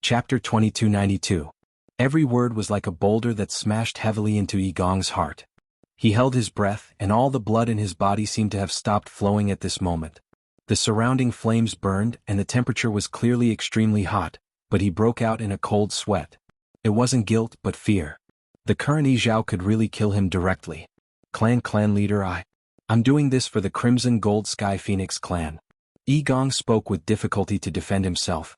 Chapter 2292. Every word was like a boulder that smashed heavily into Yi Gong's heart. He held his breath, and all the blood in his body seemed to have stopped flowing at this moment. The surrounding flames burned, and the temperature was clearly extremely hot, but he broke out in a cold sweat. It wasn't guilt but fear. The current Yi Zhao could really kill him directly. Clan leader, I'm doing this for the Crimson Gold Sky Phoenix clan. Yi Gong spoke with difficulty to defend himself.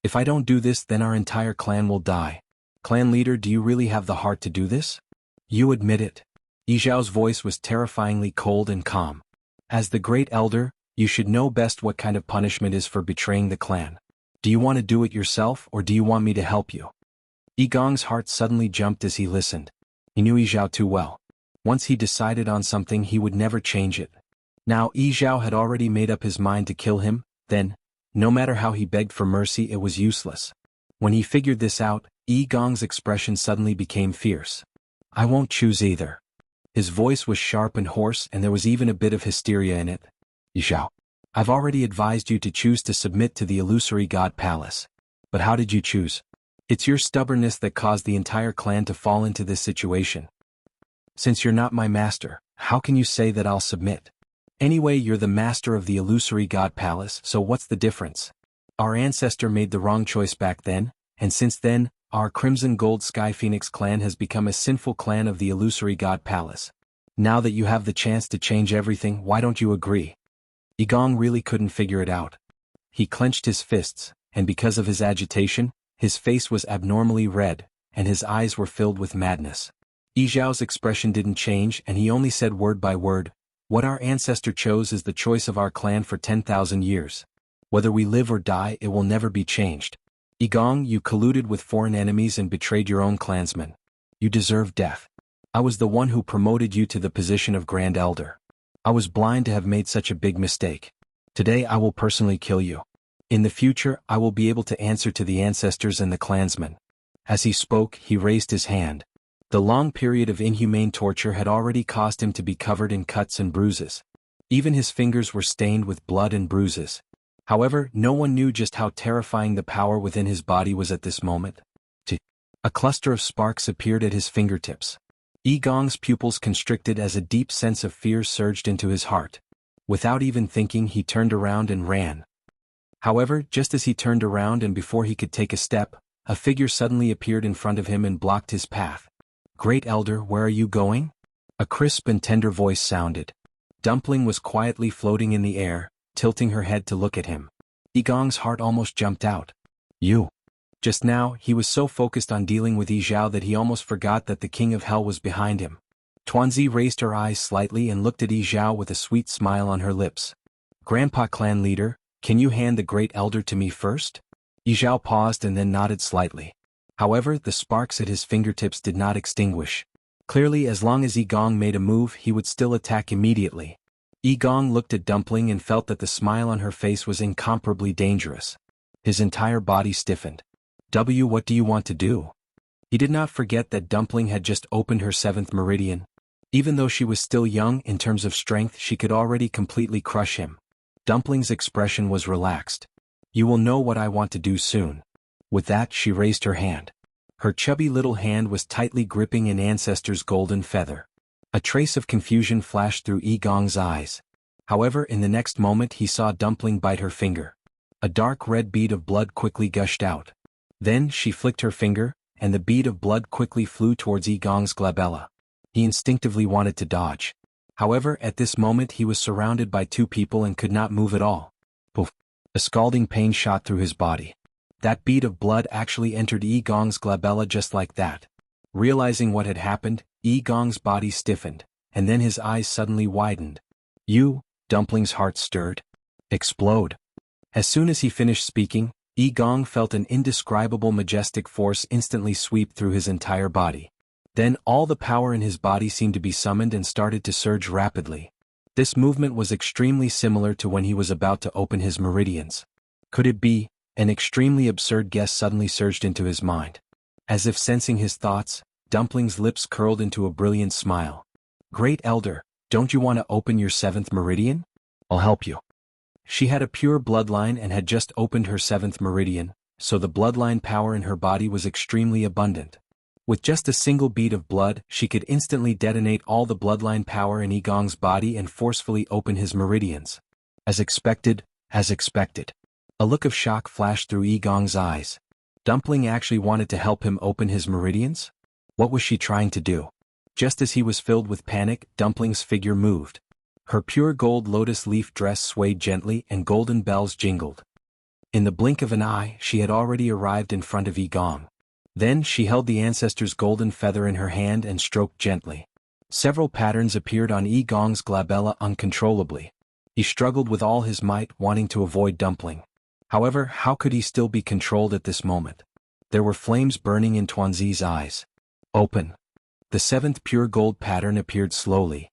If I don't do this, then our entire clan will die. Clan leader, do you really have the heart to do this? You admit it. Yi Zhao's voice was terrifyingly cold and calm. As the great elder, you should know best what kind of punishment is for betraying the clan. Do you want to do it yourself, or do you want me to help you? Yi Gong's heart suddenly jumped as he listened. He knew Yi Zhao too well. Once he decided on something, he would never change it. Now Yi Zhao had already made up his mind to kill him, then, no matter how he begged for mercy, it was useless. When he figured this out, Yi Gong's expression suddenly became fierce. I won't choose either. His voice was sharp and hoarse, and there was even a bit of hysteria in it. Yi Zhao, I've already advised you to choose to submit to the illusory god palace. But how did you choose? It's your stubbornness that caused the entire clan to fall into this situation. Since you're not my master, how can you say that I'll submit? Anyway, you're the master of the illusory god palace, so what's the difference? Our ancestor made the wrong choice back then, and since then, our Crimson Gold Sky Phoenix clan has become a sinful clan of the illusory god palace. Now that you have the chance to change everything, why don't you agree? Yi Gong really couldn't figure it out. He clenched his fists, and because of his agitation, his face was abnormally red, and his eyes were filled with madness. Yi Zhao's expression didn't change, and he only said word by word, what our ancestor chose is the choice of our clan for 10,000 years. Whether we live or die, it will never be changed. Yi Gong, you colluded with foreign enemies and betrayed your own clansmen. You deserve death. I was the one who promoted you to the position of Grand Elder. I was blind to have made such a big mistake. Today I will personally kill you. In the future, I will be able to answer to the ancestors and the clansmen. As he spoke, he raised his hand. The long period of inhumane torture had already caused him to be covered in cuts and bruises. Even his fingers were stained with blood and bruises. However, no one knew just how terrifying the power within his body was at this moment. A cluster of sparks appeared at his fingertips. Yi Gong's pupils constricted as a deep sense of fear surged into his heart. Without even thinking, he turned around and ran. However, just as he turned around and before he could take a step, a figure suddenly appeared in front of him and blocked his path. Great Elder, where are you going? A crisp and tender voice sounded. Dumpling was quietly floating in the air, tilting her head to look at him. Yi Gong's heart almost jumped out. You. Just now, he was so focused on dealing with Yi Zhao that he almost forgot that the King of Hell was behind him. Tuanzi raised her eyes slightly and looked at Yi Zhao with a sweet smile on her lips. Grandpa clan leader, can you hand the Great Elder to me first? Yi Zhao paused and then nodded slightly. However, the sparks at his fingertips did not extinguish. Clearly, as long as Yi Gong made a move, he would still attack immediately. Yi Gong looked at Dumpling and felt that the smile on her face was incomparably dangerous. His entire body stiffened. What do you want to do? He did not forget that Dumpling had just opened her 7th meridian. Even though she was still young in terms of strength, she could already completely crush him. Dumpling's expression was relaxed. You will know what I want to do soon. With that, she raised her hand. Her chubby little hand was tightly gripping an ancestor's golden feather. A trace of confusion flashed through Yi Gong's eyes. However, in the next moment he saw Dumpling bite her finger. A dark red bead of blood quickly gushed out. Then she flicked her finger, and the bead of blood quickly flew towards Yi Gong's glabella. He instinctively wanted to dodge. However, at this moment he was surrounded by two people and could not move at all. Poof! A scalding pain shot through his body. That bead of blood actually entered Yi Gong's glabella just like that. Realizing what had happened, Yi Gong's body stiffened, and then his eyes suddenly widened. You, Dumpling's heart stirred. Explode. As soon as he finished speaking, Yi Gong felt an indescribable majestic force instantly sweep through his entire body. Then all the power in his body seemed to be summoned and started to surge rapidly. This movement was extremely similar to when he was about to open his meridians. Could it be? An extremely absurd guess suddenly surged into his mind. As if sensing his thoughts, Dumpling's lips curled into a brilliant smile. Great Elder, don't you want to open your 7th meridian? I'll help you. She had a pure bloodline and had just opened her 7th meridian, so the bloodline power in her body was extremely abundant. With just a single bead of blood, she could instantly detonate all the bloodline power in Igong's body and forcefully open his meridians. As expected. A look of shock flashed through Igong's eyes. Dumpling actually wanted to help him open his meridians? What was she trying to do? Just as he was filled with panic, Dumpling's figure moved. Her pure gold lotus leaf dress swayed gently and golden bells jingled. In the blink of an eye, she had already arrived in front of Igong. Then she held the ancestor's golden feather in her hand and stroked gently. Several patterns appeared on Igong's glabella uncontrollably. He struggled with all his might, wanting to avoid Dumpling. However, how could he still be controlled at this moment? There were flames burning in Tuanzi's eyes. Open. The seventh pure gold pattern appeared slowly.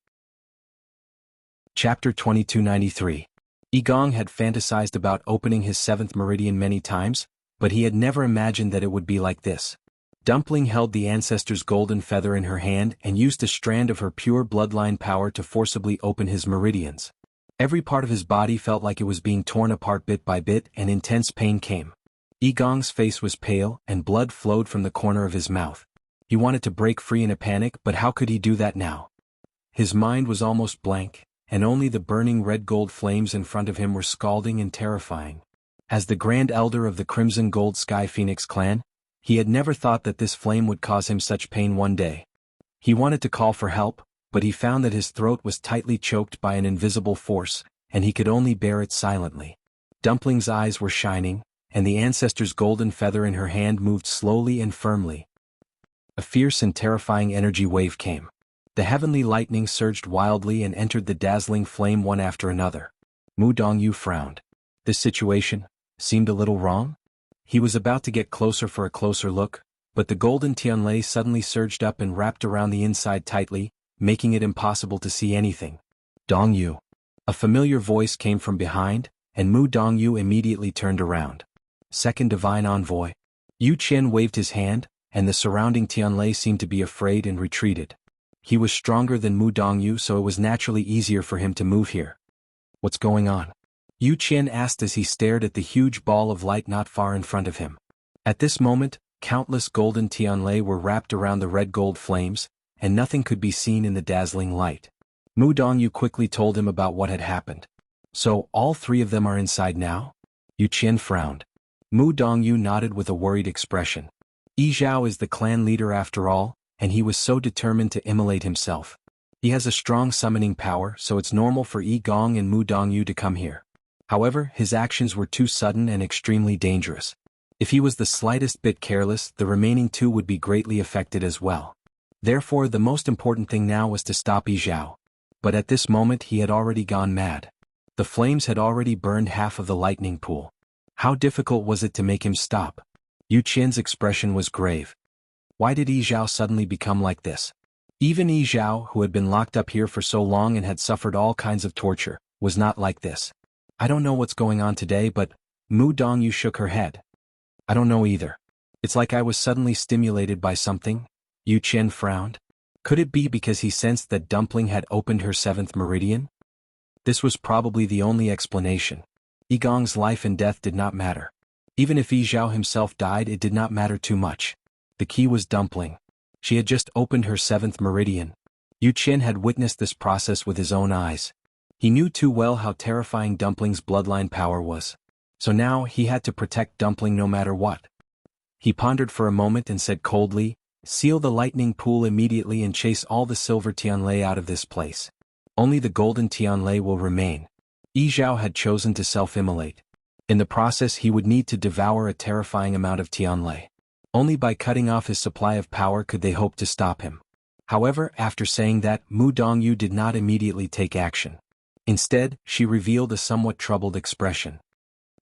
Chapter 2293. Igong had fantasized about opening his seventh meridian many times, but he had never imagined that it would be like this. Dumpling held the ancestor's golden feather in her hand and used a strand of her pure bloodline power to forcibly open his meridians. Every part of his body felt like it was being torn apart bit by bit, and intense pain came. Igong's face was pale, and blood flowed from the corner of his mouth. He wanted to break free in a panic, but how could he do that now? His mind was almost blank, and only the burning red gold flames in front of him were scalding and terrifying. As the Grand Elder of the Crimson Gold Sky Phoenix clan, he had never thought that this flame would cause him such pain one day. He wanted to call for help, but he found that his throat was tightly choked by an invisible force, and he could only bear it silently. Dumpling's eyes were shining, and the ancestor's golden feather in her hand moved slowly and firmly. A fierce and terrifying energy wave came. The heavenly lightning surged wildly and entered the dazzling flame one after another. Mu Dongyu frowned. This situation seemed a little wrong. He was about to get closer for a closer look, but the golden Tianlei suddenly surged up and wrapped around the inside tightly, making it impossible to see anything. Dongyu. A familiar voice came from behind, and Mu Dongyu immediately turned around. Second Divine Envoy. Yu Qian waved his hand, and the surrounding Tianlei seemed to be afraid and retreated. He was stronger than Mu Dongyu, so it was naturally easier for him to move here. What's going on? Yu Qian asked as he stared at the huge ball of light not far in front of him. At this moment, countless golden Tianlei were wrapped around the red gold flames, and nothing could be seen in the dazzling light. Mu Dongyu quickly told him about what had happened. So, all three of them are inside now? Yu Qian frowned. Mu Dongyu nodded with a worried expression. Yi Zhao is the clan leader after all, and he was so determined to immolate himself. He has a strong summoning power, so it's normal for Yi Gong and Mu Dongyu to come here. However, his actions were too sudden and extremely dangerous. If he was the slightest bit careless, the remaining two would be greatly affected as well. Therefore, the most important thing now was to stop Yi Zhao. But at this moment he had already gone mad. The flames had already burned half of the lightning pool. How difficult was it to make him stop? Yu Qian's expression was grave. Why did Yi Zhao suddenly become like this? Even Yi Zhao, who had been locked up here for so long and had suffered all kinds of torture, was not like this. I don't know what's going on today, but Mu Dongyu shook her head. I don't know either. It's like I was suddenly stimulated by something. Yu Qian frowned. Could it be because he sensed that Dumpling had opened her seventh meridian? This was probably the only explanation. Igong's life and death did not matter. Even if Yi Zhao himself died, it did not matter too much. The key was Dumpling. She had just opened her seventh meridian. Yu Qian had witnessed this process with his own eyes. He knew too well how terrifying Dumpling's bloodline power was. So now he had to protect Dumpling no matter what. He pondered for a moment and said coldly, "Seal the lightning pool immediately and chase all the silver Tianlei out of this place. Only the golden Tianlei will remain." Yi Zhao had chosen to self-immolate. In the process he would need to devour a terrifying amount of Tianlei. Only by cutting off his supply of power could they hope to stop him. However, after saying that, Mu Dongyu did not immediately take action. Instead, she revealed a somewhat troubled expression.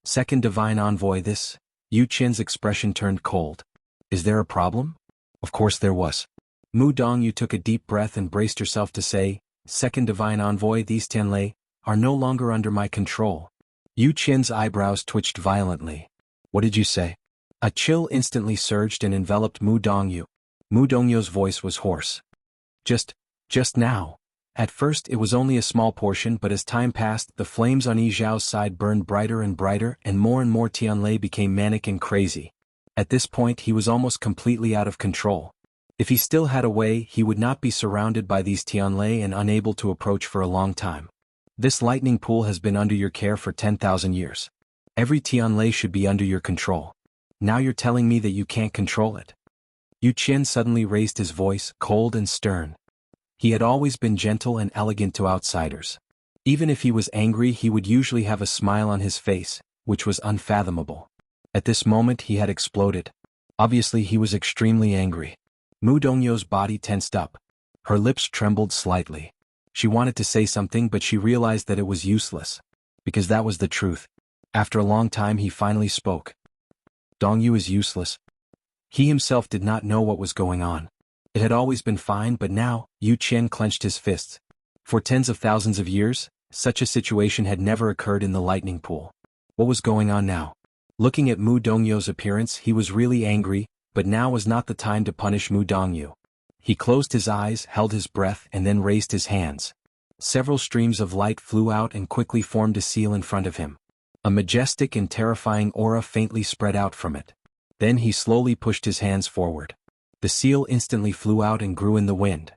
Second Divine Envoy, this? Yu Qian's expression turned cold. Is there a problem? Of course there was. Mu Dongyu took a deep breath and braced herself to say, Second Divine Envoy, these Tianlei are no longer under my control. Yu Qian's eyebrows twitched violently. What did you say? A chill instantly surged and enveloped Mu Dongyu. Mu Dongyu's voice was hoarse. Just now. At first it was only a small portion, but as time passed, the flames on Yi Zhao's side burned brighter and brighter, and more Tianlei became manic and crazy. At this point he was almost completely out of control. If he still had a way, he would not be surrounded by these Tianlei and unable to approach for a long time. This lightning pool has been under your care for 10,000 years. Every Tianlei should be under your control. Now you're telling me that you can't control it? Yu Qian suddenly raised his voice, cold and stern. He had always been gentle and elegant to outsiders. Even if he was angry, he would usually have a smile on his face, which was unfathomable. At this moment he had exploded. Obviously he was extremely angry. Mu Dongyu's body tensed up. Her lips trembled slightly. She wanted to say something, but she realized that it was useless. Because that was the truth. After a long time he finally spoke. Dongyu is useless. He himself did not know what was going on. It had always been fine, but now, Yu Qian clenched his fists. For tens of thousands of years, such a situation had never occurred in the lightning pool. What was going on now? Looking at Mu Dongyu's appearance, he was really angry, but now was not the time to punish Mu Dongyu. He closed his eyes, held his breath, and then raised his hands. Several streams of light flew out and quickly formed a seal in front of him. A majestic and terrifying aura faintly spread out from it. Then he slowly pushed his hands forward. The seal instantly flew out and grew in the wind.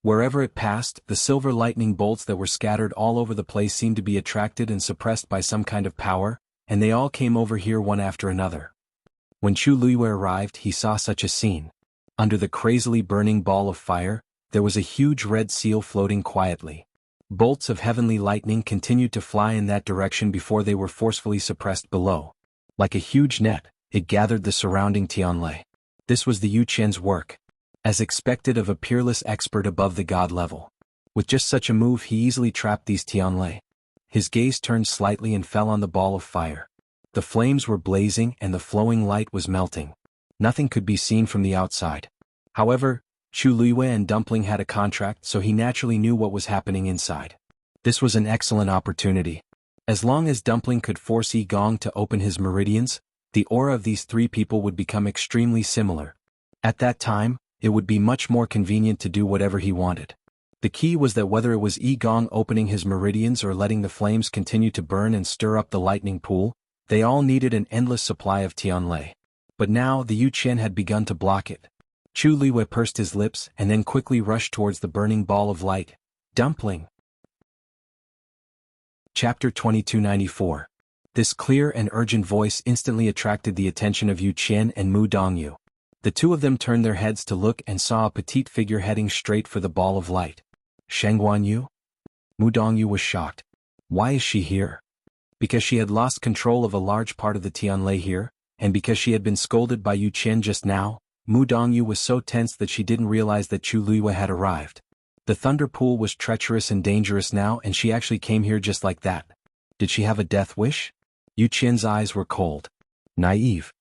Wherever it passed, the silver lightning bolts that were scattered all over the place seemed to be attracted and suppressed by some kind of power, and they all came over here one after another. When Chu Luiyue arrived, he saw such a scene. Under the crazily burning ball of fire, there was a huge red seal floating quietly. Bolts of heavenly lightning continued to fly in that direction before they were forcefully suppressed below. Like a huge net, it gathered the surrounding Tianlei. This was the Yu Qian's work. As expected of a peerless expert above the god level. With just such a move he easily trapped these Tianlei. His gaze turned slightly and fell on the ball of fire. The flames were blazing and the flowing light was melting. Nothing could be seen from the outside. However, Chu Luiyue and Dumpling had a contract, so he naturally knew what was happening inside. This was an excellent opportunity. As long as Dumpling could force Yi Gong to open his meridians, the aura of these three people would become extremely similar. At that time, it would be much more convenient to do whatever he wanted. The key was that whether it was Yi Gong opening his meridians or letting the flames continue to burn and stir up the lightning pool, they all needed an endless supply of Tianlei. But now the Yu Qian had begun to block it. Chu Luiyue pursed his lips and then quickly rushed towards the burning ball of light. Dumpling. Chapter 2294. This clear and urgent voice instantly attracted the attention of Yu Qian and Mu Dongyu. The two of them turned their heads to look and saw a petite figure heading straight for the ball of light. Shangguan Yu? Mu Dongyu was shocked. Why is she here? Because she had lost control of a large part of the Tianlei here, and because she had been scolded by Yu Qian just now, Mu Dongyu was so tense that she didn't realize that Chu Luiyue had arrived. The thunder pool was treacherous and dangerous now, and she actually came here just like that. Did she have a death wish? Yu Qian's eyes were cold. Naive.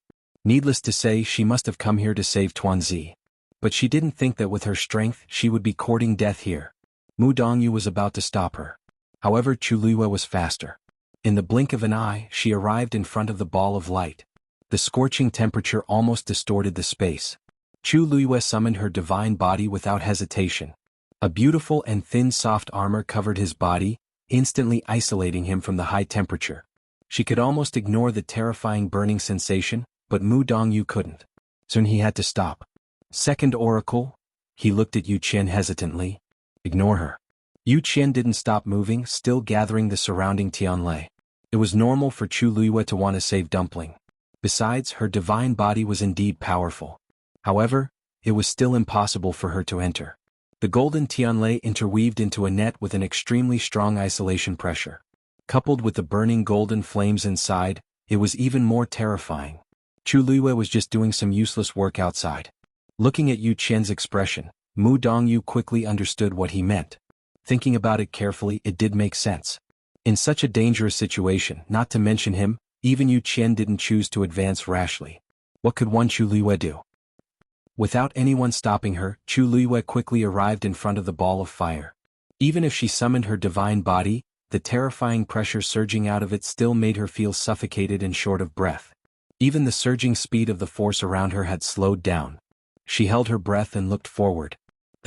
Needless to say, she must have come here to save Tuanzi. But she didn't think that with her strength she would be courting death here. Mu Dongyu was about to stop her. However, Chu Luiyue was faster. In the blink of an eye, she arrived in front of the ball of light. The scorching temperature almost distorted the space. Chu Luiyue summoned her divine body without hesitation. A beautiful and thin soft armor covered his body, instantly isolating him from the high temperature. She could almost ignore the terrifying burning sensation, but Mu Dongyu couldn't. Soon he had to stop. Second oracle? He looked at Yu Qian hesitantly. Ignore her. Yu Qian didn't stop moving, still gathering the surrounding Tianlei. It was normal for Chu Luiyue to want to save Dumpling. Besides, her divine body was indeed powerful. However, it was still impossible for her to enter. The golden Tianlei interweaved into a net with an extremely strong isolation pressure. Coupled with the burning golden flames inside, it was even more terrifying. Chu Luiyue was just doing some useless work outside. Looking at Yu Qian's expression, Mu Dongyu quickly understood what he meant. Thinking about it carefully, it did make sense. In such a dangerous situation, not to mention him, even Yu Qian didn't choose to advance rashly. What could one Chu Luiyue do? Without anyone stopping her, Chu Luiyue quickly arrived in front of the ball of fire. Even if she summoned her divine body, the terrifying pressure surging out of it still made her feel suffocated and short of breath. Even the surging speed of the force around her had slowed down. She held her breath and looked forward.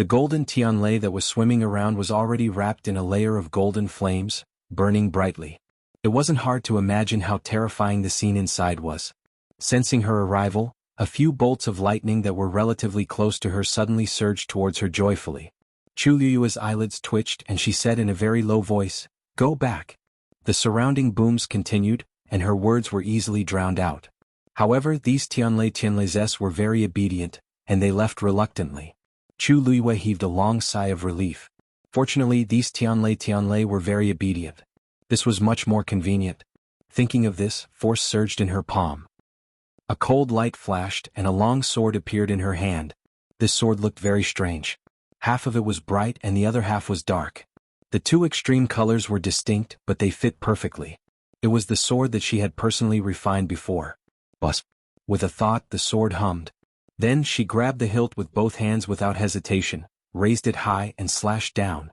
The golden Tianlei that was swimming around was already wrapped in a layer of golden flames, burning brightly. It wasn't hard to imagine how terrifying the scene inside was. Sensing her arrival, a few bolts of lightning that were relatively close to her suddenly surged towards her joyfully. Chu Liyue's eyelids twitched and she said in a very low voice, "Go back." The surrounding booms continued, and her words were easily drowned out. However, these Tianleis were very obedient, and they left reluctantly. Chu Liyue heaved a long sigh of relief. Fortunately, these Tianlei were very obedient. This was much more convenient. Thinking of this, force surged in her palm. A cold light flashed and a long sword appeared in her hand. This sword looked very strange. Half of it was bright and the other half was dark. The two extreme colors were distinct, but they fit perfectly. It was the sword that she had personally refined before. Bus. With a thought, the sword hummed. Then she grabbed the hilt with both hands without hesitation, raised it high and slashed down.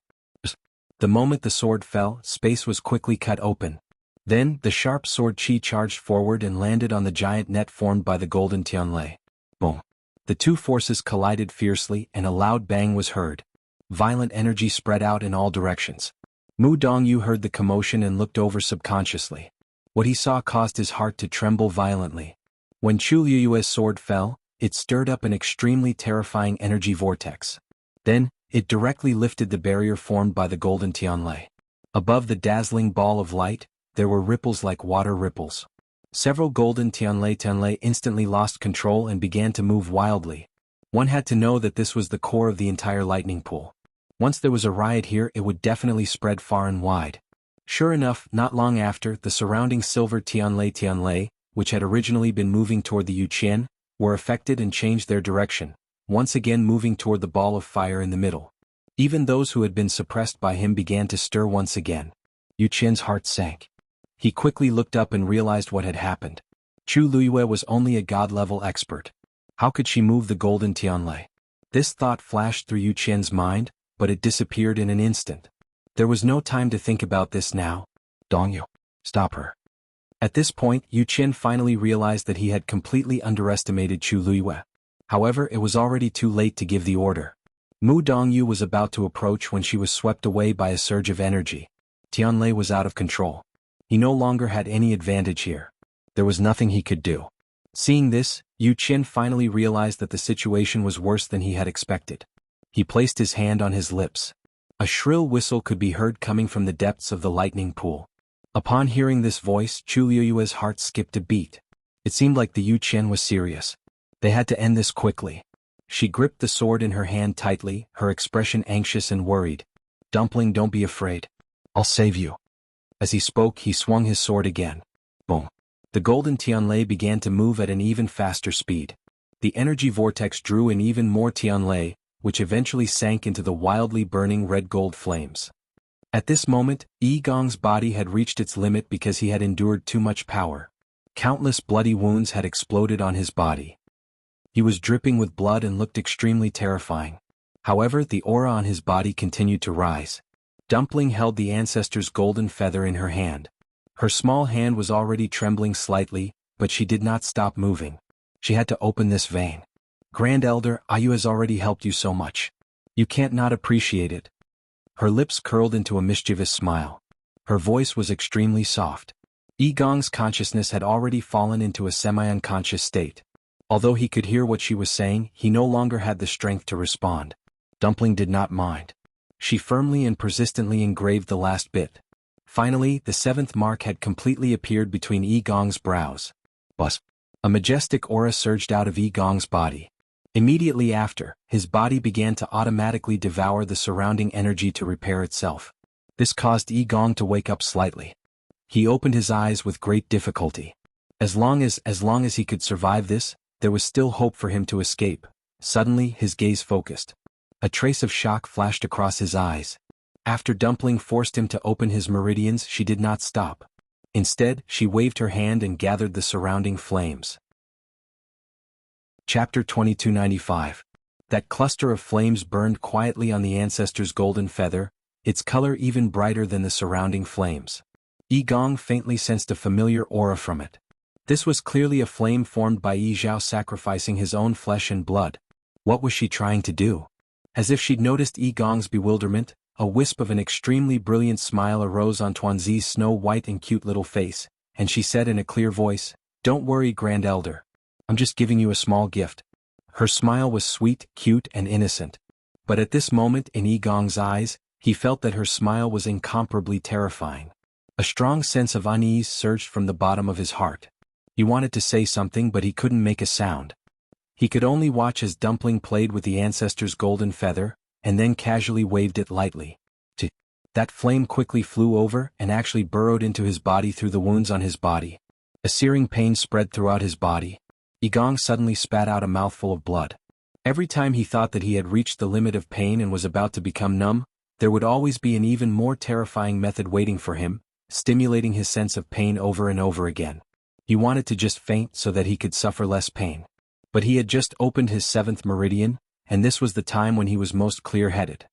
The moment the sword fell, space was quickly cut open. Then, the sharp sword chi charged forward and landed on the giant net formed by the golden Tianlei. Boom. The two forces collided fiercely and a loud bang was heard. Violent energy spread out in all directions. Mu Dongyu heard the commotion and looked over subconsciously. What he saw caused his heart to tremble violently. When Chu Liyue's sword fell, it stirred up an extremely terrifying energy vortex. Then, it directly lifted the barrier formed by the golden Tianlei. Above the dazzling ball of light, there were ripples like water ripples. Several golden Tianlei instantly lost control and began to move wildly. One had to know that this was the core of the entire lightning pool. Once there was a riot here, it would definitely spread far and wide. Sure enough, not long after, the surrounding silver Tianlei, which had originally been moving toward the Yuqian, were affected and changed their direction, once again moving toward the ball of fire in the middle. Even those who had been suppressed by him began to stir once again. Yuqian's heart sank. He quickly looked up and realized what had happened. Chu Liyue was only a god-level expert. How could she move the golden Tianlei? This thought flashed through Yuqian's mind, but it disappeared in an instant. There was no time to think about this now. Dongyu, stop her. At this point, Yuqian finally realized that he had completely underestimated Chu Liyue. However, it was already too late to give the order. Mu Dongyu was about to approach when she was swept away by a surge of energy. Tianlei was out of control. He no longer had any advantage here. There was nothing he could do. Seeing this, Yuqian finally realized that the situation was worse than he had expected. He placed his hand on his lips. A shrill whistle could be heard coming from the depths of the lightning pool. Upon hearing this voice, Chu Liyue's heart skipped a beat. It seemed like the Yuqian was serious. They had to end this quickly. She gripped the sword in her hand tightly, her expression anxious and worried. "Dumpling, don't be afraid. I'll save you." As he spoke, he swung his sword again. Boom. The golden Tianlei began to move at an even faster speed. The energy vortex drew in even more Tianlei, which eventually sank into the wildly burning red-gold flames. At this moment, Yi Gong's body had reached its limit because he had endured too much power. Countless bloody wounds had exploded on his body. He was dripping with blood and looked extremely terrifying. However, the aura on his body continued to rise. Dumpling held the ancestor's golden feather in her hand. Her small hand was already trembling slightly, but she did not stop moving. She had to open this vein. "Grand Elder, Ayu has already helped you so much. You can't not appreciate it." Her lips curled into a mischievous smile. Her voice was extremely soft. Yi Gong's consciousness had already fallen into a semi-unconscious state. Although he could hear what she was saying, he no longer had the strength to respond. Dumpling did not mind. She firmly and persistently engraved the last bit. Finally, the seventh mark had completely appeared between Yi Gong's brows. Buzz. A majestic aura surged out of Yi Gong's body. Immediately after, his body began to automatically devour the surrounding energy to repair itself. This caused Yi Gong to wake up slightly. He opened his eyes with great difficulty. As long as he could survive this, there was still hope for him to escape. Suddenly, his gaze focused. A trace of shock flashed across his eyes. After Dumpling forced him to open his meridians, she did not stop. Instead, she waved her hand and gathered the surrounding flames. Chapter 2295. That cluster of flames burned quietly on the ancestor's golden feather, its color even brighter than the surrounding flames. Yi Gong faintly sensed a familiar aura from it. This was clearly a flame formed by Yi Zhao sacrificing his own flesh and blood. What was she trying to do? As if she'd noticed Yi Gong's bewilderment, a wisp of an extremely brilliant smile arose on Tuanzi's snow-white and cute little face, and she said in a clear voice, "Don't worry, Grand Elder. I'm just giving you a small gift." Her smile was sweet, cute, and innocent. But at this moment in Yi Gong's eyes, he felt that her smile was incomparably terrifying. A strong sense of unease surged from the bottom of his heart. He wanted to say something but he couldn't make a sound. He could only watch as Dumpling played with the ancestor's golden feather, and then casually waved it lightly. That flame quickly flew over and actually burrowed into his body through the wounds on his body. A searing pain spread throughout his body. Yi Gong suddenly spat out a mouthful of blood. Every time he thought that he had reached the limit of pain and was about to become numb, there would always be an even more terrifying method waiting for him, stimulating his sense of pain over and over again. He wanted to just faint so that he could suffer less pain. But he had just opened his 7th meridian, and this was the time when he was most clear-headed.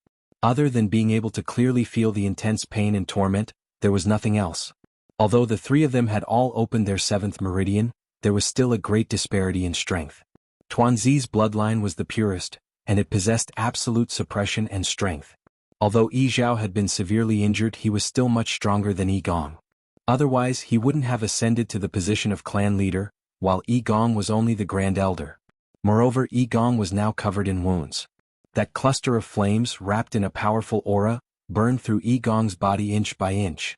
Other than being able to clearly feel the intense pain and torment, there was nothing else. Although the three of them had all opened their 7th meridian, there was still a great disparity in strength. Tuanzi's bloodline was the purest, and it possessed absolute suppression and strength. Although Yi Zhao had been severely injured, he was still much stronger than Yi Gong. Otherwise, he wouldn't have ascended to the position of clan leader, while Yi Gong was only the Grand Elder. Moreover, Yi Gong was now covered in wounds. That cluster of flames, wrapped in a powerful aura, burned through Yi Gong's body inch by inch.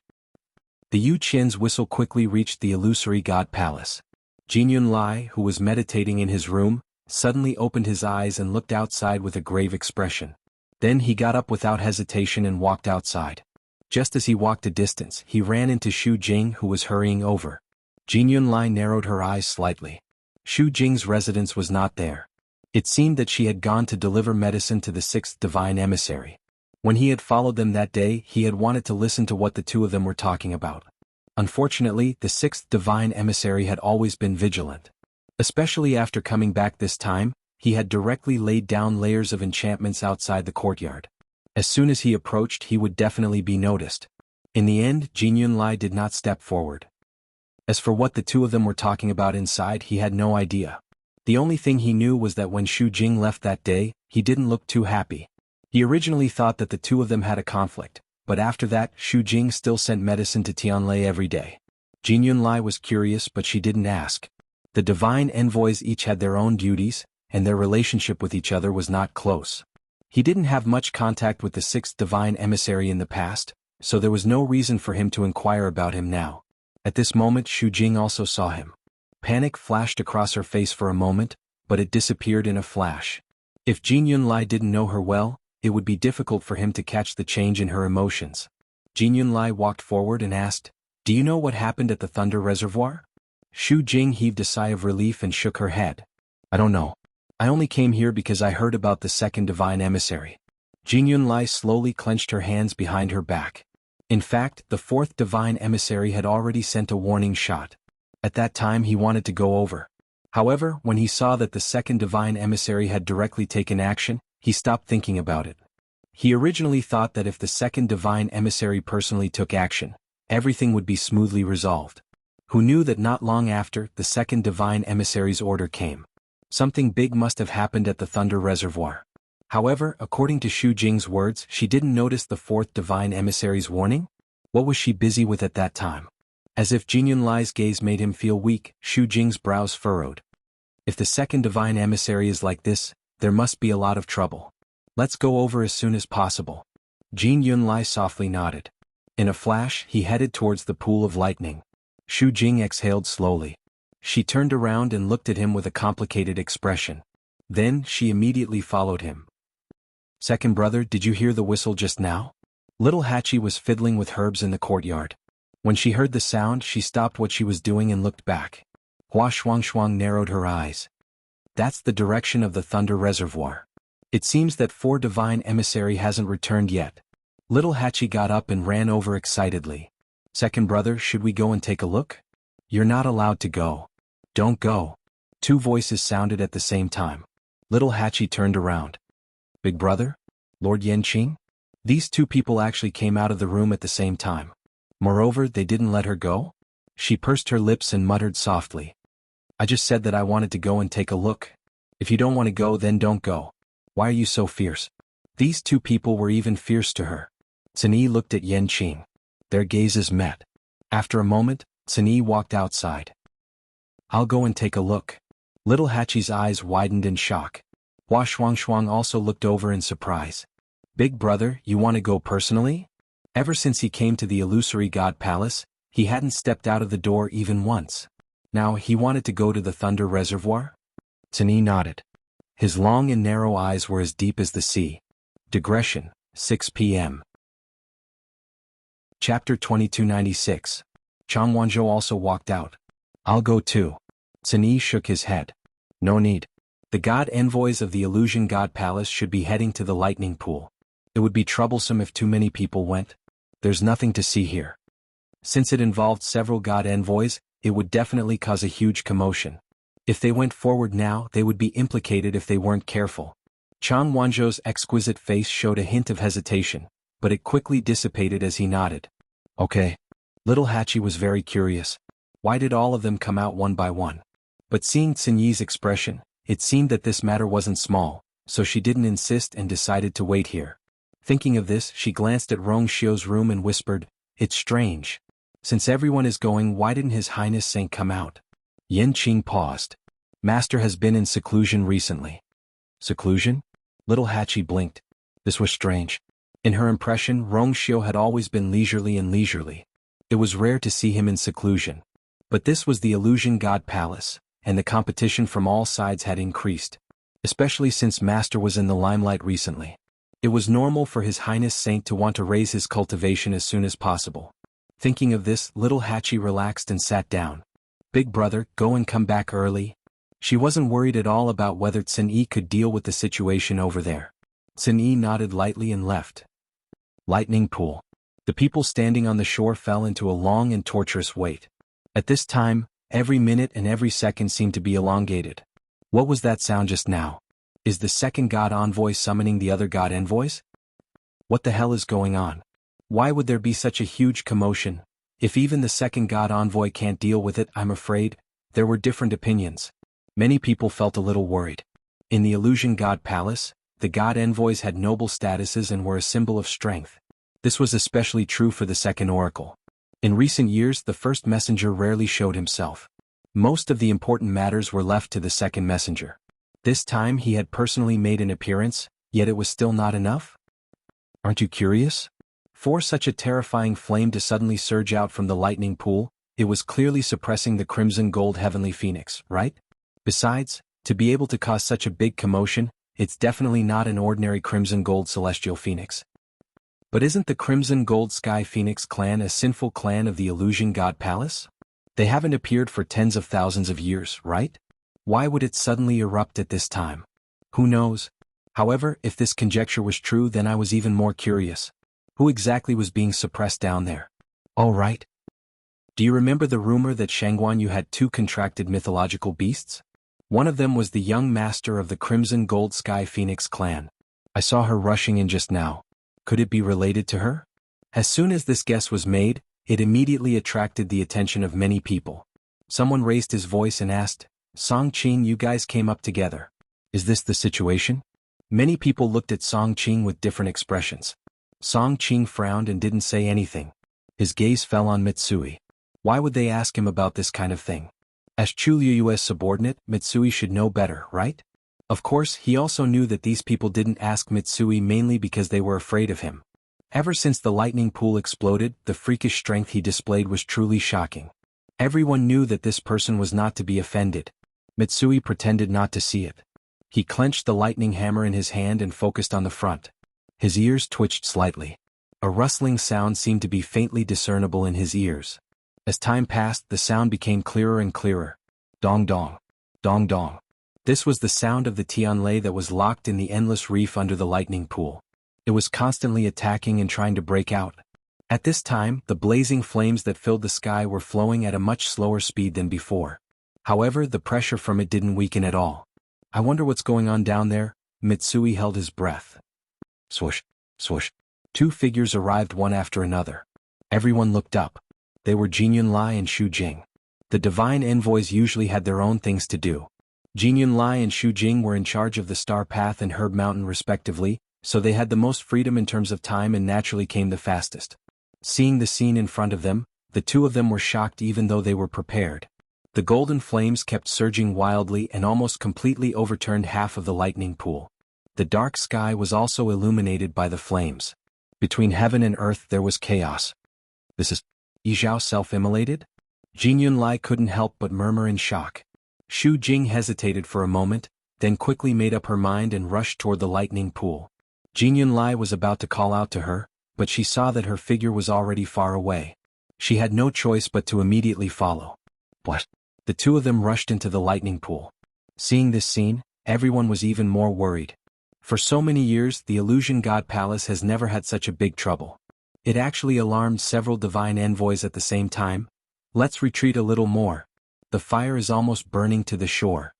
The Yu Qian's whistle quickly reached the illusory god palace. Jin Yunlai, who was meditating in his room, suddenly opened his eyes and looked outside with a grave expression. Then he got up without hesitation and walked outside. Just as he walked a distance, he ran into Xu Jing, who was hurrying over. Jin Yunlai narrowed her eyes slightly. Xu Jing's residence was not there. It seemed that she had gone to deliver medicine to the 6th divine emissary. When he had followed them that day, he had wanted to listen to what the two of them were talking about. Unfortunately, the 6th divine emissary had always been vigilant. Especially after coming back this time, he had directly laid down layers of enchantments outside the courtyard. As soon as he approached, he would definitely be noticed. In the end, Jin Yunlai did not step forward. As for what the two of them were talking about inside, he had no idea. The only thing he knew was that when Xu Jing left that day, he didn't look too happy. He originally thought that the two of them had a conflict, but after that, Xu Jing still sent medicine to Tianlei every day. Jin Yunlai was curious, but she didn't ask. The divine envoys each had their own duties, and their relationship with each other was not close. He didn't have much contact with the 6th divine emissary in the past, so there was no reason for him to inquire about him now. At this moment, Xu Jing also saw him. Panic flashed across her face for a moment, but it disappeared in a flash. If Jin Yunlai didn't know her well, it would be difficult for him to catch the change in her emotions. Jin Yunlai walked forward and asked, "Do you know what happened at the Thunder Reservoir?" Xu Jing heaved a sigh of relief and shook her head. "I don't know. I only came here because I heard about the 2nd divine emissary." Jin Yunlai slowly clenched her hands behind her back. In fact, the 4th divine emissary had already sent a warning shot. At that time he wanted to go over. However, when he saw that the 2nd divine emissary had directly taken action, he stopped thinking about it. He originally thought that if the 2nd divine emissary personally took action, everything would be smoothly resolved. Who knew that not long after, the 2nd divine emissary's order came. Something big must have happened at the Thunder Reservoir. However, according to Xu Jing's words, she didn't notice the 4th divine emissary's warning? What was she busy with at that time? As if Jin Yunlai's gaze made him feel weak, Xu Jing's brows furrowed. If the 2nd divine emissary is like this, there must be a lot of trouble. Let's go over as soon as possible. Jin Yunlai softly nodded. In a flash, he headed towards the pool of lightning. Xu Jing exhaled slowly. She turned around and looked at him with a complicated expression. Then, she immediately followed him. "Second brother, did you hear the whistle just now?" Little Hachi was fiddling with herbs in the courtyard. When she heard the sound, she stopped what she was doing and looked back. Hua Shuangshuang narrowed her eyes. "That's the direction of the Thunder Reservoir. It seems that 4 divine emissary hasn't returned yet." Little Hachi got up and ran over excitedly. "Second brother, should we go and take a look?" "You're not allowed to go." "Don't go." Two voices sounded at the same time. Little Hachi turned around. "Big brother? Lord Yanqing?" These two people actually came out of the room at the same time. Moreover, they didn't let her go? She pursed her lips and muttered softly. "I just said that I wanted to go and take a look. If you don't want to go, then don't go. Why are you so fierce?" These two people were even fierce to her. Cini looked at Yan Qing. Their gazes met. After a moment, Cini walked outside. I'll go and take a look. Little Hachi's eyes widened in shock. Hua Shuangshuang also looked over in surprise. Big brother, you want to go personally? Ever since he came to the illusory god palace, he hadn't stepped out of the door even once. Now he wanted to go to the Thunder Reservoir? Cini nodded. His long and narrow eyes were as deep as the sea. Digression, 6 p.m. Chapter 2296. Chang Wanzhou also walked out. I'll go too. Cini shook his head. No need. The god envoys of the illusion god palace should be heading to the lightning pool. It would be troublesome if too many people went. There's nothing to see here. Since it involved several god envoys, it would definitely cause a huge commotion. If they went forward now, they would be implicated if they weren't careful. Chang Wanzhou's exquisite face showed a hint of hesitation, but it quickly dissipated as he nodded. Okay. Little Hachi was very curious. Why did all of them come out one by one? But seeing Cinyi's expression, it seemed that this matter wasn't small, so she didn't insist and decided to wait here. Thinking of this, she glanced at Rong Xiu's room and whispered, It's strange. Since everyone is going, why didn't His Highness Saint come out? Yan Qing paused. Master has been in seclusion recently. Seclusion? Little Hachi blinked. This was strange. In her impression, Rong Xiu had always been leisurely and leisurely. It was rare to see him in seclusion. But this was the illusion god palace, and the competition from all sides had increased. Especially since Master was in the limelight recently. It was normal for His Highness Saint to want to raise his cultivation as soon as possible. Thinking of this, little Hachi relaxed and sat down. Big brother, go and come back early. She wasn't worried at all about whether Cin-Yi could deal with the situation over there. Cin-Yi nodded lightly and left. Lightning pool. The people standing on the shore fell into a long and torturous wait. At this time, every minute and every second seemed to be elongated. What was that sound just now? Is the second god envoy summoning the other god envoys? What the hell is going on? Why would there be such a huge commotion? If even the second god envoy can't deal with it, I'm afraid. There were different opinions. Many people felt a little worried. In the illusion god palace, the god envoys had noble statuses and were a symbol of strength. This was especially true for the second oracle. In recent years, the first messenger rarely showed himself. Most of the important matters were left to the second messenger. This time he had personally made an appearance, yet it was still not enough? Aren't you curious? For such a terrifying flame to suddenly surge out from the lightning pool, it was clearly suppressing the crimson gold heavenly phoenix, right? Besides, to be able to cause such a big commotion, it's definitely not an ordinary crimson gold celestial phoenix. But isn't the crimson gold sky phoenix clan a sinful clan of the illusion god palace? They haven't appeared for tens of thousands of years, right? Why would it suddenly erupt at this time? Who knows? However, if this conjecture was true, then I was even more curious. Who exactly was being suppressed down there? All right. Do you remember the rumor that Shangguan Yu had two contracted mythological beasts? One of them was the young master of the Crimson Gold Sky Phoenix clan. I saw her rushing in just now. Could it be related to her? As soon as this guess was made, it immediately attracted the attention of many people. Someone raised his voice and asked, Song Qing, you guys came up together. Is this the situation? Many people looked at Song Qing with different expressions. Song Qing frowned and didn't say anything. His gaze fell on Mitsui. Why would they ask him about this kind of thing? As Chu Liuyu's subordinate, Mitsui should know better, right? Of course, he also knew that these people didn't ask Mitsui mainly because they were afraid of him. Ever since the lightning pool exploded, the freakish strength he displayed was truly shocking. Everyone knew that this person was not to be offended. Mitsui pretended not to see it. He clenched the lightning hammer in his hand and focused on the front. His ears twitched slightly. A rustling sound seemed to be faintly discernible in his ears. As time passed, the sound became clearer and clearer. Dong dong. Dong dong. This was the sound of the Tianlei that was locked in the endless reef under the lightning pool. It was constantly attacking and trying to break out. At this time, the blazing flames that filled the sky were flowing at a much slower speed than before. However, the pressure from it didn't weaken at all. I wonder what's going on down there. Mitsui held his breath. Swoosh, swoosh. Two figures arrived one after another. Everyone looked up. They were Jin Yunlai and Xu Jing. The divine envoys usually had their own things to do. Jin Yunlai and Xu Jing were in charge of the Star Path and Herb Mountain respectively, so they had the most freedom in terms of time and naturally came the fastest. Seeing the scene in front of them, the two of them were shocked even though they were prepared. The golden flames kept surging wildly and almost completely overturned half of the lightning pool. The dark sky was also illuminated by the flames. Between heaven and earth there was chaos. This is... Yi Zhao self-immolated? Jin Yunlai couldn't help but murmur in shock. Xu Jing hesitated for a moment, then quickly made up her mind and rushed toward the lightning pool. Jin Yunlai was about to call out to her, but she saw that her figure was already far away. She had no choice but to immediately follow. What? The two of them rushed into the lightning pool. Seeing this scene, everyone was even more worried. For so many years, the Illusion God Palace has never had such a big trouble. It actually alarmed several divine envoys at the same time. Let's retreat a little more. The fire is almost burning to the shore.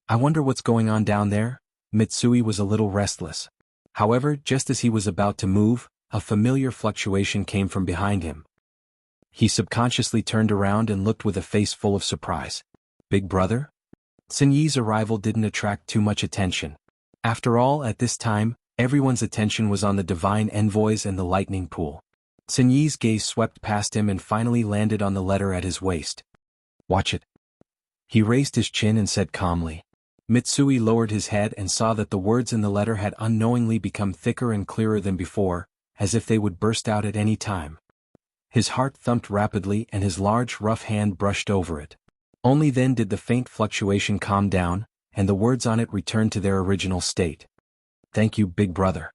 I wonder what's going on down there? Mitsui was a little restless. However, just as he was about to move, a familiar fluctuation came from behind him. He subconsciously turned around and looked with a face full of surprise. Big brother? Sun Yi's arrival didn't attract too much attention. After all, at this time, everyone's attention was on the divine envoys and the lightning pool. Sun Yi's gaze swept past him and finally landed on the letter at his waist. Watch it. He raised his chin and said calmly. Mitsui lowered his head and saw that the words in the letter had unknowingly become thicker and clearer than before, as if they would burst out at any time. His heart thumped rapidly and his large rough hand brushed over it. Only then did the faint fluctuation calm down, and the words on it returned to their original state. Thank you, big brother.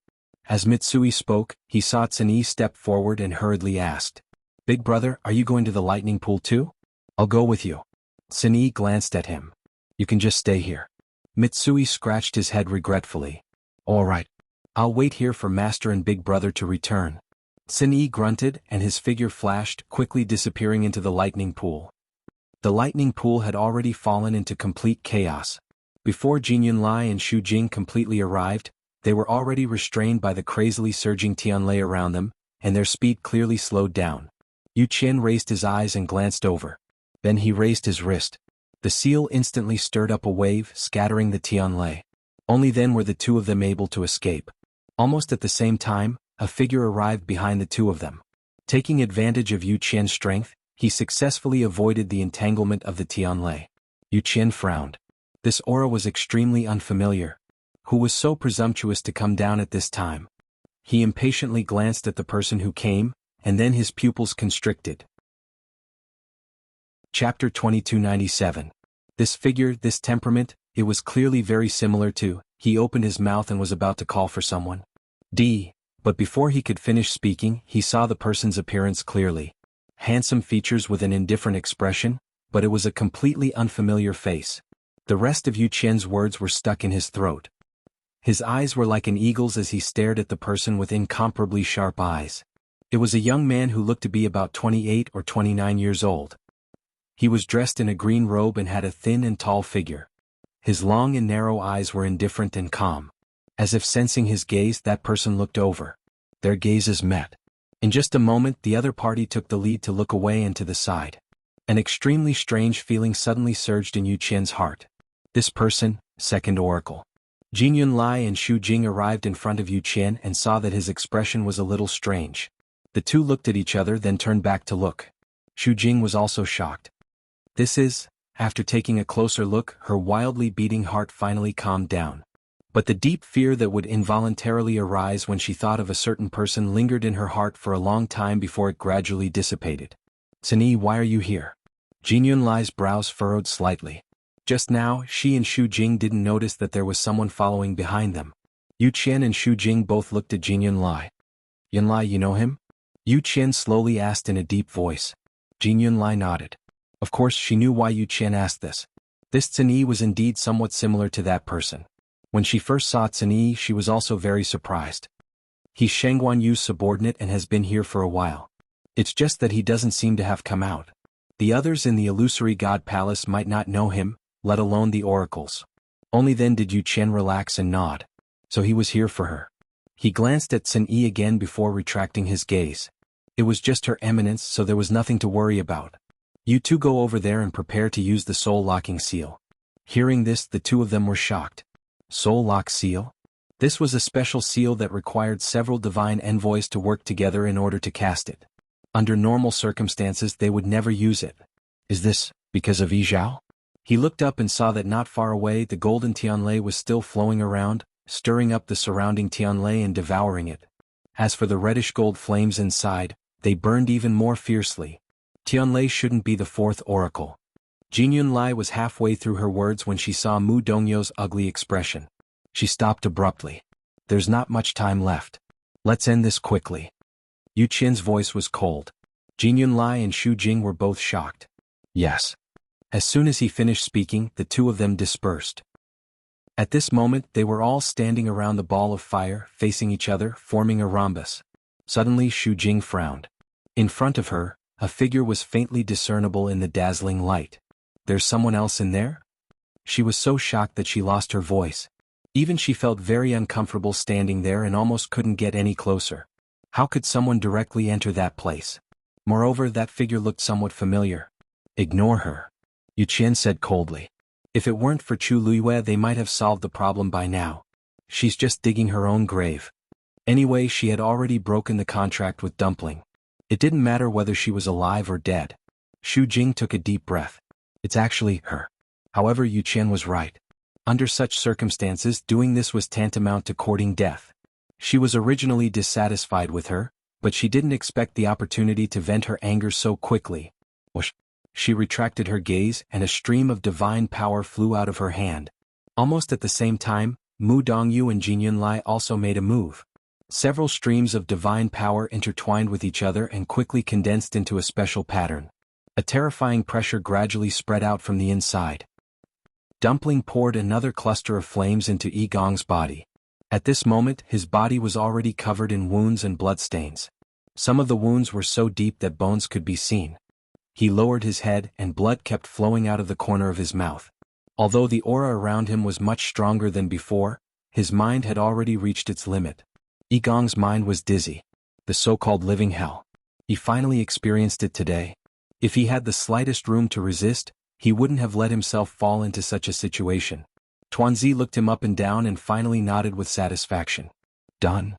As Mitsui spoke, he saw Sun Yi step forward and hurriedly asked. Big brother, are you going to the lightning pool too? I'll go with you. Sun Yi glanced at him. You can just stay here. Mitsui scratched his head regretfully. All right. I'll wait here for Master and Big Brother to return. Sun Yi grunted and his figure flashed, quickly disappearing into the lightning pool. The lightning pool had already fallen into complete chaos. Before Jin Yunlai and Xu Jing completely arrived, they were already restrained by the crazily surging Tianlei around them, and their speed clearly slowed down. Yu Qian raised his eyes and glanced over. Then he raised his wrist. The seal instantly stirred up a wave, scattering the Tianlei. Only then were the two of them able to escape. Almost at the same time, a figure arrived behind the two of them. Taking advantage of Yu Qian's strength, he successfully avoided the entanglement of the Tianlei. Yu Qian frowned. This aura was extremely unfamiliar. Who was so presumptuous to come down at this time? He impatiently glanced at the person who came, and then his pupils constricted. Chapter 2297. This figure, this temperament, it was clearly very similar to... He opened his mouth and was about to call for someone. But before he could finish speaking, he saw the person's appearance clearly. Handsome features with an indifferent expression, but it was a completely unfamiliar face. The rest of Yu Qian's words were stuck in his throat. His eyes were like an eagle's as he stared at the person with incomparably sharp eyes. It was a young man who looked to be about 28 or 29 years old. He was dressed in a green robe and had a thin and tall figure. His long and narrow eyes were indifferent and calm. As if sensing his gaze, that person looked over. Their gazes met. In just a moment, the other party took the lead to look away and to the side. An extremely strange feeling suddenly surged in Yu Qian's heart. This person, second oracle. Jin Yunlai and Xu Jing arrived in front of Yu Qian and saw that his expression was a little strange. The two looked at each other, then turned back to look. Xu Jing was also shocked. This is... After taking a closer look, her wildly beating heart finally calmed down. But the deep fear that would involuntarily arise when she thought of a certain person lingered in her heart for a long time before it gradually dissipated. Sun Yi, why are you here? Jin Yunlai's brows furrowed slightly. Just now, she and Xu Jing didn't notice that there was someone following behind them. Yu Qian and Xu Jing both looked at Jin Yunlai. Yunlai, you know him? Yu Qian slowly asked in a deep voice. Jin Yunlai nodded. Of course, she knew why Yu Qian asked this. This Sun Yi was indeed somewhat similar to that person. When she first saw Sun Yi, she was also very surprised. He's Shangguan Yu's subordinate and has been here for a while. It's just that he doesn't seem to have come out. The others in the illusory god palace might not know him, let alone the oracles. Only then did Yu Qian relax and nod. So he was here for her. He glanced at Sun Yi again before retracting his gaze. It was just her eminence, so there was nothing to worry about. You two go over there and prepare to use the soul locking seal. Hearing this, the two of them were shocked. Soul lock seal? This was a special seal that required several divine envoys to work together in order to cast it. Under normal circumstances they would never use it. Is this because of Yi Zhao? He looked up and saw that not far away the golden Tianlei was still flowing around, stirring up the surrounding Tianlei and devouring it. As for the reddish gold flames inside, they burned even more fiercely. Tianlei shouldn't be the fourth oracle. Jin Yunlai was halfway through her words when she saw Mu Dongyu's ugly expression. She stopped abruptly. There's not much time left. Let's end this quickly. Yu Qian's voice was cold. Jin Yunlai and Xu Jing were both shocked. Yes. As soon as he finished speaking, the two of them dispersed. At this moment they were all standing around the ball of fire, facing each other, forming a rhombus. Suddenly Xu Jing frowned. In front of her, a figure was faintly discernible in the dazzling light. There's someone else in there? She was so shocked that she lost her voice. Even she felt very uncomfortable standing there and almost couldn't get any closer. How could someone directly enter that place? Moreover, that figure looked somewhat familiar. Ignore her, Yu Qian said coldly. If it weren't for Chu Luiyue they might have solved the problem by now. She's just digging her own grave. Anyway, she had already broken the contract with Dumpling. It didn't matter whether she was alive or dead. Xu Jing took a deep breath. It's actually her. However, Yu Qian was right. Under such circumstances, doing this was tantamount to courting death. She was originally dissatisfied with her, but she didn't expect the opportunity to vent her anger so quickly. Whoosh! She retracted her gaze and a stream of divine power flew out of her hand. Almost at the same time, Mu Dongyu and Jin Yunlai also made a move. Several streams of divine power intertwined with each other and quickly condensed into a special pattern. A terrifying pressure gradually spread out from the inside. Dumpling poured another cluster of flames into Yi Gong's body. At this moment, his body was already covered in wounds and bloodstains. Some of the wounds were so deep that bones could be seen. He lowered his head and blood kept flowing out of the corner of his mouth. Although the aura around him was much stronger than before, his mind had already reached its limit. Yi Gong's mind was dizzy. The so-called living hell. He finally experienced it today. If he had the slightest room to resist, he wouldn't have let himself fall into such a situation. Tuanzi looked him up and down and finally nodded with satisfaction. Done.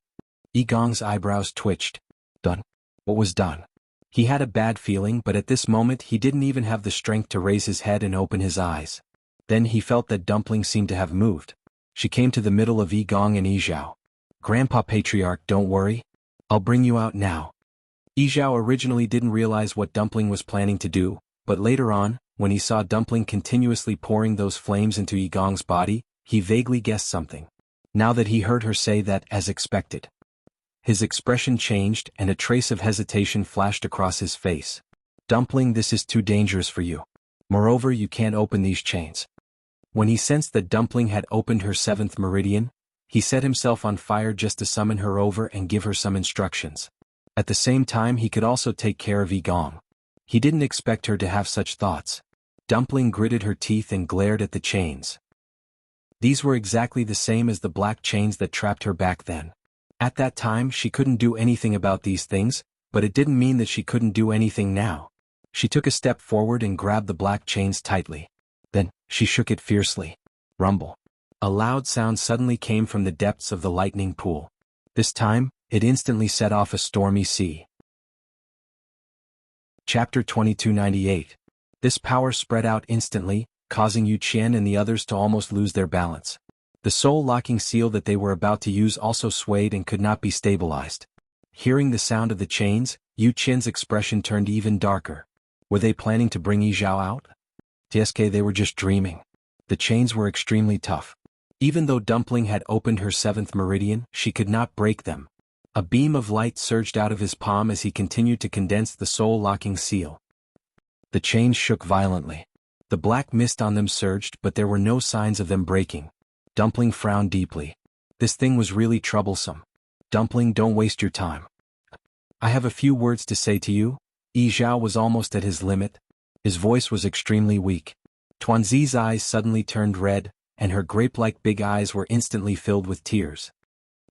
Yi Gong's eyebrows twitched. Done. What was done? He had a bad feeling, but at this moment he didn't even have the strength to raise his head and open his eyes. Then he felt that Dumpling seemed to have moved. She came to the middle of Yi Gong and Yi Zhao. Grandpa Patriarch, don't worry. I'll bring you out now. Yi Zhao originally didn't realize what Dumpling was planning to do, but later on, when he saw Dumpling continuously pouring those flames into Yi Gong's body, he vaguely guessed something. Now that he heard her say that as expected. His expression changed and a trace of hesitation flashed across his face. Dumpling, this is too dangerous for you. Moreover, you can't open these chains. When he sensed that Dumpling had opened her seventh meridian, he set himself on fire just to summon her over and give her some instructions. At the same time he could also take care of Yi Gong. He didn't expect her to have such thoughts. Dumpling gritted her teeth and glared at the chains. These were exactly the same as the black chains that trapped her back then. At that time she couldn't do anything about these things, but it didn't mean that she couldn't do anything now. She took a step forward and grabbed the black chains tightly. Then, she shook it fiercely. Rumble. A loud sound suddenly came from the depths of the lightning pool. This time, it instantly set off a stormy sea. Chapter 2298. This power spread out instantly, causing Yu Qian and the others to almost lose their balance. The soul-locking seal that they were about to use also swayed and could not be stabilized. Hearing the sound of the chains, Yu Qian's expression turned even darker. Were they planning to bring Yi Zhao out? TSK, they were just dreaming. The chains were extremely tough. Even though Dumpling had opened her seventh meridian, she could not break them. A beam of light surged out of his palm as he continued to condense the soul-locking seal. The chains shook violently. The black mist on them surged, but there were no signs of them breaking. Dumpling frowned deeply. This thing was really troublesome. Dumpling, don't waste your time. I have a few words to say to you. Yi Zhao was almost at his limit. His voice was extremely weak. Tuanzi's eyes suddenly turned red, and her grape-like big eyes were instantly filled with tears.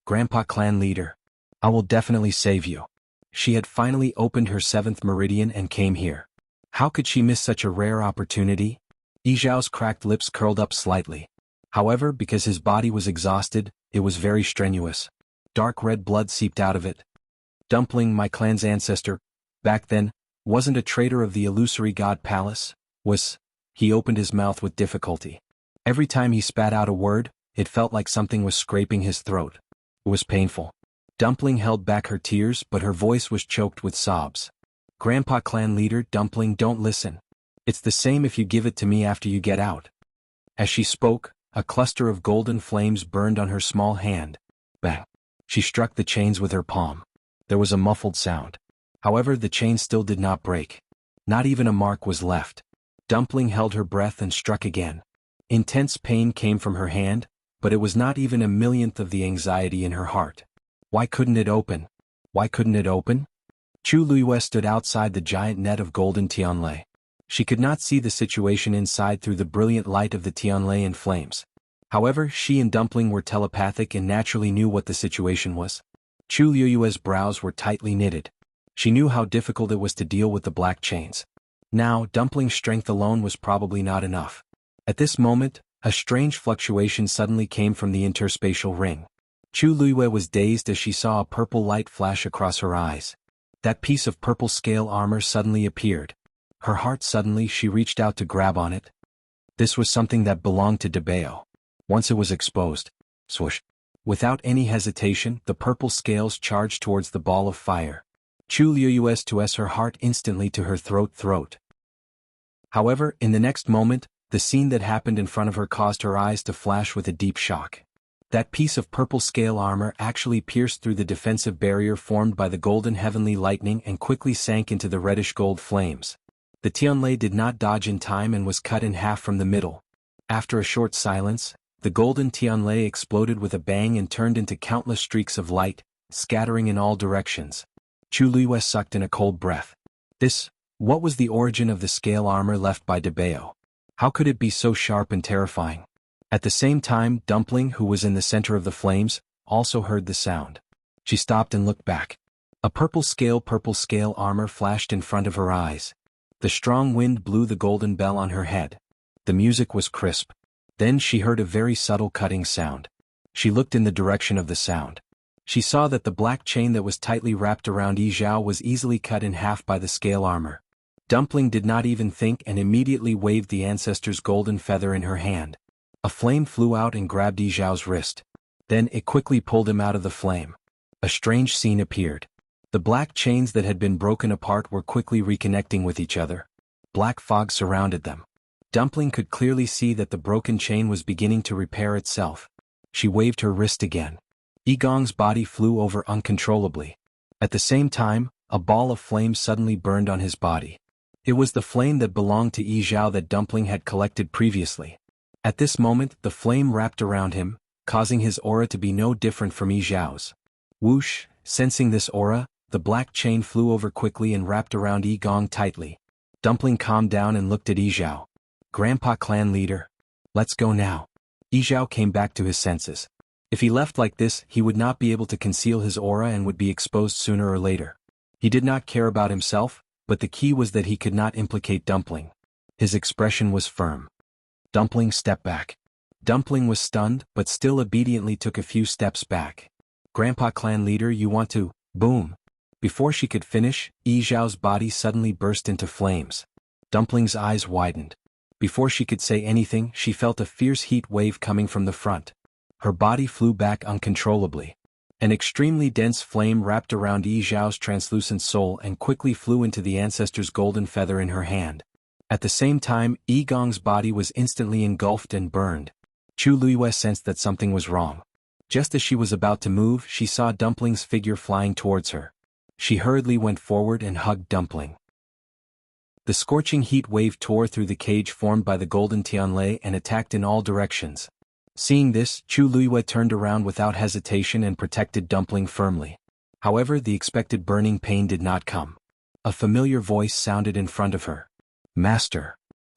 Grandpa clan leader. I will definitely save you. She had finally opened her seventh meridian and came here. How could she miss such a rare opportunity? Yi Zhao's cracked lips curled up slightly. However, because his body was exhausted, it was very strenuous. Dark red blood seeped out of it. Dumpling, my clan's ancestor, back then, wasn't a traitor of the illusory god palace, was. He opened his mouth with difficulty. Every time he spat out a word, it felt like something was scraping his throat. It was painful. Dumpling held back her tears, but her voice was choked with sobs. Grandpa clan leader, Dumpling, don't listen. It's the same if you give it to me after you get out. As she spoke, a cluster of golden flames burned on her small hand. Bang! She struck the chains with her palm. There was a muffled sound. However, the chain still did not break. Not even a mark was left. Dumpling held her breath and struck again. Intense pain came from her hand, but it was not even a millionth of the anxiety in her heart. Why couldn't it open? Why couldn't it open? Chu Luiyue stood outside the giant net of golden Tianlei. She could not see the situation inside through the brilliant light of the Tianlei in flames. However, she and Dumpling were telepathic and naturally knew what the situation was. Chu Luiyue's brows were tightly knitted. She knew how difficult it was to deal with the black chains. Now, Dumpling's strength alone was probably not enough. At this moment, a strange fluctuation suddenly came from the interspatial ring. Chu Luiyue was dazed as she saw a purple light flash across her eyes. That piece of purple scale armor suddenly appeared. Her heart suddenly she reached out to grab on it. This was something that belonged to Debeo. Once it was exposed, swoosh. Without any hesitation, the purple scales charged towards the ball of fire. Chu Luiyue's to her heart instantly to her throat. However, in the next moment, the scene that happened in front of her caused her eyes to flash with a deep shock. That piece of purple scale armor actually pierced through the defensive barrier formed by the golden heavenly lightning and quickly sank into the reddish gold flames. The Tianlei did not dodge in time and was cut in half from the middle. After a short silence, the golden Tianlei exploded with a bang and turned into countless streaks of light, scattering in all directions. Chu Luiyue sucked in a cold breath. What was the origin of the scale armor left by Debeo? How could it be so sharp and terrifying? At the same time, Dumpling, who was in the center of the flames, also heard the sound. She stopped and looked back. A purple scale armor flashed in front of her eyes. The strong wind blew the golden bell on her head. The music was crisp. Then she heard a very subtle cutting sound. She looked in the direction of the sound. She saw that the black chain that was tightly wrapped around Yi Zhao was easily cut in half by the scale armor. Dumpling did not even think and immediately waved the ancestor's golden feather in her hand. A flame flew out and grabbed Yi Zhao's wrist. Then it quickly pulled him out of the flame. A strange scene appeared. The black chains that had been broken apart were quickly reconnecting with each other. Black fog surrounded them. Dumpling could clearly see that the broken chain was beginning to repair itself. She waved her wrist again. Yigong's body flew over uncontrollably. At the same time, a ball of flame suddenly burned on his body. It was the flame that belonged to Yi Zhao that Dumpling had collected previously. At this moment, the flame wrapped around him, causing his aura to be no different from Yi Zhao's. Whoosh, sensing this aura, the black chain flew over quickly and wrapped around Yigong tightly. Dumpling calmed down and looked at Yi Zhao. Grandpa clan leader. Let's go now. Yi Zhao came back to his senses. If he left like this, he would not be able to conceal his aura and would be exposed sooner or later. He did not care about himself, but the key was that he could not implicate Dumpling. His expression was firm. Dumpling stepped back. Dumpling was stunned, but still obediently took a few steps back. Grandpa clan leader, you want to, boom. Before she could finish, Yi Zhao's body suddenly burst into flames. Dumpling's eyes widened. Before she could say anything, she felt a fierce heat wave coming from the front. Her body flew back uncontrollably. An extremely dense flame wrapped around Yi Zhao's translucent soul and quickly flew into the ancestor's golden feather in her hand. At the same time, Yigong's body was instantly engulfed and burned. Chu Luiyue sensed that something was wrong. Just as she was about to move, she saw Dumpling's figure flying towards her. She hurriedly went forward and hugged Dumpling. The scorching heat wave tore through the cage formed by the golden Tianlei and attacked in all directions. Seeing this, Chu Luiyue turned around without hesitation and protected Dumpling firmly. However, the expected burning pain did not come. A familiar voice sounded in front of her. Master.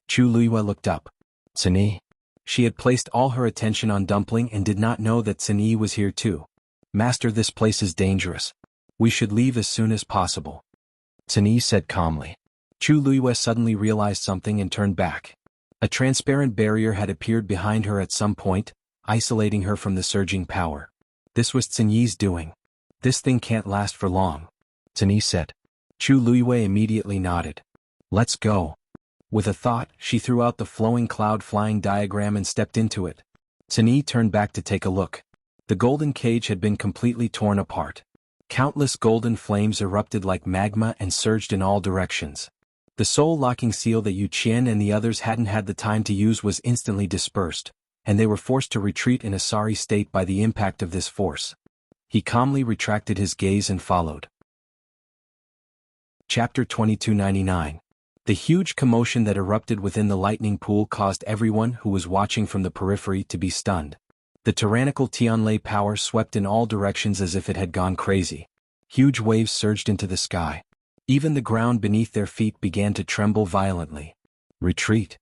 Chu Luiyue looked up. Cini. She had placed all her attention on Dumpling and did not know that Cini was here too. Master, this place is dangerous. We should leave as soon as possible. Cini said calmly. Chu Luiyue suddenly realized something and turned back. A transparent barrier had appeared behind her at some point, isolating her from the surging power. This was Chenyi's doing. This thing can't last for long, Chenyi said. Chu Luiyue immediately nodded. Let's go. With a thought, she threw out the flowing cloud flying diagram and stepped into it. Chenyi turned back to take a look. The golden cage had been completely torn apart. Countless golden flames erupted like magma and surged in all directions. The soul-locking seal that Yu Qian and the others hadn't had the time to use was instantly dispersed, and they were forced to retreat in a sorry state by the impact of this force. He calmly retracted his gaze and followed. Chapter 2299. The huge commotion that erupted within the lightning pool caused everyone who was watching from the periphery to be stunned. The tyrannical Tianlei power swept in all directions as if it had gone crazy. Huge waves surged into the sky. Even the ground beneath their feet began to tremble violently. Retreat!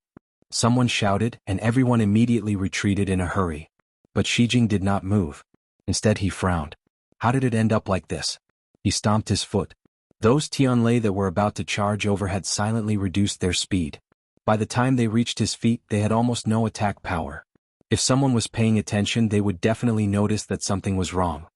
Someone shouted, and everyone immediately retreated in a hurry. But Shijing did not move. Instead he frowned. How did it end up like this? He stomped his foot. Those Tianlei that were about to charge over had silently reduced their speed. By the time they reached his feet, they had almost no attack power. If someone was paying attention, they would definitely notice that something was wrong.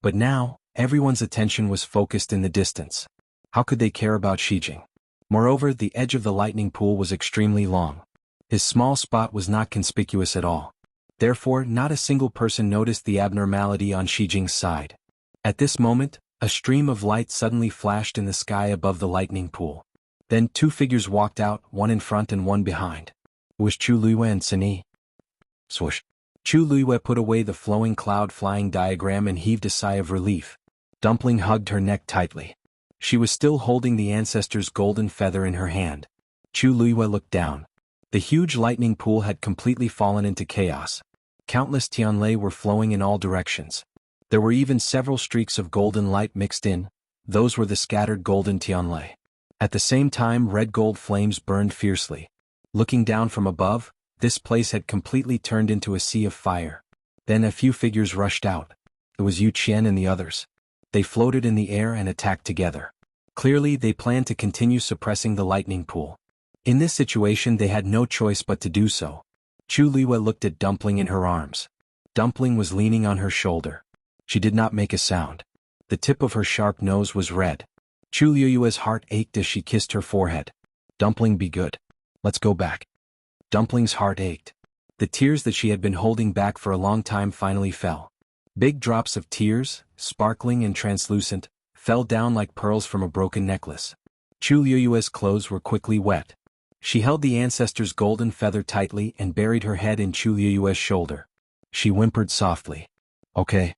But now, everyone's attention was focused in the distance. How could they care about Shijing? Moreover, the edge of the lightning pool was extremely long. His small spot was not conspicuous at all. Therefore, not a single person noticed the abnormality on Shijing's side. At this moment, a stream of light suddenly flashed in the sky above the lightning pool. Then two figures walked out, one in front and one behind. It was Chu Luiyue and Chenyi. Swoosh. Chu Luiyue put away the flowing cloud flying diagram and heaved a sigh of relief. Dumpling hugged her neck tightly. She was still holding the ancestor's golden feather in her hand. Chu Luiyue looked down. The huge lightning pool had completely fallen into chaos. Countless Tianlei were flowing in all directions. There were even several streaks of golden light mixed in. Those were the scattered golden Tianlei. At the same time, red gold flames burned fiercely. Looking down from above, this place had completely turned into a sea of fire. Then a few figures rushed out. It was Yu Qian and the others. They floated in the air and attacked together. Clearly, they planned to continue suppressing the lightning pool. In this situation, they had no choice but to do so. Chu Luiyue looked at Dumpling in her arms. Dumpling was leaning on her shoulder. She did not make a sound. The tip of her sharp nose was red. Chu Luiyue's heart ached as she kissed her forehead. Dumpling, be good. Let's go back. Dumpling's heart ached. The tears that she had been holding back for a long time finally fell. Big drops of tears, sparkling and translucent, fell down like pearls from a broken necklace. Chu Luiyue's clothes were quickly wet. She held the ancestor's golden feather tightly and buried her head in Chu Luiyue's shoulder. She whimpered softly. Okay.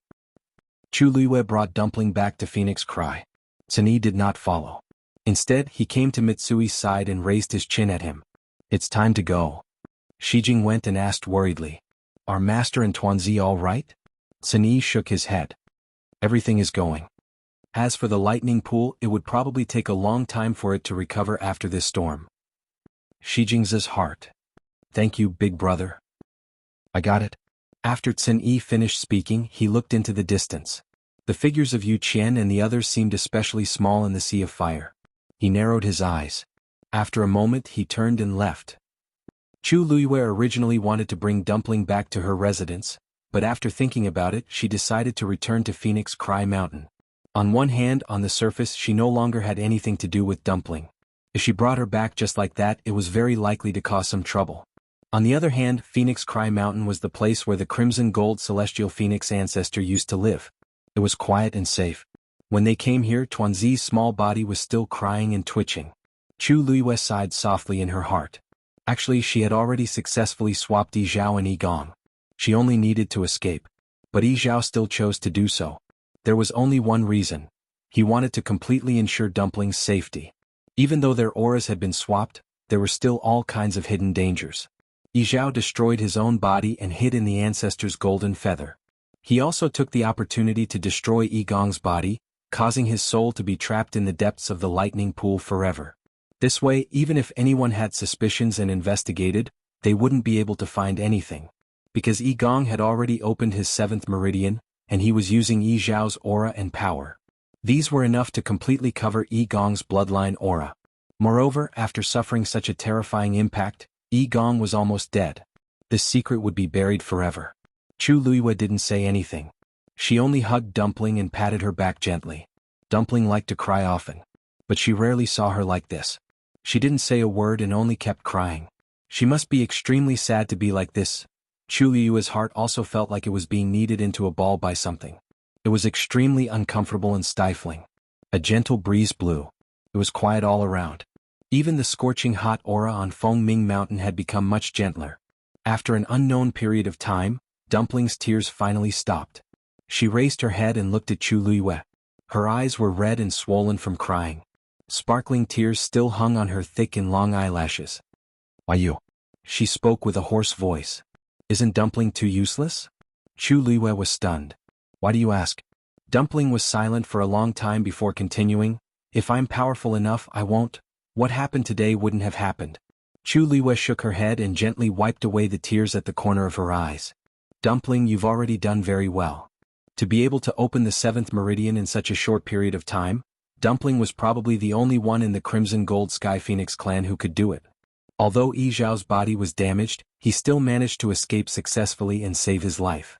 Chu Luiyue brought Dumpling back to Phoenix Cry. Chenyi did not follow. Instead, he came to Mitsui's side and raised his chin at him. It's time to go. Shijing went and asked worriedly. Are Master and Tuanzi all right? Chenyi shook his head. Everything is going. As for the lightning pool, it would probably take a long time for it to recover after this storm. Shijing's heart. Thank you, big brother. I got it. After Chenyi finished speaking, he looked into the distance. The figures of Yu Qian and the others seemed especially small in the sea of fire. He narrowed his eyes. After a moment, he turned and left. Chu Luiyue originally wanted to bring Dumpling back to her residence, but after thinking about it, she decided to return to Phoenix Cry Mountain. On one hand, on the surface, she no longer had anything to do with Dumpling. If she brought her back just like that, it was very likely to cause some trouble. On the other hand, Phoenix Cry Mountain was the place where the Crimson Gold Celestial Phoenix ancestor used to live. It was quiet and safe. When they came here, Tuanzi's small body was still crying and twitching. Chu Luiyue sighed softly in her heart. Actually, she had already successfully swapped Yi Zhao and Yi Gong. She only needed to escape. But Yi Zhao still chose to do so. There was only one reason. He wanted to completely ensure Dumpling's safety. Even though their auras had been swapped, there were still all kinds of hidden dangers. Yi Zhao destroyed his own body and hid in the ancestor's golden feather. He also took the opportunity to destroy Yi Gong's body, causing his soul to be trapped in the depths of the lightning pool forever. This way, even if anyone had suspicions and investigated, they wouldn't be able to find anything. Because Yi Gong had already opened his 7th meridian, and he was using Yi Zhao's aura and power. These were enough to completely cover Yi Gong's bloodline aura. Moreover, after suffering such a terrifying impact, Yi Gong was almost dead. This secret would be buried forever. Chu Luiyue didn't say anything. She only hugged Dumpling and patted her back gently. Dumpling liked to cry often, but she rarely saw her like this. She didn't say a word and only kept crying. She must be extremely sad to be like this. Chu Luiyue's heart also felt like it was being kneaded into a ball by something. It was extremely uncomfortable and stifling. A gentle breeze blew. It was quiet all around. Even the scorching hot aura on Fengming Mountain had become much gentler. After an unknown period of time, Dumpling's tears finally stopped. She raised her head and looked at Chu Luiyue. Her eyes were red and swollen from crying. Sparkling tears still hung on her thick and long eyelashes. "Why you?" She spoke with a hoarse voice. "Isn't Dumpling too useless?" Chu Luiyue was stunned. "Why do you ask?" Dumpling was silent for a long time before continuing. "If I'm powerful enough, I won't. What happened today wouldn't have happened." Chu Luiyue shook her head and gently wiped away the tears at the corner of her eyes. "Dumpling, you've already done very well. To be able to open the 7th meridian in such a short period of time, Dumpling was probably the only one in the Crimson Gold Sky Phoenix clan who could do it. Although Yi Zhao's body was damaged, he still managed to escape successfully and save his life.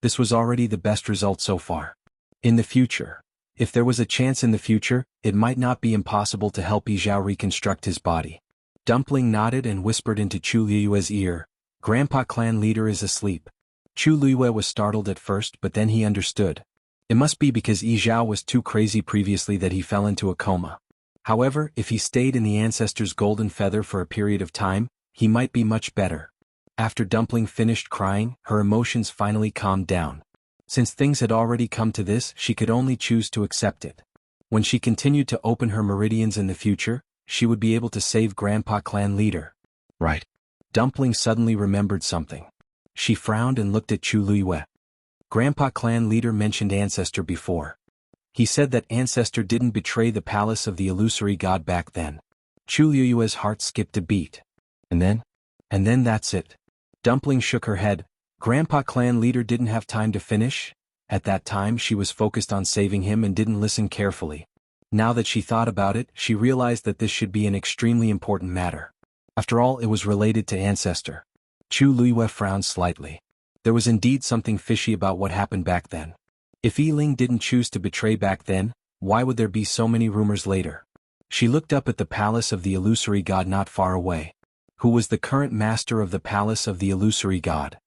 This was already the best result so far. In the future, if there was a chance in the future, it might not be impossible to help Yi Zhao reconstruct his body." Dumpling nodded and whispered into Chu Luiyue's ear, "Grandpa clan leader is asleep." Chu Luiyue was startled at first, but then he understood. It must be because Yi Zhao was too crazy previously that he fell into a coma. However, if he stayed in the ancestor's golden feather for a period of time, he might be much better. After Dumpling finished crying, her emotions finally calmed down. Since things had already come to this, she could only choose to accept it. When she continued to open her meridians in the future, she would be able to save Grandpa clan leader. Right. Dumpling suddenly remembered something. She frowned and looked at Chu Luiyue. Grandpa clan leader mentioned Ancestor before. He said that Ancestor didn't betray the palace of the illusory god back then. Chu Luiyue's heart skipped a beat. And then that's it. Dumpling shook her head. Grandpa clan leader didn't have time to finish? At that time she was focused on saving him and didn't listen carefully. Now that she thought about it, she realized that this should be an extremely important matter. After all, it was related to Ancestor. Chu Luiyue frowned slightly. There was indeed something fishy about what happened back then. If Yi Ling didn't choose to betray back then, why would there be so many rumors later? She looked up at the palace of the illusory god not far away. Who was the current master of the palace of the illusory god?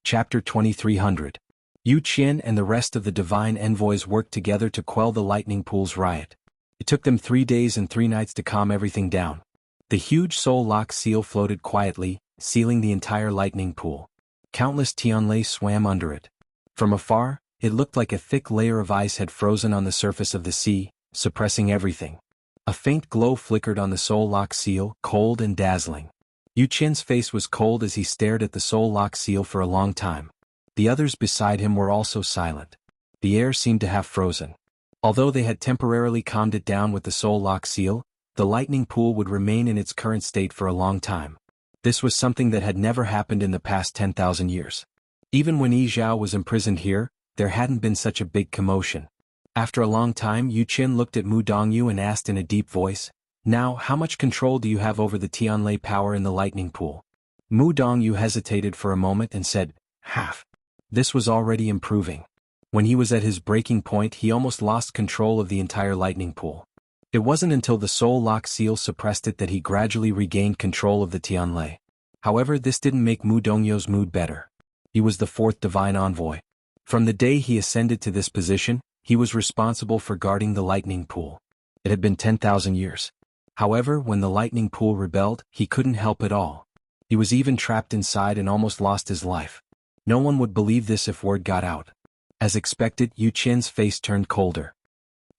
Chapter 2300. Yu Qian and the rest of the divine envoys worked together to quell the lightning pool's riot. It took them 3 days and 3 nights to calm everything down. The huge soul lock seal floated quietly, sealing the entire lightning pool. Countless Tianlei swam under it. From afar, it looked like a thick layer of ice had frozen on the surface of the sea, suppressing everything. A faint glow flickered on the soul lock seal, cold and dazzling. Yu Qian's face was cold as he stared at the soul lock seal for a long time. The others beside him were also silent. The air seemed to have frozen. Although they had temporarily calmed it down with the soul lock seal, the lightning pool would remain in its current state for a long time. This was something that had never happened in the past 10,000 years. Even when Yi Zhao was imprisoned here, there hadn't been such a big commotion. After a long time, Yu Qian looked at Mu Dongyu and asked in a deep voice, "Now, how much control do you have over the Tianlei power in the lightning pool?" Mu Dongyu hesitated for a moment and said, "Half." This was already improving. When he was at his breaking point, he almost lost control of the entire lightning pool. It wasn't until the soul lock seal suppressed it that he gradually regained control of the Tianlei. However, this didn't make Mu Dongyu's mood better. He was the 4th divine envoy. From the day he ascended to this position, he was responsible for guarding the lightning pool. It had been 10,000 years. However, when the lightning pool rebelled, he couldn't help it all. He was even trapped inside and almost lost his life. No one would believe this if word got out. As expected, Yu Qian's face turned colder.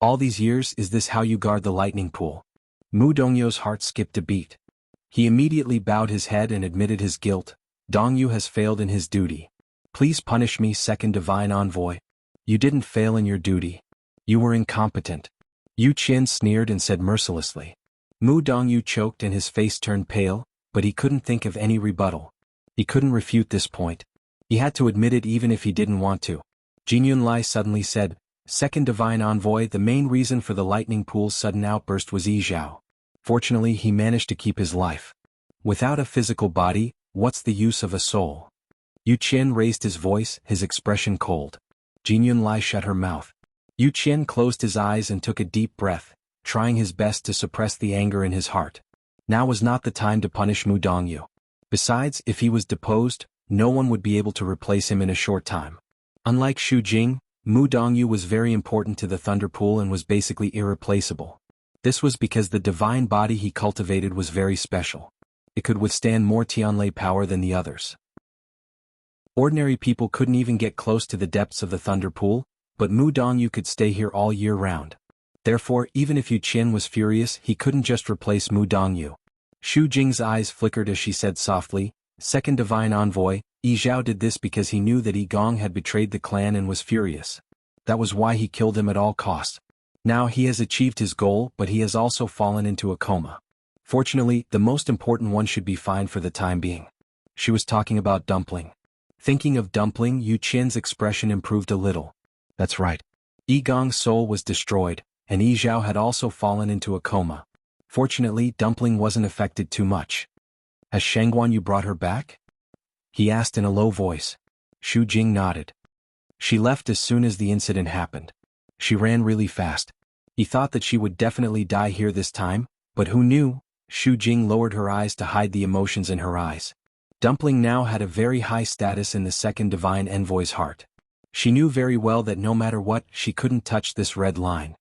"All these years, is this how you guard the lightning pool?" Mu Dongyu's heart skipped a beat. He immediately bowed his head and admitted his guilt. "Dongyu has failed in his duty. Please punish me, 2nd divine envoy." "You didn't fail in your duty. You were incompetent." Yu Qian sneered and said mercilessly. Mu Dongyu choked and his face turned pale, but he couldn't think of any rebuttal. He couldn't refute this point. He had to admit it even if he didn't want to. Jin Yunlai suddenly said, "2nd divine envoy, the main reason for the lightning pool's sudden outburst was Yi Zhao. Fortunately, he managed to keep his life. Without a physical body, what's the use of a soul? Yu Qian raised his voice, his expression cold. Jin Yunlai shut her mouth. Yu Qian closed his eyes and took a deep breath, trying his best to suppress the anger in his heart. Now was not the time to punish Mu Dongyu. Besides, if he was deposed, no one would be able to replace him in a short time. Unlike Xu Jing, Mu Dongyu was very important to the Thunder Pool and was basically irreplaceable. This was because the divine body he cultivated was very special. It could withstand more Tianlei power than the others. Ordinary people couldn't even get close to the depths of the Thunder Pool, but Mu Dongyu could stay here all year round. Therefore, even if Yu Qian was furious, he couldn't just replace Mu Dongyu. Xu Jing's eyes flickered as she said softly, "Second divine envoy, Yi Zhao did this because he knew that Yi Gong had betrayed the clan and was furious. That was why he killed him at all costs. Now he has achieved his goal, but he has also fallen into a coma. Fortunately, the most important one should be fine for the time being." She was talking about Dumpling. Thinking of Dumpling, Yu Qian's expression improved a little. That's right. Yi Gong's soul was destroyed, and Yi Zhao had also fallen into a coma. Fortunately, Dumpling wasn't affected too much. "Has Shangguan Yu brought her back?" he asked in a low voice. Xu Jing nodded. She left as soon as the incident happened. She ran really fast. He thought that she would definitely die here this time, but who knew? Xu Jing lowered her eyes to hide the emotions in her eyes. Dumpling now had a very high status in the second divine envoy's heart. She knew very well that no matter what, she couldn't touch this red line.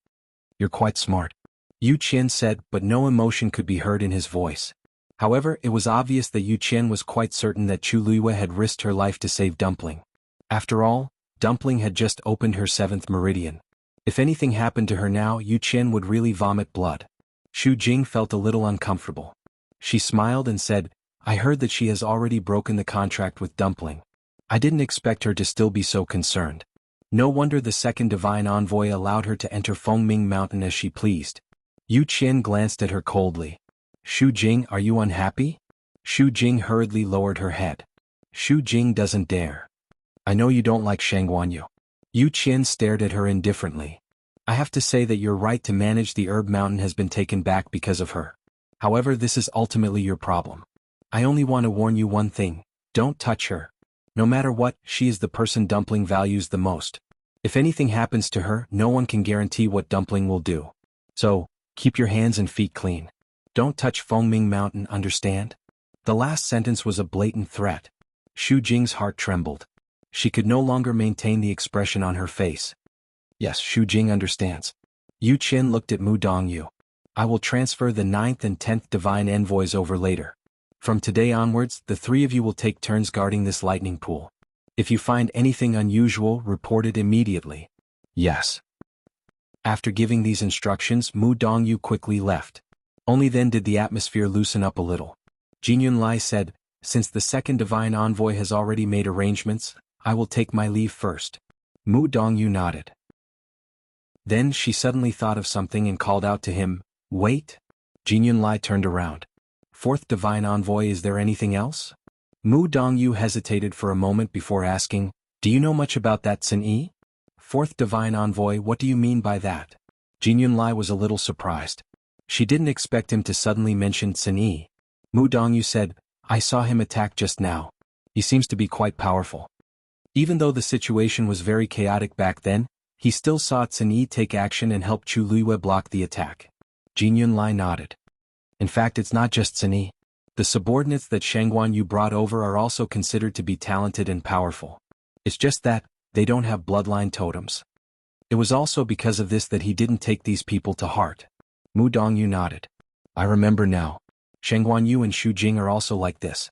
"You're quite smart," Yu Qian said, but no emotion could be heard in his voice. However, it was obvious that Yu Qian was quite certain that Chu Luiwe had risked her life to save Dumpling. After all, Dumpling had just opened her 7th meridian. If anything happened to her now, Yu Qian would really vomit blood. Xu Jing felt a little uncomfortable. She smiled and said, "I heard that she has already broken the contract with Dumpling. I didn't expect her to still be so concerned." No wonder the second divine envoy allowed her to enter Fengming Mountain as she pleased. Yu Qian glanced at her coldly. "Xu Jing, are you unhappy?" Xu Jing hurriedly lowered her head. "Xu Jing doesn't dare. I know you don't like Shangguan Yu." Yu Qian stared at her indifferently. "I have to say that your right to manage the Herb Mountain has been taken back because of her. However, this is ultimately your problem. I only want to warn you one thing, don't touch her. No matter what, she is the person Dumpling values the most. If anything happens to her, no one can guarantee what Dumpling will do. So, keep your hands and feet clean. Don't touch Fengming Mountain, understand?" The last sentence was a blatant threat. Xu Jing's heart trembled. She could no longer maintain the expression on her face. "Yes, Xu Jing understands." Yu Qian looked at Mu Dongyu. "I will transfer the 9th and 10th divine envoys over later. From today onwards, the 3 of you will take turns guarding this lightning pool. If you find anything unusual, report it immediately." "Yes." After giving these instructions, Mu Dongyu quickly left. Only then did the atmosphere loosen up a little. Jin Yunlai said, "Since the second divine envoy has already made arrangements, I will take my leave first." Mu Dongyu nodded. Then she suddenly thought of something and called out to him, "Wait." Jin Yunlai turned around. "Fourth divine envoy, is there anything else?" Mu Dongyu hesitated for a moment before asking, "Do you know much about that Sun Yi?" "Fourth divine envoy, what do you mean by that?" Jin Yunlai was a little surprised. She didn't expect him to suddenly mention Sun Yi. Mu Dongyu said, "I saw him attack just now. He seems to be quite powerful." Even though the situation was very chaotic back then, he still saw Sun Yi take action and help Chu Luiwe block the attack. Jin Yunlai nodded. "In fact, it's not just Sun Yi. The subordinates that Shangguan Yu brought over are also considered to be talented and powerful. It's just that, they don't have bloodline totems. It was also because of this that he didn't take these people to heart." Mu Dongyu nodded. "I remember now. Shangguan Yu and Xu Jing are also like this.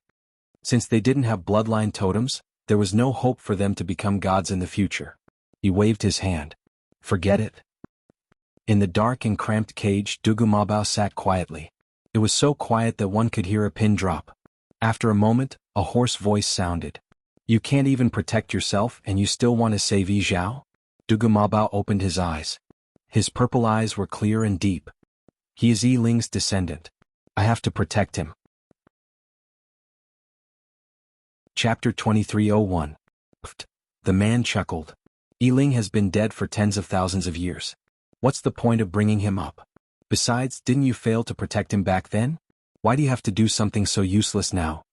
Since they didn't have bloodline totems, there was no hope for them to become gods in the future." He waved his hand. "Forget it." In the dark and cramped cage, Dugu Mabao sat quietly. It was so quiet that one could hear a pin drop. After a moment, a hoarse voice sounded. "You can't even protect yourself and you still want to save Yi Zhao?" Dugu Mabao opened his eyes. His purple eyes were clear and deep. "He is Yi Ling's descendant. I have to protect him." Chapter 2301. The man chuckled. "Yi Ling has been dead for tens of thousands of years. What's the point of bringing him up? Besides, didn't you fail to protect him back then? Why do you have to do something so useless now?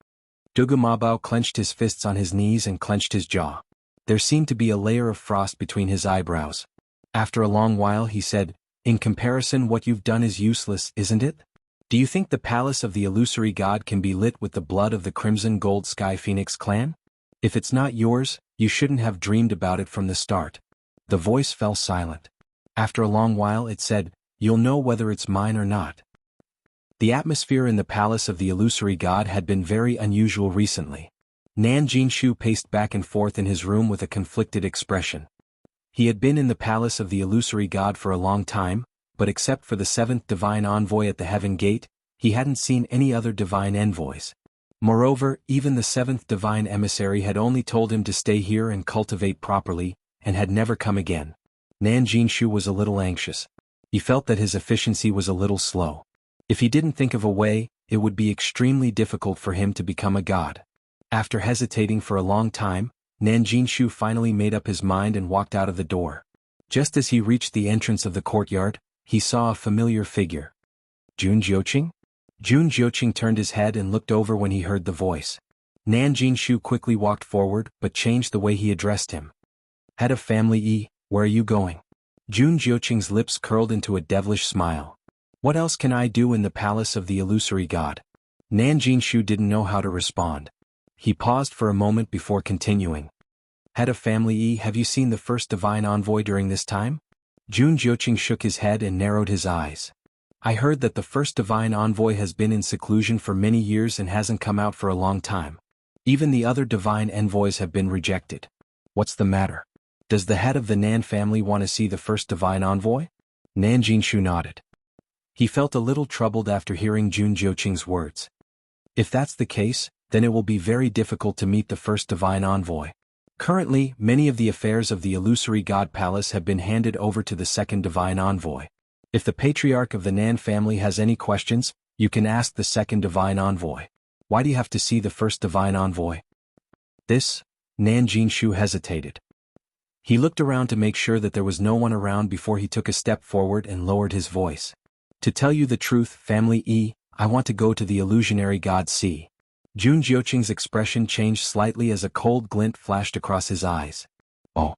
Dugu Mabao clenched his fists on his knees and clenched his jaw. There seemed to be a layer of frost between his eyebrows. After a long while he said, "In comparison, what you've done is useless, isn't it? Do you think the palace of the illusory god can be lit with the blood of the Crimson Gold Sky Phoenix clan? If it's not yours, you shouldn't have dreamed about it from the start." The voice fell silent. After a long while it said, "You'll know whether it's mine or not." The atmosphere in the palace of the illusory god had been very unusual recently. Nan Jinshu paced back and forth in his room with a conflicted expression. He had been in the palace of the illusory god for a long time, but except for the seventh divine envoy at the heaven gate, he hadn't seen any other divine envoys. Moreover, even the seventh divine emissary had only told him to stay here and cultivate properly, and had never come again. Nan Jinshu was a little anxious. He felt that his efficiency was a little slow. If he didn't think of a way, it would be extremely difficult for him to become a god. After hesitating for a long time, Nan Jinshu finally made up his mind and walked out of the door. Just as he reached the entrance of the courtyard, he saw a familiar figure. Jun Jiuqing? Jun Jiuqing turned his head and looked over when he heard the voice. Nan Jinshu quickly walked forward but changed the way he addressed him. "Head of family E, where are you going?" Jun Jiuqing's lips curled into a devilish smile. "What else can I do in the palace of the illusory god?" Nan Jinshu didn't know how to respond. He paused for a moment before continuing. "Head of family E, have you seen the first divine envoy during this time?" Jun Jiuqing shook his head and narrowed his eyes. "I heard that the first divine envoy has been in seclusion for many years and hasn't come out for a long time. Even the other divine envoys have been rejected. What's the matter? Does the head of the Nan family want to see the first divine envoy?" Nan Jinshu nodded. He felt a little troubled after hearing Jun Jiuqing's words. If that's the case, then it will be very difficult to meet the first divine envoy. Currently, many of the affairs of the illusory god palace have been handed over to the second divine envoy. If the patriarch of the Nan family has any questions, you can ask the second divine envoy. Why do you have to see the first divine envoy? This? Nan Jinshu hesitated. He looked around to make sure that there was no one around before he took a step forward and lowered his voice. "To tell you the truth, family E, I want to go to the illusionary god C." Jun Jiuqing's expression changed slightly as a cold glint flashed across his eyes. "Oh."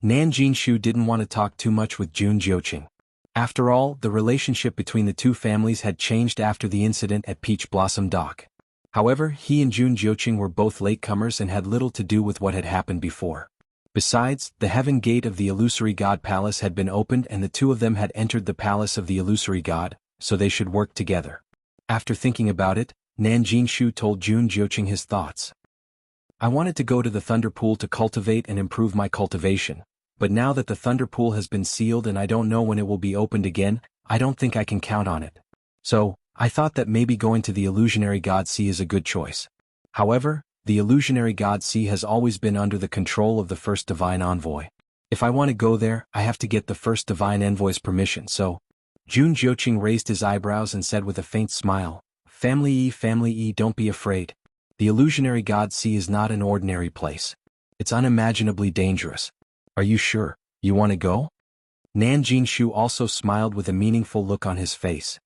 Nan Jinshu didn't want to talk too much with Jun Jiuqing. After all, the relationship between the two families had changed after the incident at Peach Blossom Dock. However, he and Jun Jiuqing were both latecomers and had little to do with what had happened before. Besides, the heaven gate of the illusory god palace had been opened and the two of them had entered the palace of the illusory god, so they should work together. After thinking about it, Nan Jinshu told Jun Jiuqing his thoughts. "I wanted to go to the Thunder Pool to cultivate and improve my cultivation, but now that the Thunder Pool has been sealed and I don't know when it will be opened again, I don't think I can count on it. So, I thought that maybe going to the illusionary god C is a good choice. However, the illusionary god C has always been under the control of the first divine envoy. If I want to go there, I have to get the first divine envoy's permission, so..." Jun Jiuqing raised his eyebrows and said with a faint smile, family E, don't be afraid. The illusionary god C is not an ordinary place. It's unimaginably dangerous. Are you sure you want to go?" Nan Jinshu also smiled with a meaningful look on his face.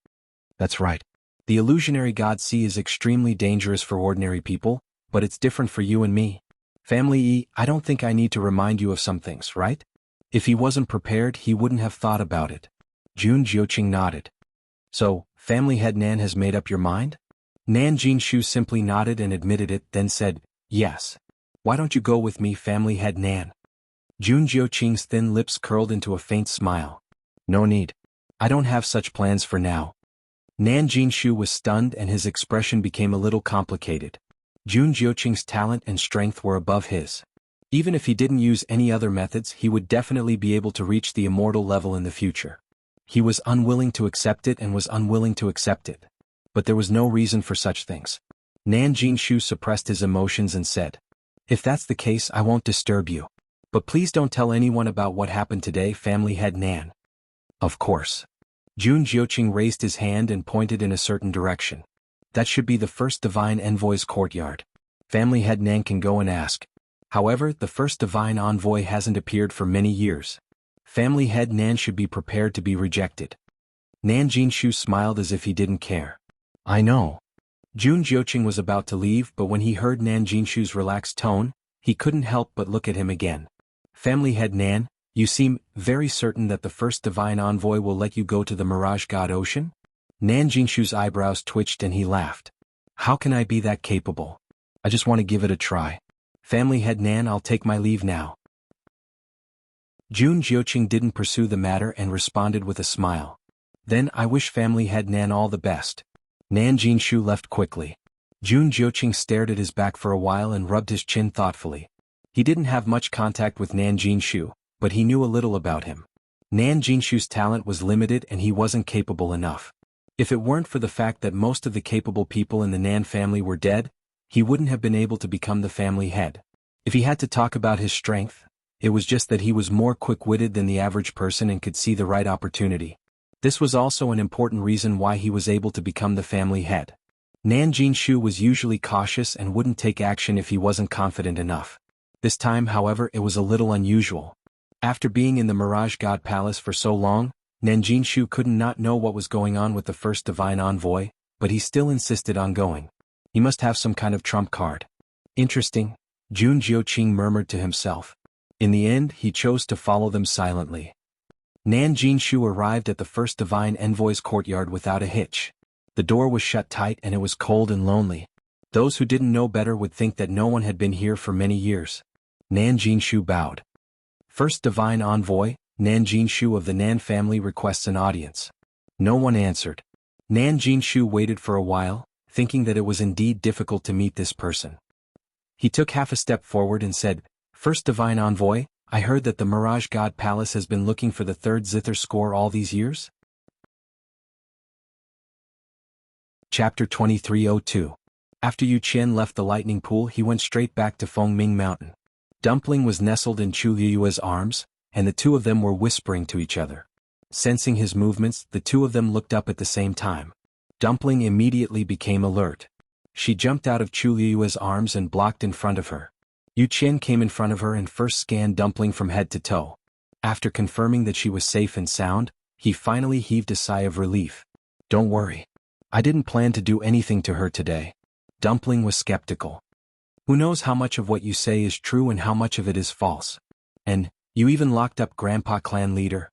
"That's right. The illusionary god C is extremely dangerous for ordinary people, but it's different for you and me. Family E, I don't think I need to remind you of some things, right?" If he wasn't prepared, he wouldn't have thought about it. Jun Jiuqing nodded. "So, family head Nan has made up your mind?" Nan Jinshu simply nodded and admitted it, then said, "Yes. Why don't you go with me, family head Nan?" Jun Jiuqing's thin lips curled into a faint smile. "No need. I don't have such plans for now." Nan Jinshu was stunned and his expression became a little complicated. Jun Jiuqing's talent and strength were above his. Even if he didn't use any other methods, he would definitely be able to reach the immortal level in the future. He was unwilling to accept it and was unwilling to accept it. But there was no reason for such things. Nan Jinshu suppressed his emotions and said, "If that's the case, I won't disturb you. But please don't tell anyone about what happened today, family head Nan." "Of course." Jun Jiuqing raised his hand and pointed in a certain direction. "That should be the first divine envoy's courtyard. Family head Nan can go and ask. However, the first divine envoy hasn't appeared for many years. Family head Nan should be prepared to be rejected." Nan Jinshu smiled as if he didn't care. I know. Jun Jiuqing was about to leave, but when he heard Nan Jinshu's relaxed tone, he couldn't help but look at him again. Family head Nan, you seem very certain that the first divine envoy will let you go to the Mirage God Ocean? Nan Jinshu's eyebrows twitched and he laughed. How can I be that capable? I just want to give it a try. Family head Nan, I'll take my leave now. Jun Jiuqing didn't pursue the matter and responded with a smile. Then I wish family head Nan all the best. Nan Jinshu left quickly. Jun Jiuqing stared at his back for a while and rubbed his chin thoughtfully. He didn't have much contact with Nan Jinshu, but he knew a little about him. Nan Jinshu's talent was limited and he wasn't capable enough. If it weren't for the fact that most of the capable people in the Nan family were dead, he wouldn't have been able to become the family head. If he had to talk about his strength, it was just that he was more quick-witted than the average person and could see the right opportunity. This was also an important reason why he was able to become the family head. Nan Jinshu was usually cautious and wouldn't take action if he wasn't confident enough. This time, however, it was a little unusual. After being in the Mirage God Palace for so long, Nan Jinshu couldn't not know what was going on with the first divine envoy, but he still insisted on going. He must have some kind of trump card. Interesting, Jun Jiuqing murmured to himself. In the end, he chose to follow them silently. Nan Jinshu arrived at the first divine envoy's courtyard without a hitch. The door was shut tight and it was cold and lonely. Those who didn't know better would think that no one had been here for many years. Nan Jinshu bowed. First divine envoy, Nan Jinshu of the Nan family requests an audience. No one answered. Nan Jinshu waited for a while, thinking that it was indeed difficult to meet this person. He took half a step forward and said, First divine envoy, I heard that the Mirage God Palace has been looking for the third zither score all these years? Chapter 2302. After Yu Qian left the lightning pool, he went straight back to Fengming Mountain. Dumpling was nestled in Chu Liyue's arms, and the two of them were whispering to each other. Sensing his movements, the two of them looked up at the same time. Dumpling immediately became alert. She jumped out of Chu Liyue's arms and blocked in front of her. Yu Qian came in front of her and first scanned Dumpling from head to toe. After confirming that she was safe and sound, he finally heaved a sigh of relief. Don't worry. I didn't plan to do anything to her today. Dumpling was skeptical. Who knows how much of what you say is true and how much of it is false? And, you even locked up Grandpa Clan leader?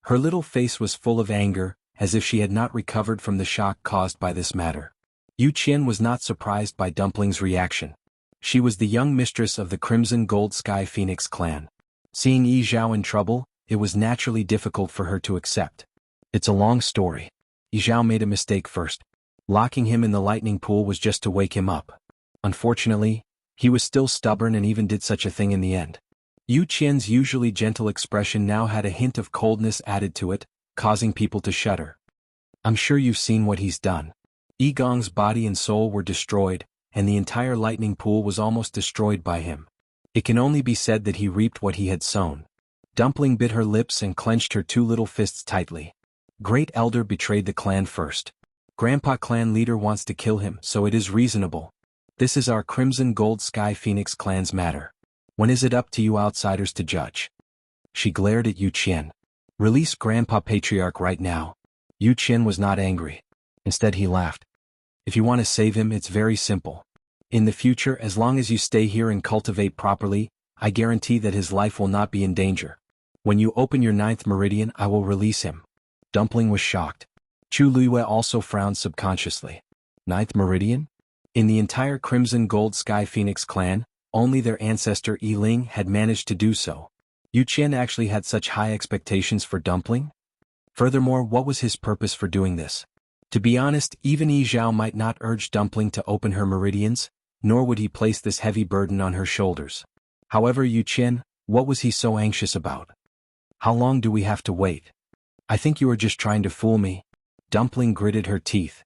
Her little face was full of anger, as if she had not recovered from the shock caused by this matter. Yu Qian was not surprised by Dumpling's reaction. She was the young mistress of the Crimson Gold Sky Phoenix clan. Seeing Yi Zhao in trouble, it was naturally difficult for her to accept. It's a long story. Yi Zhao made a mistake first. Locking him in the lightning pool was just to wake him up. Unfortunately, he was still stubborn and even did such a thing in the end. Yu Qian's usually gentle expression now had a hint of coldness added to it, causing people to shudder. I'm sure you've seen what he's done. Yi Gong's body and soul were destroyed, and the entire lightning pool was almost destroyed by him. It can only be said that he reaped what he had sown. Dumpling bit her lips and clenched her two little fists tightly. Great Elder betrayed the clan first. Grandpa Clan leader wants to kill him, so it is reasonable. This is our Crimson Gold Sky Phoenix clan's matter. When is it up to you outsiders to judge? She glared at Yu Qian. Release Grandpa Patriarch right now. Yu Qian was not angry. Instead he laughed. If you want to save him, it's very simple. In the future, as long as you stay here and cultivate properly, I guarantee that his life will not be in danger. When you open your 9th meridian, I will release him. Dumpling was shocked. Chu Liyue also frowned subconsciously. 9th meridian? In the entire Crimson Gold Sky Phoenix clan, only their ancestor Yi Ling had managed to do so. Yu Qian actually had such high expectations for Dumpling? Furthermore, what was his purpose for doing this? To be honest, even Yi Zhao might not urge Dumpling to open her meridians, nor would he place this heavy burden on her shoulders. However, Yu Qian, what was he so anxious about? How long do we have to wait? I think you are just trying to fool me. Dumpling gritted her teeth.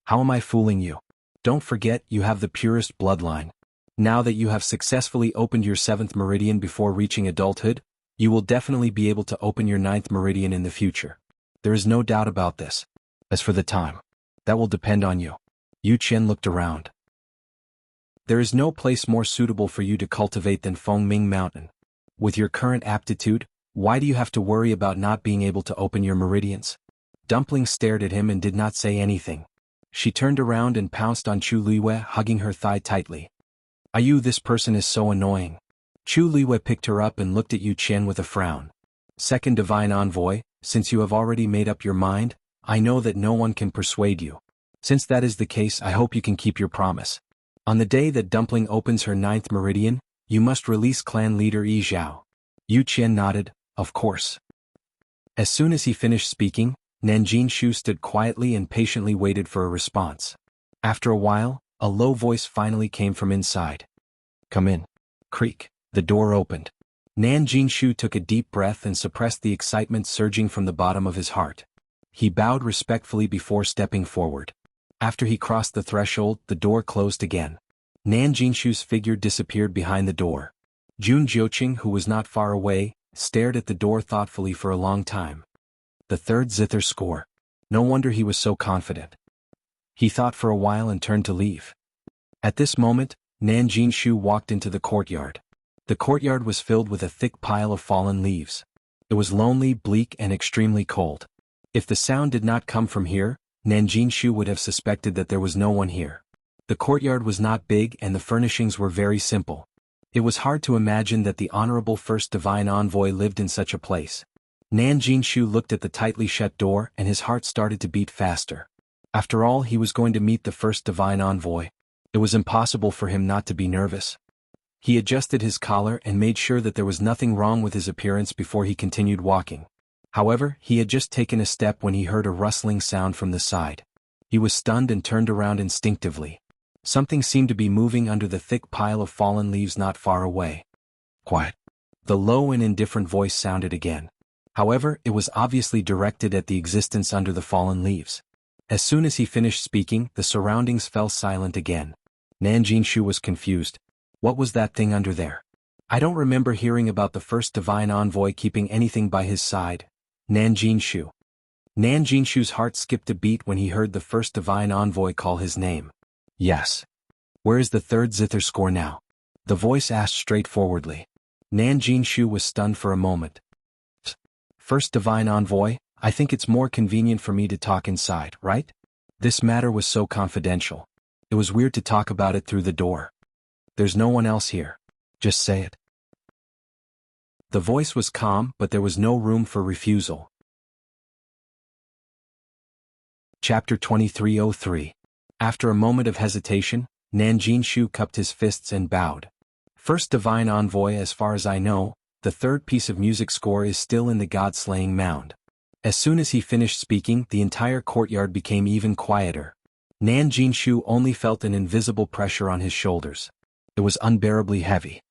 How am I fooling you? Don't forget, you have the purest bloodline. Now that you have successfully opened your 7th meridian before reaching adulthood, you will definitely be able to open your 9th meridian in the future. There is no doubt about this. As for the time, that will depend on you. Yu Qian looked around. There is no place more suitable for you to cultivate than Fengming Mountain. With your current aptitude, why do you have to worry about not being able to open your meridians? Dumpling stared at him and did not say anything. She turned around and pounced on Chu Liwei, hugging her thigh tightly. This person is so annoying. Chu Liwei picked her up and looked at Yu Qian with a frown. Second divine envoy, since you have already made up your mind, I know that no one can persuade you. Since that is the case, I hope you can keep your promise. On the day that Dumpling opens her 9th meridian, you must release clan leader Yi Zhao. Yu Qian nodded, of course. As soon as he finished speaking, Nanjin Shu stood quietly and patiently waited for a response. After a while, a low voice finally came from inside. Come in. Creak. The door opened. Nanjin Shu took a deep breath and suppressed the excitement surging from the bottom of his heart. He bowed respectfully before stepping forward. After he crossed the threshold, the door closed again. Nanjin Shu's figure disappeared behind the door. Jun Jiuqing, who was not far away, stared at the door thoughtfully for a long time. The third zither score. No wonder he was so confident. He thought for a while and turned to leave. At this moment, Nanjin Shu walked into the courtyard. The courtyard was filled with a thick pile of fallen leaves. It was lonely, bleak, and extremely cold. If the sound did not come from here, Nanjin Shu would have suspected that there was no one here. The courtyard was not big and the furnishings were very simple. It was hard to imagine that the Honorable First Divine Envoy lived in such a place. Nanjin Shu looked at the tightly shut door and his heart started to beat faster. After all, he was going to meet the First Divine Envoy. It was impossible for him not to be nervous. He adjusted his collar and made sure that there was nothing wrong with his appearance before he continued walking. However, he had just taken a step when he heard a rustling sound from the side. He was stunned and turned around instinctively. Something seemed to be moving under the thick pile of fallen leaves not far away. Quiet. The low and indifferent voice sounded again. However, it was obviously directed at the existence under the fallen leaves. As soon as he finished speaking, the surroundings fell silent again. Nanjin Shu was confused. What was that thing under there? I don't remember hearing about the First Divine Envoy keeping anything by his side. Nanjin Shu. Nanjin Shu's heart skipped a beat when he heard the First Divine Envoy call his name. Yes. Where is the third zither score now? The voice asked straightforwardly. Nanjin Shu was stunned for a moment. First Divine Envoy, I think it's more convenient for me to talk inside, right? This matter was so confidential. It was weird to talk about it through the door. There's no one else here. Just say it. The voice was calm, but there was no room for refusal. Chapter 2303. After a moment of hesitation, Nanjin Shu cupped his fists and bowed. First Divine Envoy, as far as I know, the third piece of music score is still in the god-slaying mound. As soon as he finished speaking, the entire courtyard became even quieter. Nanjin Shu only felt an invisible pressure on his shoulders. It was unbearably heavy.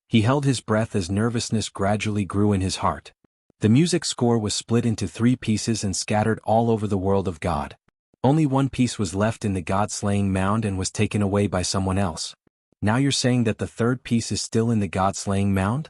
He held his breath as nervousness gradually grew in his heart. The music score was split into 3 pieces and scattered all over the world of God. Only one piece was left in the god-slaying mound and was taken away by someone else. Now you're saying that the third piece is still in the god-slaying mound?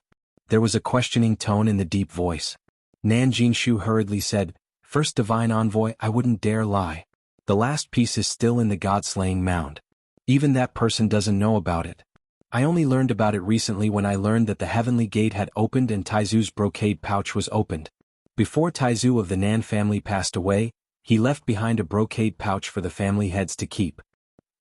There was a questioning tone in the deep voice. Nanjin Shu hurriedly said, First Divine Envoy, I wouldn't dare lie. The last piece is still in the god-slaying mound. Even that person doesn't know about it. I only learned about it recently when I learned that the heavenly gate had opened and Taizu's brocade pouch was opened. Before Taizu of the Nan family passed away, he left behind a brocade pouch for the family heads to keep.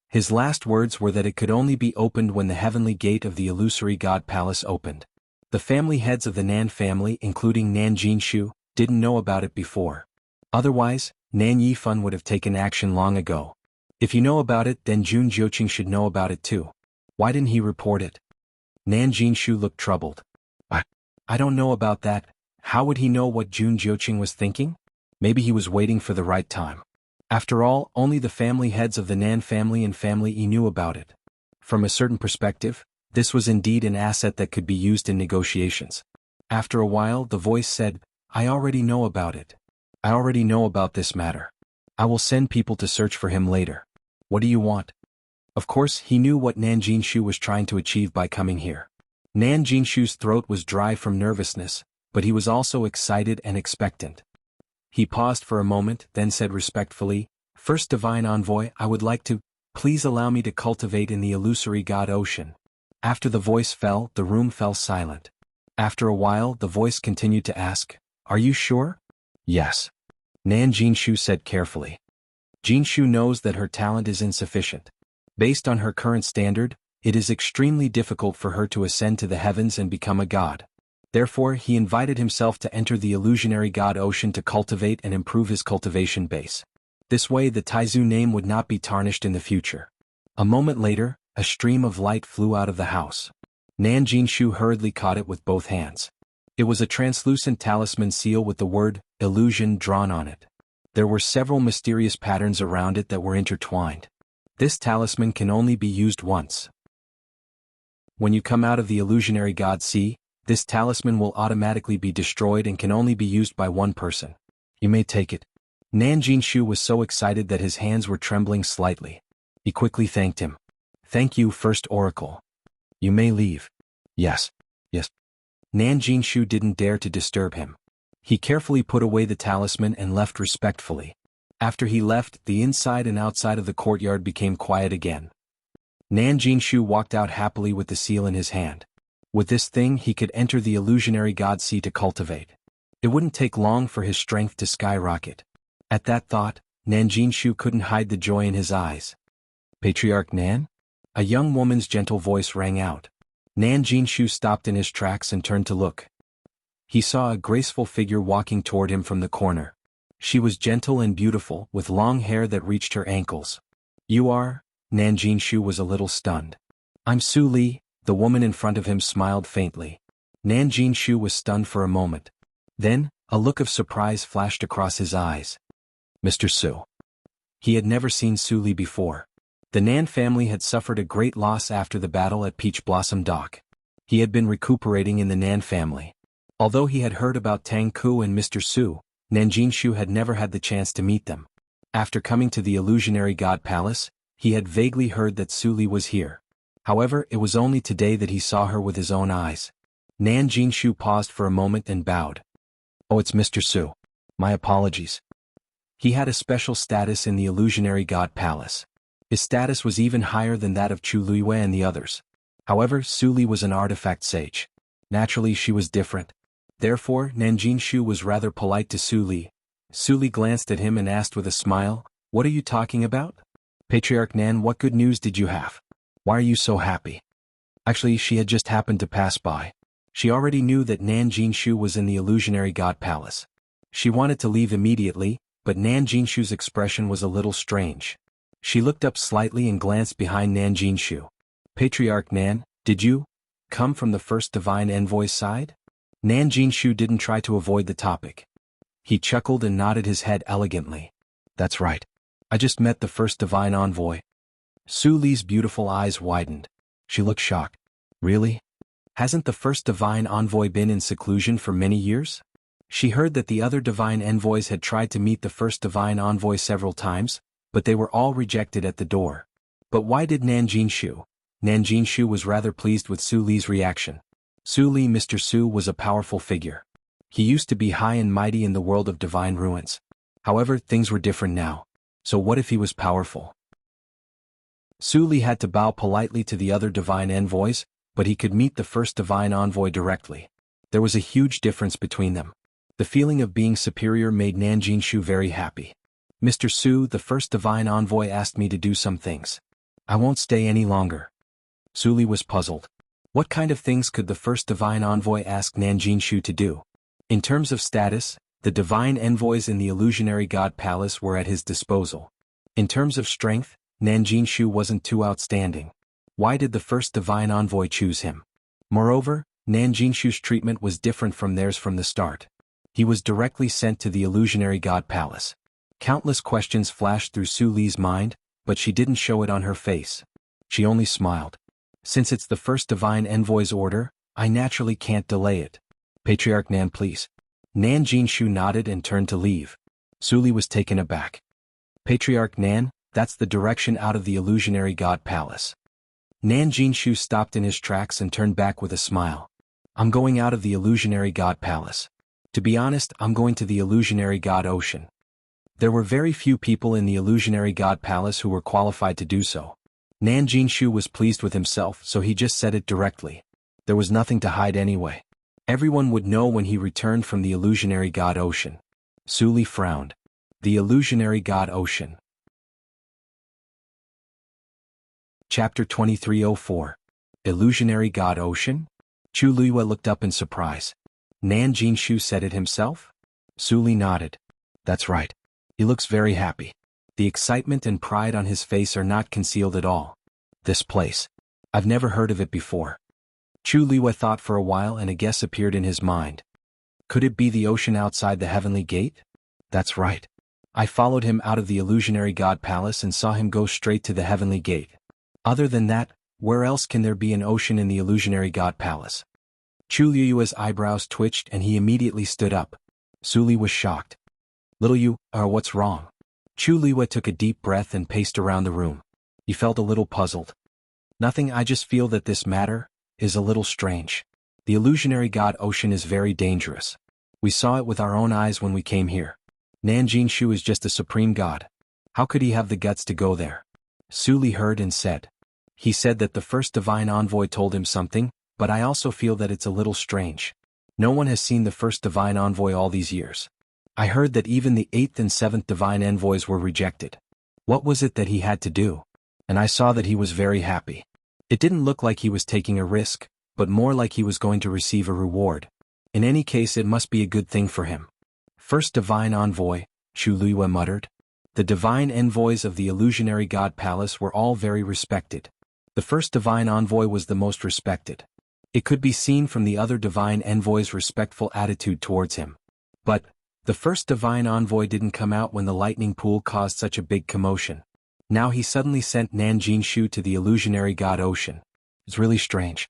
His last words were that it could only be opened when the heavenly gate of the illusory god palace opened. The family heads of the Nan family, including Nanjin Shu, didn't know about it before. Otherwise, Nan Yifan would have taken action long ago. If you know about it, then Jun Jiuqing should know about it too. Why didn't he report it? Nanjin Shu looked troubled. I don't know about that. How would he know what Jun Jiuqing was thinking? Maybe he was waiting for the right time. After all, only the family heads of the Nan family and family Yi knew about it. From a certain perspective, this was indeed an asset that could be used in negotiations. After a while, the voice said, I already know about it. I already know about this matter. I will send people to search for him later. What do you want? Of course, he knew what Nanjin Shu was trying to achieve by coming here. Nanjin Shu's throat was dry from nervousness, but he was also excited and expectant. He paused for a moment, then said respectfully, First Divine Envoy, I would like to, please allow me to cultivate in the illusory god ocean. After the voice fell, the room fell silent. After a while, the voice continued to ask, Are you sure? Yes. Nan Jinshu said carefully. Jinshu knows that her talent is insufficient. Based on her current standard, it is extremely difficult for her to ascend to the heavens and become a god. Therefore, he invited himself to enter the illusionary god ocean to cultivate and improve his cultivation base. This way the Taizu name would not be tarnished in the future. A moment later, a stream of light flew out of the house. Nan Jinshu hurriedly caught it with both hands. It was a translucent talisman seal with the word, illusion, drawn on it. There were several mysterious patterns around it that were intertwined. This talisman can only be used once. When you come out of the illusionary god sea, this talisman will automatically be destroyed and can only be used by one person. You may take it. Nan Jinshu was so excited that his hands were trembling slightly. He quickly thanked him. Thank you, First Oracle. You may leave. Yes. Nan Jinshu didn't dare to disturb him. He carefully put away the talisman and left respectfully. After he left, the inside and outside of the courtyard became quiet again. Nan Jinshu walked out happily with the seal in his hand. With this thing he could enter the illusionary god sea to cultivate. It wouldn't take long for his strength to skyrocket. At that thought, Nan Jinshu couldn't hide the joy in his eyes. Patriarch Nan? A young woman's gentle voice rang out. Nan Jinshu stopped in his tracks and turned to look. He saw a graceful figure walking toward him from the corner. She was gentle and beautiful, with long hair that reached her ankles. You are? Nan Jinshu was a little stunned. I'm Su Li. The woman in front of him smiled faintly. Nan Jinshu was stunned for a moment. Then, a look of surprise flashed across his eyes. Mr. Su. He had never seen Su Li before. The Nan family had suffered a great loss after the battle at Peach Blossom Dock. He had been recuperating in the Nan family. Although he had heard about Tang Ku and Mr. Su, Nan Jinshu had never had the chance to meet them. After coming to the illusionary god palace, he had vaguely heard that Su Li was here. However, it was only today that he saw her with his own eyes. Nan Jinshu paused for a moment and bowed. Oh, it's Mr. Su. My apologies. He had a special status in the illusionary god palace. His status was even higher than that of Chu Luiyue and the others. However, Su Li was an artifact sage. Naturally, she was different. Therefore, Nan Jinshu was rather polite to Su Li. Su Li glanced at him and asked with a smile, "What are you talking about? Patriarch Nan, what good news did you have? Why are you so happy?" Actually, she had just happened to pass by. She already knew that Nan Jinshu was in the illusionary god palace. She wanted to leave immediately, but Nan Jinshu's expression was a little strange. She looked up slightly and glanced behind Nan Jinshu. Patriarch Nan, did you come from the first divine envoy's side? Nan Jinshu didn't try to avoid the topic. He chuckled and nodded his head elegantly. That's right. I just met the first divine envoy. Su Li's beautiful eyes widened. She looked shocked. Really? Hasn't the first divine envoy been in seclusion for many years? She heard that the other divine envoys had tried to meet the first divine envoy several times, but they were all rejected at the door. But why did Nan Jinshu? Nan Jinshu was rather pleased with Su Li's reaction. Su Li, Mr. Su, was a powerful figure. He used to be high and mighty in the world of divine ruins. However, things were different now. So what if he was powerful? Su Li had to bow politely to the other divine envoys, but he could meet the first divine envoy directly. There was a huge difference between them. The feeling of being superior made Nan Jinshu very happy. Mr. Su, the first divine envoy, asked me to do some things. I won't stay any longer. Su Li was puzzled. What kind of things could the first divine envoy ask Nan Jinshu to do? In terms of status, the divine envoys in the illusionary god palace were at his disposal. In terms of strength, Nan Jinshu wasn't too outstanding. Why did the first divine envoy choose him? Moreover, Nan Jinshu's treatment was different from theirs from the start. He was directly sent to the illusionary god palace. Countless questions flashed through Su Li's mind, but she didn't show it on her face. She only smiled. Since it's the first divine envoy's order, I naturally can't delay it. Patriarch Nan, please. Nan Jinshu nodded and turned to leave. Su Li was taken aback. Patriarch Nan, that's the direction out of the illusionary god palace. Nan Jinshu stopped in his tracks and turned back with a smile. I'm going out of the illusionary god palace. To be honest, I'm going to the illusionary god ocean. There were very few people in the illusionary god palace who were qualified to do so. Nan Jinshu was pleased with himself, so he just said it directly. There was nothing to hide anyway. Everyone would know when he returned from the illusionary god ocean. Su Li frowned. The Illusionary God Ocean. Chapter 2304. Illusionary God Ocean? Chu Luiyue looked up in surprise. Nan Jinshu said it himself? Su Li nodded. That's right. He looks very happy. The excitement and pride on his face are not concealed at all. This place. I've never heard of it before. Chu Luiyue thought for a while and a guess appeared in his mind. Could it be the ocean outside the heavenly gate? That's right. I followed him out of the illusionary god palace and saw him go straight to the heavenly gate. Other than that, where else can there be an ocean in the illusionary god palace? Chu Luiyue's eyebrows twitched and he immediately stood up. Su Li was shocked. Little you, what's wrong? Chu Luiyue took a deep breath and paced around the room. He felt a little puzzled. Nothing, I just feel that this matter is a little strange. The illusionary god ocean is very dangerous. We saw it with our own eyes when we came here. Nan Jinshu is just a supreme god. How could he have the guts to go there? Su Li heard and said. He said that the first divine envoy told him something, but I also feel that it's a little strange. No one has seen the first divine envoy all these years. I heard that even the 8th and 7th divine envoys were rejected. What was it that he had to do? And I saw that he was very happy. It didn't look like he was taking a risk, but more like he was going to receive a reward. In any case, it must be a good thing for him. First divine envoy, Chu Luiyue muttered. The divine envoys of the illusionary god palace were all very respected. The first divine envoy was the most respected. It could be seen from the other divine envoy's respectful attitude towards him. But the first divine envoy didn't come out when the lightning pool caused such a big commotion. Now he suddenly sent Nan Jinshu to the illusionary god ocean. It's really strange.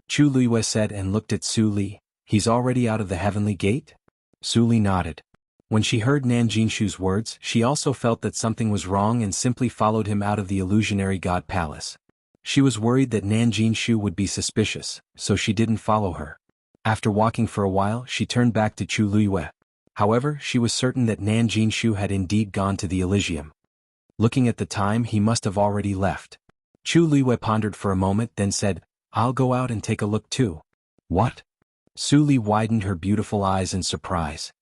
Chu Luiyue said and looked at Su Li. He's already out of the heavenly gate? Su Li nodded. When she heard Nan Jinshu's words, she also felt that something was wrong and simply followed him out of the illusionary god palace. She was worried that Nan Jinshu would be suspicious, so she didn't follow her. After walking for a while, she turned back to Chu Luiyue. However, she was certain that Nan Jinshu had indeed gone to the Elysium. Looking at the time, he must have already left. Chu Luiyue pondered for a moment, then said, I'll go out and take a look too. What? Su Li widened her beautiful eyes in surprise.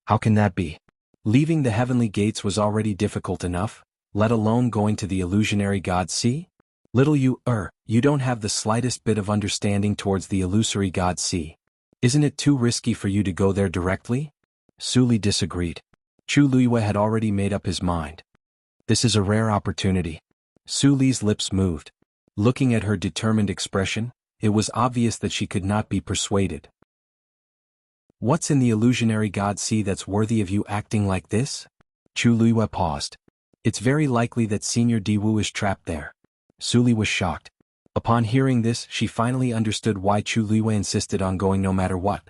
How can that be? Leaving the heavenly gates was already difficult enough, let alone going to the illusionary god sea? Little you don't have the slightest bit of understanding towards the illusory god sea. Isn't it too risky for you to go there directly? Su Li disagreed. Chu Luiyue had already made up his mind. This is a rare opportunity. Su Li's lips moved. Looking at her determined expression, it was obvious that she could not be persuaded. What's in the illusionary god sea that's worthy of you acting like this? Chu Luiyue paused. It's very likely that Senior Diwu is trapped there. Su Li was shocked. Upon hearing this, she finally understood why Chu Luiyue insisted on going no matter what.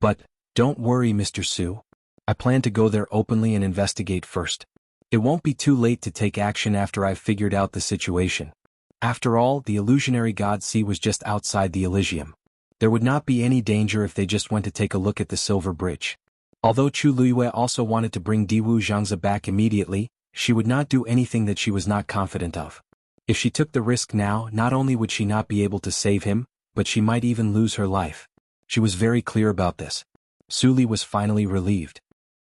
But, don't worry, Mr. Su. I plan to go there openly and investigate first. It won't be too late to take action after I've figured out the situation. After all, the illusionary god sea was just outside the Elysium. There would not be any danger if they just went to take a look at the Silver Bridge. Although Chu Luiyue also wanted to bring Diwu Zhangzi back immediately, she would not do anything that she was not confident of. If she took the risk now, not only would she not be able to save him, but she might even lose her life. She was very clear about this. Su Li was finally relieved.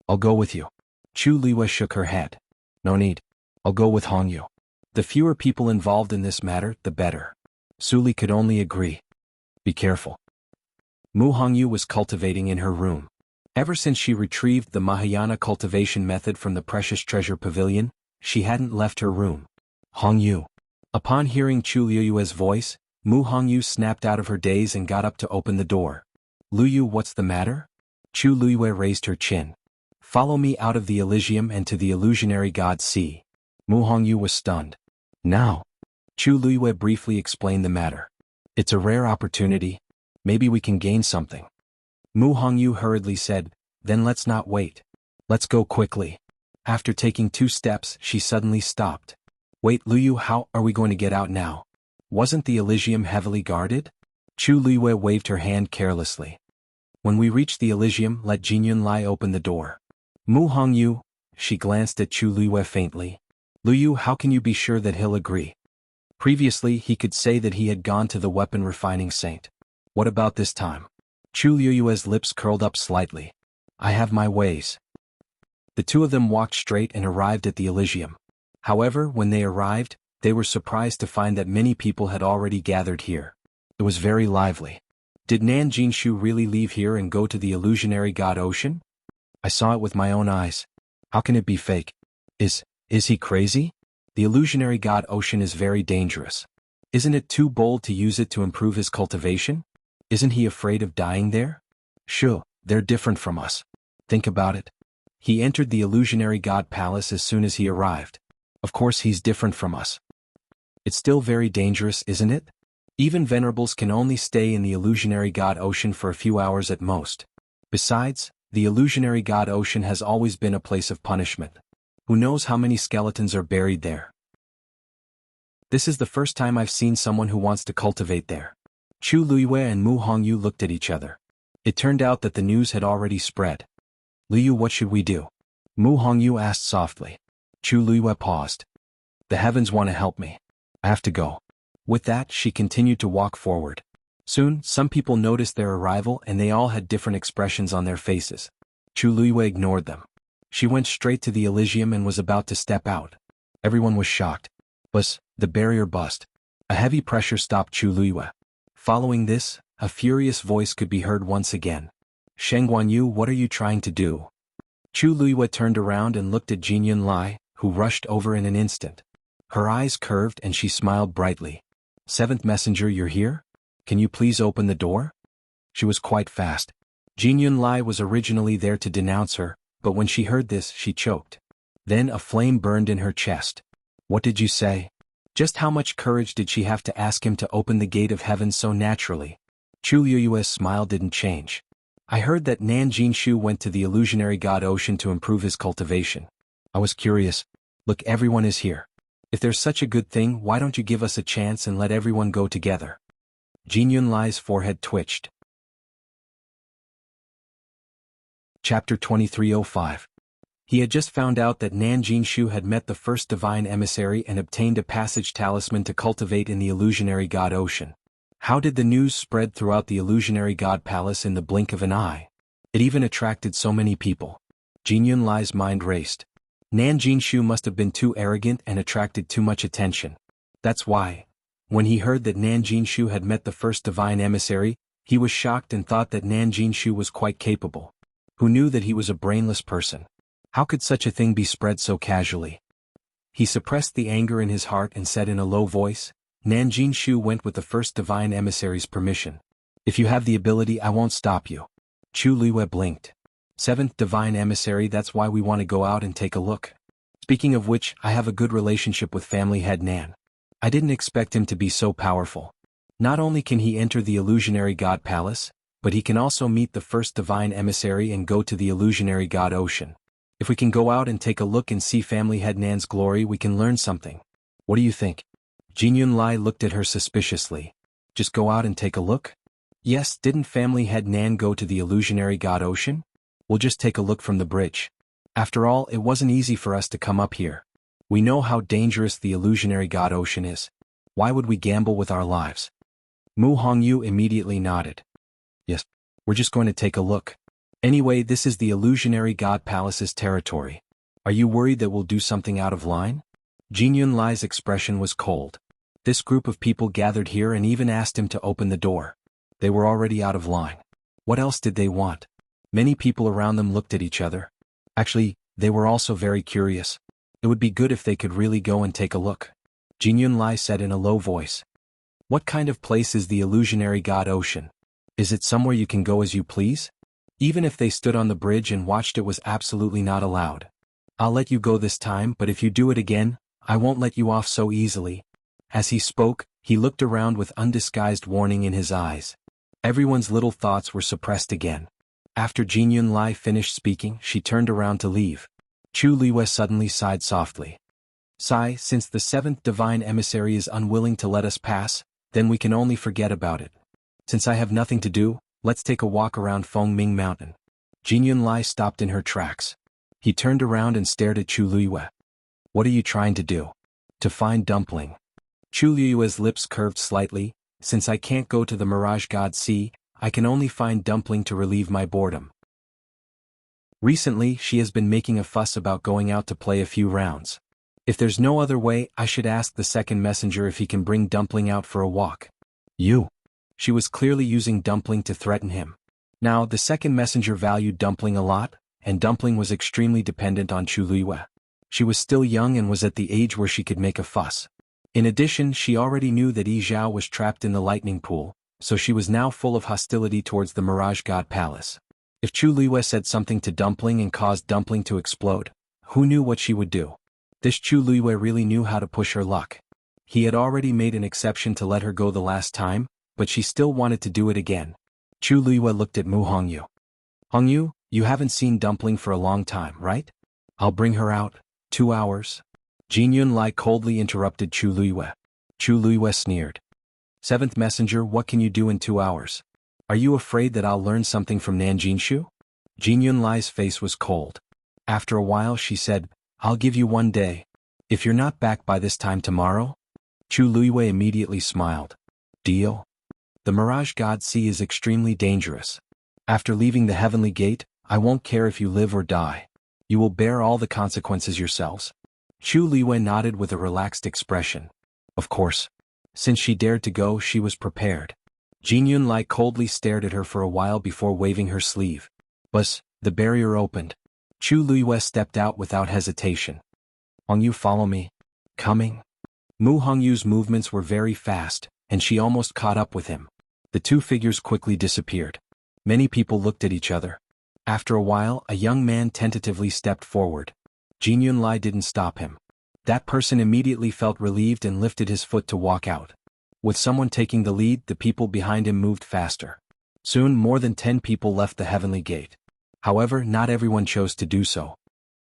I'll go with you. Chu Luiyue shook her head. No need. I'll go with Hongyu. The fewer people involved in this matter, the better. Su Li could only agree. Be careful. Mu Hongyu was cultivating in her room. Ever since she retrieved the Mahayana cultivation method from the Precious Treasure Pavilion, she hadn't left her room. Hongyu. Upon hearing Chu Luiyue's voice, Mu Hongyu snapped out of her daze and got up to open the door. Luyu, what's the matter? Chu Luiyue raised her chin. Follow me out of the Elysium and to the illusionary god sea. Mu Hongyu was stunned. Now. Chu Luiyue briefly explained the matter. It's a rare opportunity. Maybe we can gain something. Mu Hongyu hurriedly said, then let's not wait. Let's go quickly. After taking 2 steps, she suddenly stopped. Wait, Luyu, how are we going to get out now? Wasn't the Elysium heavily guarded? Chu Luiyue waved her hand carelessly. When we reach the Elysium, let Jinyun Lai open the door. Mu Hongyu, she glanced at Chu Luiyue faintly. Luyu, how can you be sure that he'll agree? Previously, he could say that he had gone to the weapon refining saint. What about this time? Chu Luiyue's lips curled up slightly. I have my ways. The two of them walked straight and arrived at the Elysium. However, when they arrived, they were surprised to find that many people had already gathered here. It was very lively. Did Nan Jinshu really leave here and go to the illusionary god Ocean? I saw it with my own eyes. How can it be fake? Is he crazy? The illusionary god Ocean is very dangerous. Isn't it too bold to use it to improve his cultivation? Isn't he afraid of dying there? Sure, they're different from us. Think about it. He entered the illusionary god palace as soon as he arrived. Of course he's different from us. It's still very dangerous, isn't it? Even venerables can only stay in the illusionary god Ocean for a few hours at most. Besides, the illusionary god Ocean has always been a place of punishment. Who knows how many skeletons are buried there? This is the first time I've seen someone who wants to cultivate there. Chu Liyue and Mu Hongyu looked at each other. It turned out that the news had already spread. Liu, what should we do? Mu Hongyu asked softly. Chu Liyue paused. The heavens want to help me. I have to go. With that, she continued to walk forward. Soon, some people noticed their arrival and they all had different expressions on their faces. Chu Liyue ignored them. She went straight to the Elysium and was about to step out. Everyone was shocked. The barrier bust. A heavy pressure stopped Chu Liyue. Following this, a furious voice could be heard once again. Sheng Guanyu, what are you trying to do? Chu Liyue turned around and looked at Jin Yunlai, who rushed over in an instant. Her eyes curved and she smiled brightly. Seventh messenger, you're here? Can you please open the door? She was quite fast. Jin Yunlai was originally there to denounce her, but when she heard this, she choked. Then a flame burned in her chest. What did you say? Just how much courage did she have to ask him to open the gate of heaven so naturally? Chu Liyue's smile didn't change. I heard that Nan Jinshu went to the illusionary god Ocean to improve his cultivation. I was curious. Look, everyone is here. If there's such a good thing, why don't you give us a chance and let everyone go together? Jin Yunlai's forehead twitched. Chapter 2305. He had just found out that Nan Jinshu had met the first divine emissary and obtained a passage talisman to cultivate in the illusionary god Ocean. How did the news spread throughout the illusionary god palace in the blink of an eye? It even attracted so many people. Jin Yunlai's mind raced. Nan Jinshu must have been too arrogant and attracted too much attention. That's why, when he heard that Nan Jinshu had met the first divine emissary, he was shocked and thought that Nan Jinshu was quite capable. Who knew that he was a brainless person? How could such a thing be spread so casually? He suppressed the anger in his heart and said in a low voice, Nan Jinshu went with the first divine emissary's permission. If you have the ability, I won't stop you. Chu Liyue blinked. Seventh divine emissary, that's why we want to go out and take a look. Speaking of which, I have a good relationship with family head Nan. I didn't expect him to be so powerful. Not only can he enter the illusionary god palace, but he can also meet the first divine emissary and go to the illusionary god Ocean. If we can go out and take a look and see family head Nan's glory, we can learn something. What do you think? Jin Yunlai looked at her suspiciously. Just go out and take a look? Yes, didn't family head Nan go to the illusionary god Ocean? We'll just take a look from the bridge. After all, it wasn't easy for us to come up here. We know how dangerous the illusionary god Ocean is. Why would we gamble with our lives? Mu Hongyu immediately nodded. Yes, we're just going to take a look. Anyway, this is the illusionary god palace's territory. Are you worried that we'll do something out of line? Jin Yunlai's expression was cold. This group of people gathered here and even asked him to open the door. They were already out of line. What else did they want? Many people around them looked at each other. Actually, they were also very curious. It would be good if they could really go and take a look. Jin Yunlai said in a low voice. What kind of place is the illusionary god Ocean? Is it somewhere you can go as you please? Even if they stood on the bridge and watched, it was absolutely not allowed. I'll let you go this time, but if you do it again, I won't let you off so easily. As he spoke, he looked around with undisguised warning in his eyes. Everyone's little thoughts were suppressed again. After Jin Yunlai finished speaking, she turned around to leave. Chu Liyue suddenly sighed softly. Sigh, since the seventh divine emissary is unwilling to let us pass, then we can only forget about it. Since I have nothing to do, let's take a walk around Fengming Mountain. Jin Yunlai stopped in her tracks. He turned around and stared at Chu Liyue. What are you trying to do? To find Dumpling. Chu Liyue's lips curved slightly. Since I can't go to the Mirage God Sea, I can only find Dumpling to relieve my boredom. Recently, she has been making a fuss about going out to play a few rounds. If there's no other way, I should ask the second messenger if he can bring Dumpling out for a walk. You. She was clearly using Dumpling to threaten him. Now, the second messenger valued Dumpling a lot, and Dumpling was extremely dependent on Chu Luiyue. She was still young and was at the age where she could make a fuss. In addition, she already knew that Yi Zhao was trapped in the lightning pool, so she was now full of hostility towards the Mirage God Palace. If Chu Luiyue said something to Dumpling and caused Dumpling to explode, who knew what she would do? This Chu Luiyue really knew how to push her luck. He had already made an exception to let her go the last time, but she still wanted to do it again. Chu Luiyue looked at Mu Hongyu. Hongyu, you haven't seen Dumpling for a long time, right? I'll bring her out. 2 hours. Jin Yunlai coldly interrupted Chu Luiyue. Chu Luiyue sneered. Seventh messenger, what can you do in 2 hours? Are you afraid that I'll learn something from Nanjinshu? Jin Yunlai's face was cold. After a while she said, I'll give you 1 day. If you're not back by this time tomorrow? Chu Luiyue immediately smiled. Deal? The Mirage God Sea is extremely dangerous. After leaving the Heavenly Gate, I won't care if you live or die. You will bear all the consequences yourselves. Chu Luiyue nodded with a relaxed expression. Of course. Since she dared to go, she was prepared. Jin Yunlai coldly stared at her for a while before waving her sleeve. Buzz, the barrier opened. Chu Luiyue stepped out without hesitation. Hongyu, follow me. Coming. Mu Hongyu's movements were very fast, and she almost caught up with him. The two figures quickly disappeared. Many people looked at each other. After a while, a young man tentatively stepped forward. Jin Yunlai didn't stop him. That person immediately felt relieved and lifted his foot to walk out. With someone taking the lead, the people behind him moved faster. Soon, more than 10 people left the Heavenly Gate. However, not everyone chose to do so.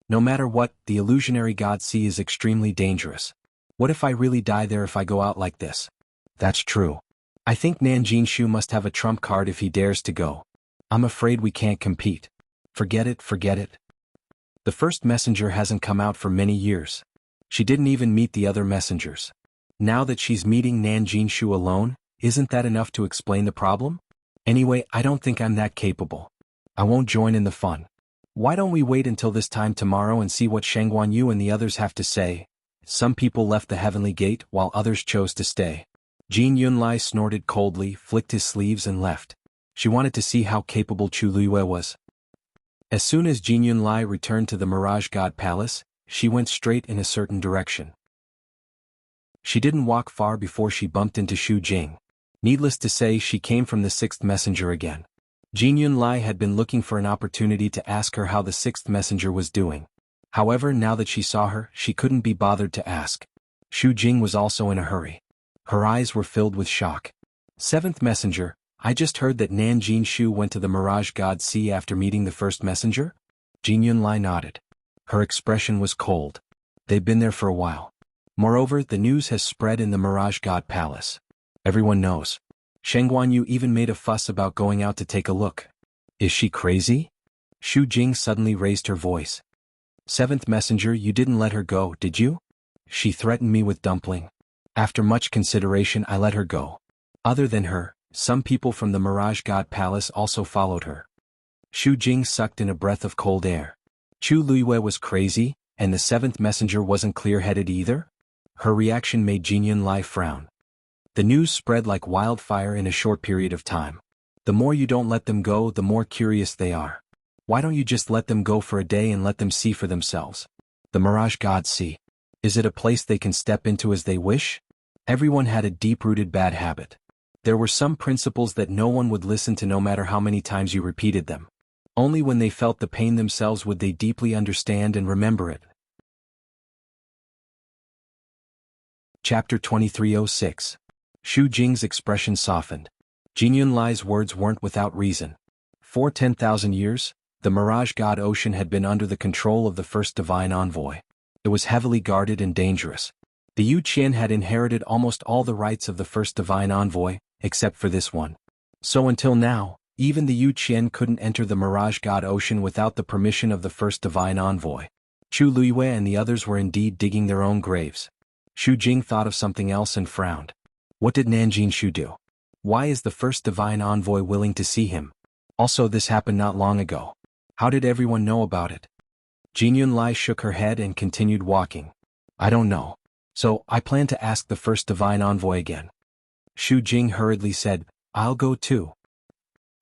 No matter what, the illusionary God Sea is extremely dangerous. What if I really die there if I go out like this? That's true. I think Nanjinshu must have a trump card if he dares to go. I'm afraid we can't compete. Forget it, forget it. The first messenger hasn't come out for many years. She didn't even meet the other messengers. Now that she's meeting Nanjinshu alone, isn't that enough to explain the problem? Anyway, I don't think I'm that capable. I won't join in the fun. Why don't we wait until this time tomorrow and see what Sheng Guanyu and the others have to say? Some people left the Heavenly Gate while others chose to stay. Jin Yunlai snorted coldly, flicked his sleeves and left. She wanted to see how capable Chu Luiyue was. As soon as Jin Yunlai returned to the Mirage God Palace, she went straight in a certain direction. She didn't walk far before she bumped into Xu Jing. Needless to say, she came from the sixth messenger again. Jin Yunlai had been looking for an opportunity to ask her how the sixth messenger was doing. However, now that she saw her, she couldn't be bothered to ask. Xu Jing was also in a hurry. Her eyes were filled with shock. Seventh messenger, I just heard that Nanjinshu went to the Mirage God Sea after meeting the first messenger? Jin Yunlai nodded. Her expression was cold. They've been there for a while. Moreover, the news has spread in the Mirage God Palace. Everyone knows. Sheng Guanyu even made a fuss about going out to take a look. Is she crazy? Xu Jing suddenly raised her voice. Seventh messenger, you didn't let her go, did you? She threatened me with Dumpling. After much consideration, I let her go. Other than her, some people from the Mirage God Palace also followed her. Xu Jing sucked in a breath of cold air. Chu Luiyue was crazy, and the seventh messenger wasn't clear-headed either? Her reaction made Jin Yunlai frown. The news spread like wildfire in a short period of time. The more you don't let them go, the more curious they are. Why don't you just let them go for a day and let them see for themselves? The Mirage God Sea. Is it a place they can step into as they wish? Everyone had a deep-rooted bad habit. There were some principles that no one would listen to no matter how many times you repeated them. Only when they felt the pain themselves would they deeply understand and remember it. Chapter 2306. Xu Jing's expression softened. Jin Yunlai's words weren't without reason. For 10,000 years, the Mirage God Ocean had been under the control of the first divine envoy. It was heavily guarded and dangerous. The Yu Qian had inherited almost all the rights of the first divine envoy, except for this one. So until now, even the Yu Qian couldn't enter the Mirage God Ocean without the permission of the first divine envoy. Chu Luiyue and the others were indeed digging their own graves. Xu Jing thought of something else and frowned. What did Nanjinshu do? Why is the first divine envoy willing to see him? Also, this happened not long ago. How did everyone know about it? Jin Yunlai shook her head and continued walking. I don't know. So, I plan to ask the first divine envoy again. Shu Jing hurriedly said, I'll go too.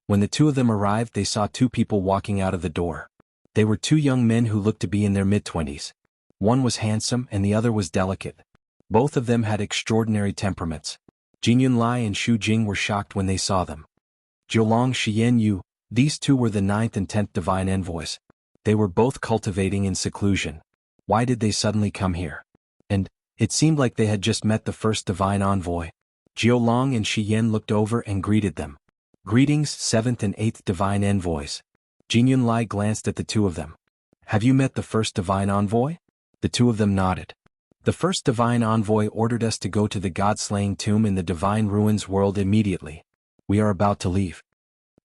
When the two of them arrived, they saw two people walking out of the door. They were two young men who looked to be in their mid-20s. One was handsome and the other was delicate. Both of them had extraordinary temperaments. Jin Yunlai and Shu Jing were shocked when they saw them. Jiulong Shiyan Yu, these two were the 9th and 10th divine envoys. They were both cultivating in seclusion. Why did they suddenly come here? And it seemed like they had just met the first divine envoy. Jiulong and Shiyan looked over and greeted them. Greetings, 7th and 8th divine envoys. Jin Yunlai glanced at the two of them. Have you met the first divine envoy? The two of them nodded. The first divine envoy ordered us to go to the god-slaying tomb in the divine ruins world immediately. We are about to leave.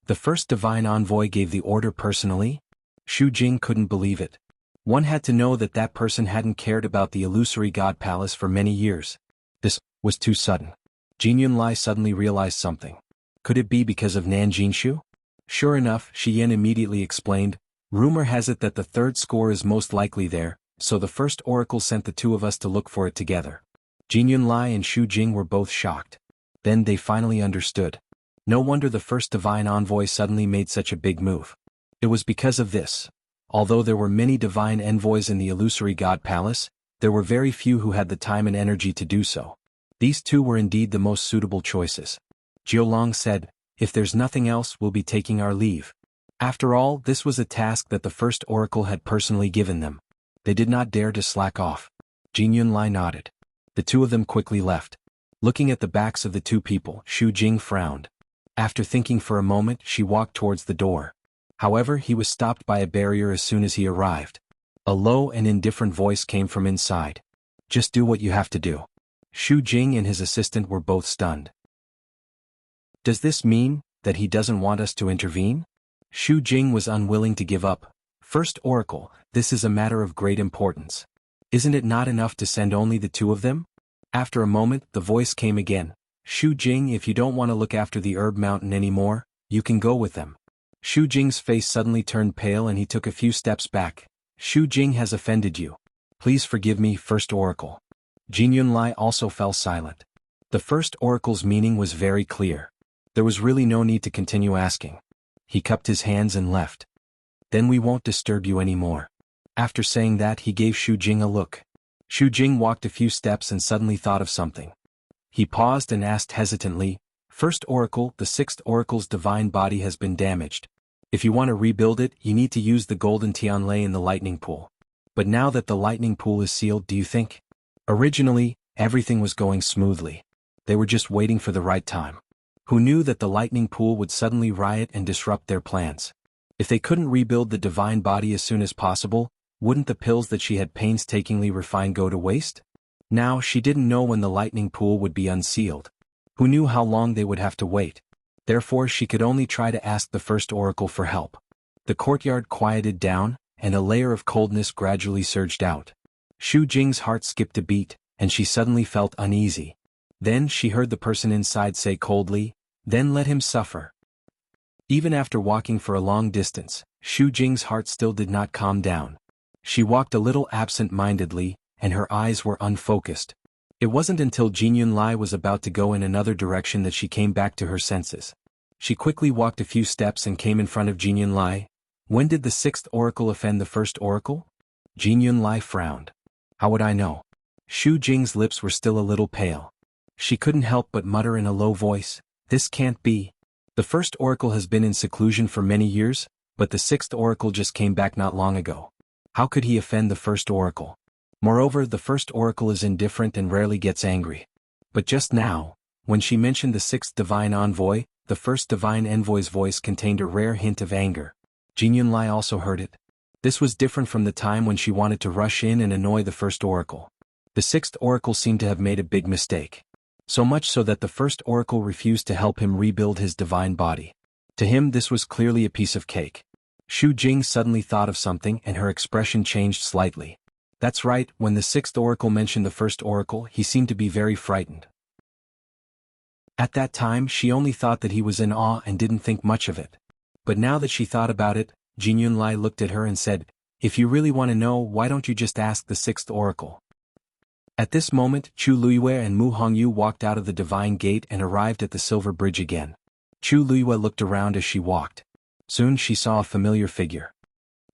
The first divine envoy gave the order personally? Shu Jing couldn't believe it. One had to know that that person hadn't cared about the illusory god palace for many years. This was too sudden. Jin Yunlai suddenly realized something. Could it be because of Nanjinshu? Sure enough, Shiyan immediately explained, rumor has it that the third score is most likely there, so the first oracle sent the two of us to look for it together. Jin Yunlai and Shu Jing were both shocked. Then they finally understood. No wonder the first divine envoy suddenly made such a big move. It was because of this. Although there were many divine envoys in the illusory god palace, there were very few who had the time and energy to do so. These two were indeed the most suitable choices. Jiulong said, if there's nothing else, we'll be taking our leave. After all, this was a task that the first oracle had personally given them. They did not dare to slack off. Jin Yunlai nodded. The two of them quickly left. Looking at the backs of the two people, Shu Jing frowned. After thinking for a moment, she walked towards the door. However, he was stopped by a barrier as soon as he arrived. A low and indifferent voice came from inside. Just do what you have to do. Shu Jing and his assistant were both stunned. Does this mean that he doesn't want us to intervene? Shu Jing was unwilling to give up. First oracle, this is a matter of great importance. Isn't it not enough to send only the two of them? After a moment, the voice came again. Shu Jing, if you don't want to look after the herb mountain anymore, you can go with them. Shu Jing's face suddenly turned pale and he took a few steps back. Shu Jing has offended you. Please forgive me, first oracle. Jin Yunlai also fell silent. The first oracle's meaning was very clear. There was really no need to continue asking. He cupped his hands and left. Then we won't disturb you anymore. After saying that, he gave Shu Jing a look. Shu Jing walked a few steps and suddenly thought of something. He paused and asked hesitantly, First oracle, the 6th oracle's divine body has been damaged. If you want to rebuild it, you need to use the golden Tianlei in the lightning pool. But now that the lightning pool is sealed, do you think? Originally, everything was going smoothly. They were just waiting for the right time. Who knew that the lightning pool would suddenly riot and disrupt their plans? If they couldn't rebuild the divine body as soon as possible, wouldn't the pills that she had painstakingly refined go to waste? Now, she didn't know when the lightning pool would be unsealed. Who knew how long they would have to wait? Therefore, she could only try to ask the first oracle for help. The courtyard quieted down, and a layer of coldness gradually surged out. Shu Jing's heart skipped a beat, and she suddenly felt uneasy. Then she heard the person inside say coldly, then let him suffer. Even after walking for a long distance, Shu Jing's heart still did not calm down. She walked a little absent-mindedly, and her eyes were unfocused. It wasn't until Jin Yunlai was about to go in another direction that she came back to her senses. She quickly walked a few steps and came in front of Jin Yunlai. When did the 6th oracle offend the first oracle? Jin Yunlai frowned. How would I know? Shu Jing's lips were still a little pale. She couldn't help but mutter in a low voice, this can't be. The first oracle has been in seclusion for many years, but the 6th oracle just came back not long ago. How could he offend the first oracle? Moreover, the first oracle is indifferent and rarely gets angry. But just now, when she mentioned the 6th divine envoy, the first divine envoy's voice contained a rare hint of anger. Jin Yunlai also heard it. This was different from the time when she wanted to rush in and annoy the first oracle. The 6th oracle seemed to have made a big mistake. So much so that the first oracle refused to help him rebuild his divine body. To him, this was clearly a piece of cake. Shu Jing suddenly thought of something and her expression changed slightly. That's right, when the 6th oracle mentioned the first oracle, he seemed to be very frightened. At that time, she only thought that he was in awe and didn't think much of it. But now that she thought about it, Jin Yunlai looked at her and said, "If you really want to know, why don't you just ask the sixth oracle?" At this moment, Chu Luiyue and Mu Hongyu walked out of the divine gate and arrived at the silver bridge again. Chu Luiyue looked around as she walked. Soon she saw a familiar figure.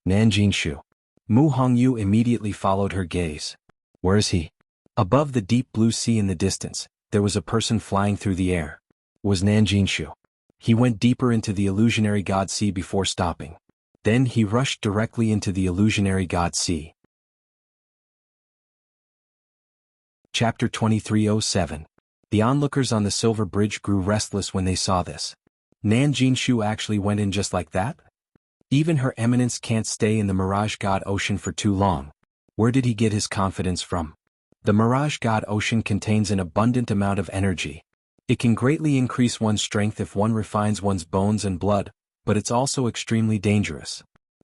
Nanjinshu. Mu Hongyu immediately followed her gaze. Where is he? Above the deep blue sea in the distance, there was a person flying through the air. It was Nanjinshu. He went deeper into the illusionary god sea before stopping. Then he rushed directly into the illusionary god sea. Chapter 2307. The onlookers on the silver bridge grew restless when they saw this. Nanjinshu actually went in just like that? Even Her Eminence can't stay in the Mirage God Ocean for too long. Where did he get his confidence from? The Mirage God Ocean contains an abundant amount of energy. It can greatly increase one's strength if one refines one's bones and blood, but it's also extremely dangerous.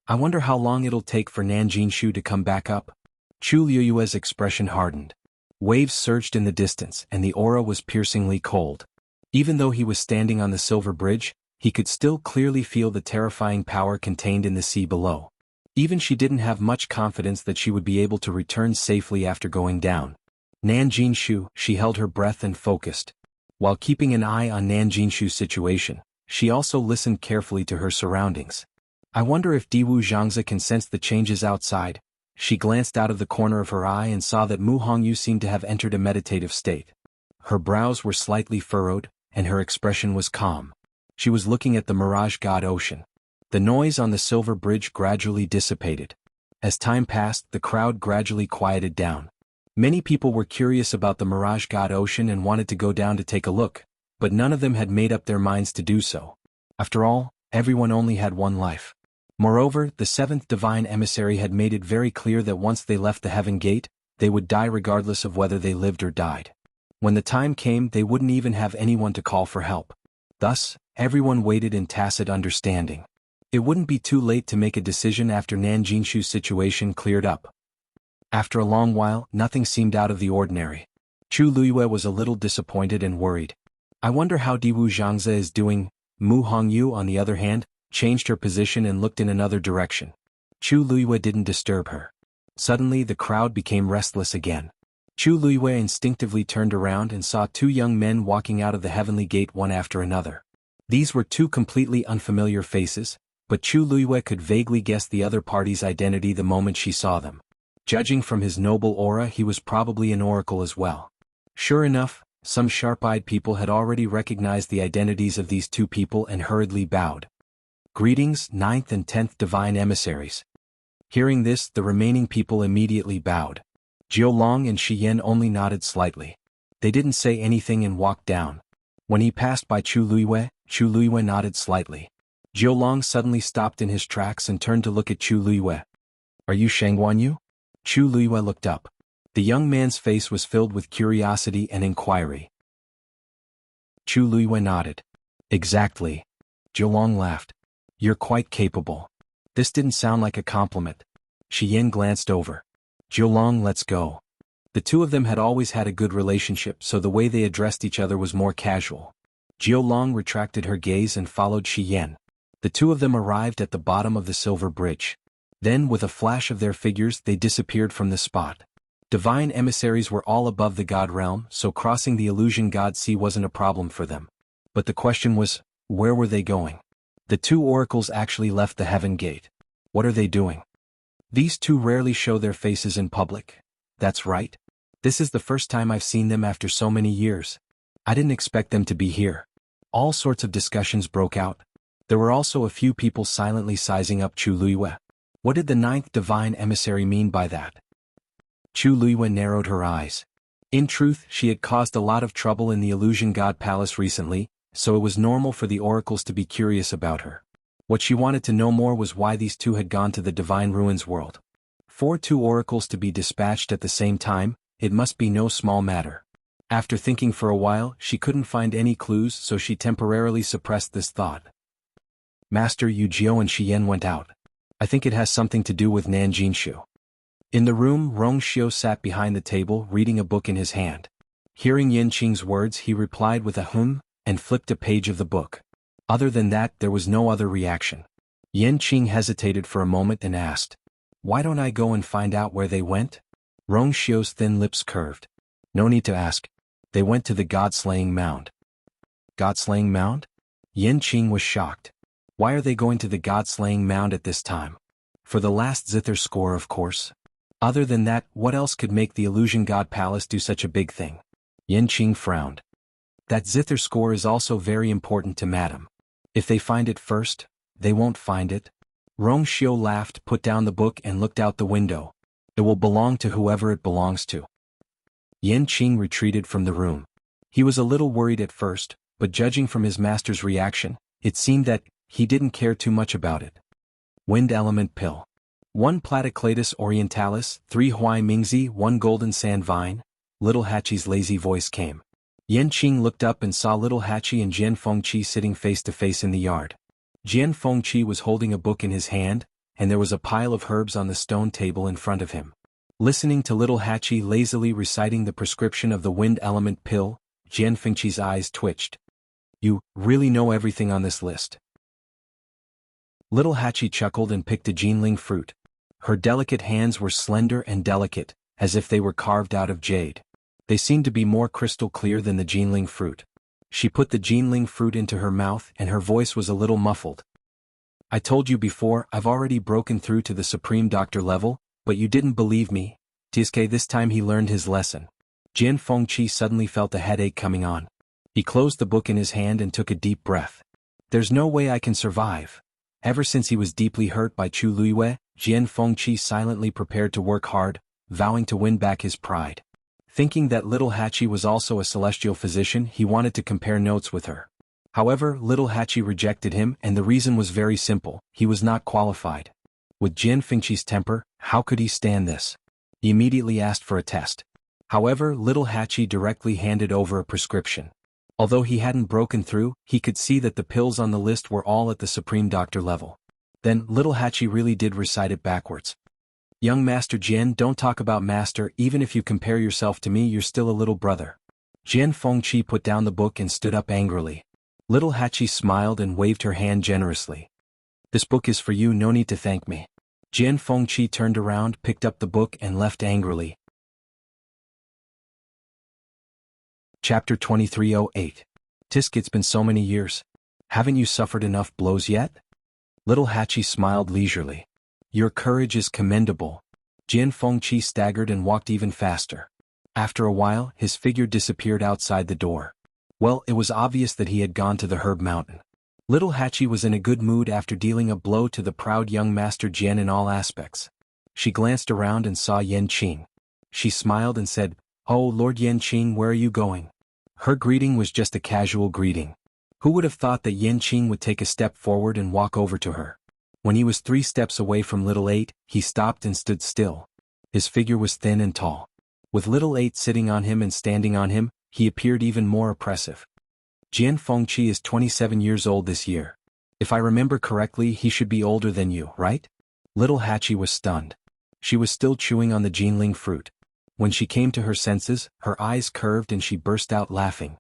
I wonder how long it'll take for Nanjinshu to come back up. Chu Luiyue's expression hardened. Waves surged in the distance and the aura was piercingly cold. Even though he was standing on the silver bridge, he could still clearly feel the terrifying power contained in the sea below. Even she didn't have much confidence that she would be able to return safely after going down. Nanjinshu, she held her breath and focused. While keeping an eye on Nanjinshu's situation, she also listened carefully to her surroundings. I wonder if Diwu Zhangzi can sense the changes outside. She glanced out of the corner of her eye and saw that Mu Hongyu seemed to have entered a meditative state. Her brows were slightly furrowed, and her expression was calm. She was looking at the Mirage God Ocean. The noise on the silver bridge gradually dissipated. As time passed, the crowd gradually quieted down. Many people were curious about the Mirage God Ocean and wanted to go down to take a look, but none of them had made up their minds to do so. After all, everyone only had one life. Moreover, the seventh divine emissary had made it very clear that once they left the heaven gate, they would die regardless of whether they lived or died. When the time came, they wouldn't even have anyone to call for help. Thus, everyone waited in tacit understanding. It wouldn't be too late to make a decision after Nanjinshu's situation cleared up. After a long while, nothing seemed out of the ordinary. Chu Luiyue was a little disappointed and worried. I wonder how Diwu Zhangzi is doing. Mu Hongyu, on the other hand, changed her position and looked in another direction. Chu Luiyue didn't disturb her. Suddenly the crowd became restless again. Chu Luiyue instinctively turned around and saw two young men walking out of the heavenly gate one after another. These were two completely unfamiliar faces, but Chu Luiyue could vaguely guess the other party's identity the moment she saw them. Judging from his noble aura, he was probably an oracle as well. Sure enough, some sharp-eyed people had already recognized the identities of these two people and hurriedly bowed. Greetings, 9th and 10th divine emissaries. Hearing this, the remaining people immediately bowed. Jiolong and Shi Yan only nodded slightly. They didn't say anything and walked down. When he passed by Chu Luiyue nodded slightly. Jiolong suddenly stopped in his tracks and turned to look at Chu Luiyue. Are you Shang Guanyu? Chu Luiyue looked up. The young man's face was filled with curiosity and inquiry. Chu Luiyue nodded. Exactly. Jiolong laughed. You're quite capable. This didn't sound like a compliment. Shi Yan glanced over. Jiolong, let's go. The two of them had always had a good relationship, so the way they addressed each other was more casual. Jiolong retracted her gaze and followed Shi Yan. The two of them arrived at the bottom of the silver bridge. Then, with a flash of their figures, they disappeared from the spot. Divine emissaries were all above the god realm, so crossing the illusion god sea wasn't a problem for them. But the question was, where were they going? The two oracles actually left the heaven gate. What are they doing? These two rarely show their faces in public. That's right. This is the first time I've seen them after so many years. I didn't expect them to be here. All sorts of discussions broke out. There were also a few people silently sizing up Chu Luiyue. What did the 9th divine emissary mean by that? Chu Luiyue narrowed her eyes. In truth, she had caused a lot of trouble in the illusion god palace recently, so it was normal for the oracles to be curious about her. What she wanted to know more was why these two had gone to the divine ruins world. For two oracles to be dispatched at the same time, it must be no small matter. After thinking for a while, she couldn't find any clues, so she temporarily suppressed this thought. Master Yu Jiao and Shi Yan went out. I think it has something to do with Nanjinshu. In the room, Rong Xiu sat behind the table, reading a book in his hand. Hearing Yin Qing's words, he replied with a and flipped a page of the book. Other than that, there was no other reaction. Yan Qing hesitated for a moment and asked, "Why don't I go and find out where they went?" Rong Xiu's thin lips curved. "No need to ask. They went to the god-slaying mound." God-slaying mound? Yan Qing was shocked. Why are they going to the god-slaying mound at this time? For the last zither score, of course. Other than that, what else could make the illusion god palace do such a big thing? Yan Qing frowned. That zither score is also very important to Madam. If they find it first, they won't find it. Rong Xiu laughed, put down the book and looked out the window. It will belong to whoever it belongs to. Yan Qing retreated from the room. He was a little worried at first, but judging from his master's reaction, it seemed that he didn't care too much about it. Wind element pill. 1 Platycladus orientalis, 3 Huai Mingzi, 1 golden sand vine. Little Hachi's lazy voice came. Yan Qing looked up and saw Little Hachi and Jian Fengqi sitting face to face in the yard. Jian Fengqi was holding a book in his hand, and there was a pile of herbs on the stone table in front of him. Listening to Little Hachi lazily reciting the prescription of the wind element pill, Jian Fengqi's eyes twitched. "You really know everything on this list." Little Hachi chuckled and picked a Jinling fruit. Her delicate hands were slender and delicate, as if they were carved out of jade. They seemed to be more crystal clear than the Jinling fruit. She put the Jinling fruit into her mouth and her voice was a little muffled. "I told you before, I've already broken through to the Supreme Doctor level, but you didn't believe me." Tsk, this time he learned his lesson. Jian Fengqi suddenly felt a headache coming on. He closed the book in his hand and took a deep breath. "There's no way I can survive." Ever since he was deeply hurt by Chu Luiyue, Jian Fengqi silently prepared to work hard, vowing to win back his pride. Thinking that Little Hachi was also a celestial physician, he wanted to compare notes with her. However, Little Hachi rejected him, and the reason was very simple: he was not qualified. With Jian Fengqi's temper, how could he stand this? He immediately asked for a test. However, Little Hachi directly handed over a prescription. Although he hadn't broken through, he could see that the pills on the list were all at the Supreme Doctor level. Then, Little Hachi really did recite it backwards. "Young Master Jian, don't talk about Master, even if you compare yourself to me, you're still a little brother." Jian Fengqi put down the book and stood up angrily. Little Hachi smiled and waved her hand generously. "This book is for you, no need to thank me." Jian Fengqi turned around, picked up the book and left angrily. Chapter 2308. "Tisk, it's been so many years. Haven't you suffered enough blows yet?" Little Hachi smiled leisurely. "Your courage is commendable." Jian Fengqi staggered and walked even faster. After a while, his figure disappeared outside the door. Well, it was obvious that he had gone to the Herb Mountain. Little Hachi was in a good mood after dealing a blow to the proud young Master Jian in all aspects. She glanced around and saw Yan Qing. She smiled and said, "Oh, Lord Yan Qing, where are you going?" Her greeting was just a casual greeting. Who would have thought that Yan Qing would take a step forward and walk over to her? When he was 3 steps away from Little 8, he stopped and stood still. His figure was thin and tall. With Little 8 sitting on him and standing on him, he appeared even more oppressive. "Jian Fengqi is 27 years old this year. If I remember correctly, he should be older than you, right?" Little Hachi was stunned. She was still chewing on the Jinling fruit. When she came to her senses, her eyes curved and she burst out laughing.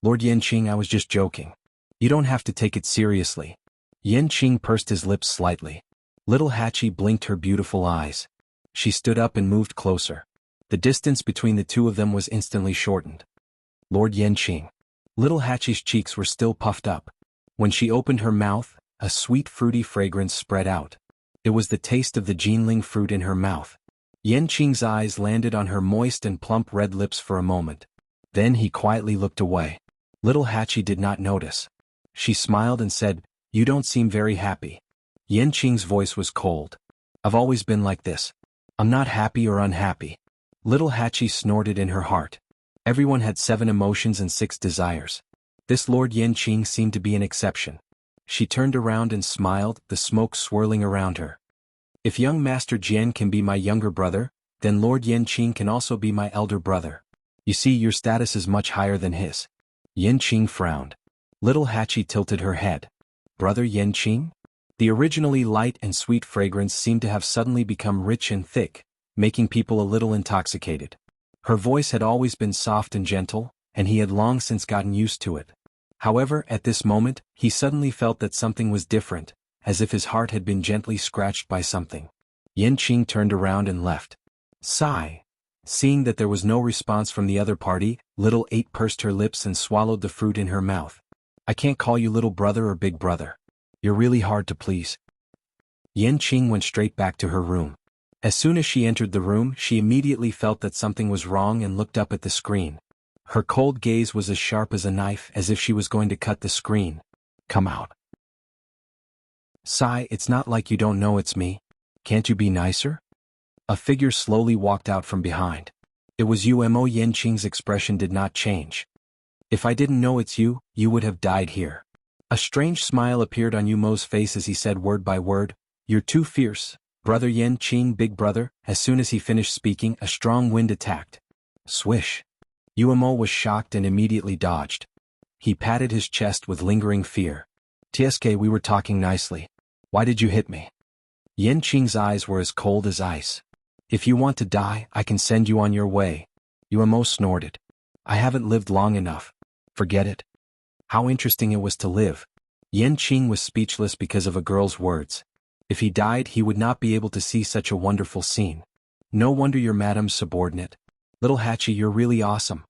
"Lord Yan Qing, I was just joking. You don't have to take it seriously." Yan Qing pursed his lips slightly. Little Hachi blinked her beautiful eyes. She stood up and moved closer. The distance between the two of them was instantly shortened. "Lord Yan Qing." Little Hachi's cheeks were still puffed up. When she opened her mouth, a sweet fruity fragrance spread out. It was the taste of the Jinling fruit in her mouth. Yan Qing's eyes landed on her moist and plump red lips for a moment. Then he quietly looked away. Little Hachi did not notice. She smiled and said, "You don't seem very happy." Yan Qing's voice was cold. "I've always been like this. I'm not happy or unhappy." Little Hachi snorted in her heart. Everyone had 7 emotions and 6 desires. This Lord Yan Qing seemed to be an exception. She turned around and smiled, the smoke swirling around her. "If young Master Jian can be my younger brother, then Lord Yan Qing can also be my elder brother. You see, your status is much higher than his." Yan Qing frowned. Little Hachi tilted her head. "Brother Yan Qing?" The originally light and sweet fragrance seemed to have suddenly become rich and thick, making people a little intoxicated. Her voice had always been soft and gentle, and he had long since gotten used to it. However, at this moment, he suddenly felt that something was different, as if his heart had been gently scratched by something. Yan Qing turned around and left. Sigh. Seeing that there was no response from the other party, Little 8 pursed her lips and swallowed the fruit in her mouth. I can't call you little brother or big brother. You're really hard to please. Yan Qing went straight back to her room. As soon as she entered the room, she immediately felt that something was wrong and looked up at the screen. Her cold gaze was as sharp as a knife, as if she was going to cut the screen. Come out. Sigh, it's not like you don't know it's me. Can't you be nicer? A figure slowly walked out from behind. It was Umo. Yan Qing's expression did not change. If I didn't know it's you, you would have died here. A strange smile appeared on Umo's face as he said word by word, You're too fierce, brother Yan Qing, big brother. As soon as he finished speaking, a strong wind attacked. Swish. Umo was shocked and immediately dodged. He patted his chest with lingering fear. TSK, we were talking nicely. Why did you hit me? Yan Qing's eyes were as cold as ice. If you want to die, I can send you on your way. Umo snorted. I haven't lived long enough. Forget it. How interesting it was to live. Yan Qing was speechless because of a girl's words. If he died, he would not be able to see such a wonderful scene. No wonder you're Madame's subordinate. Little Hachi, you're really awesome.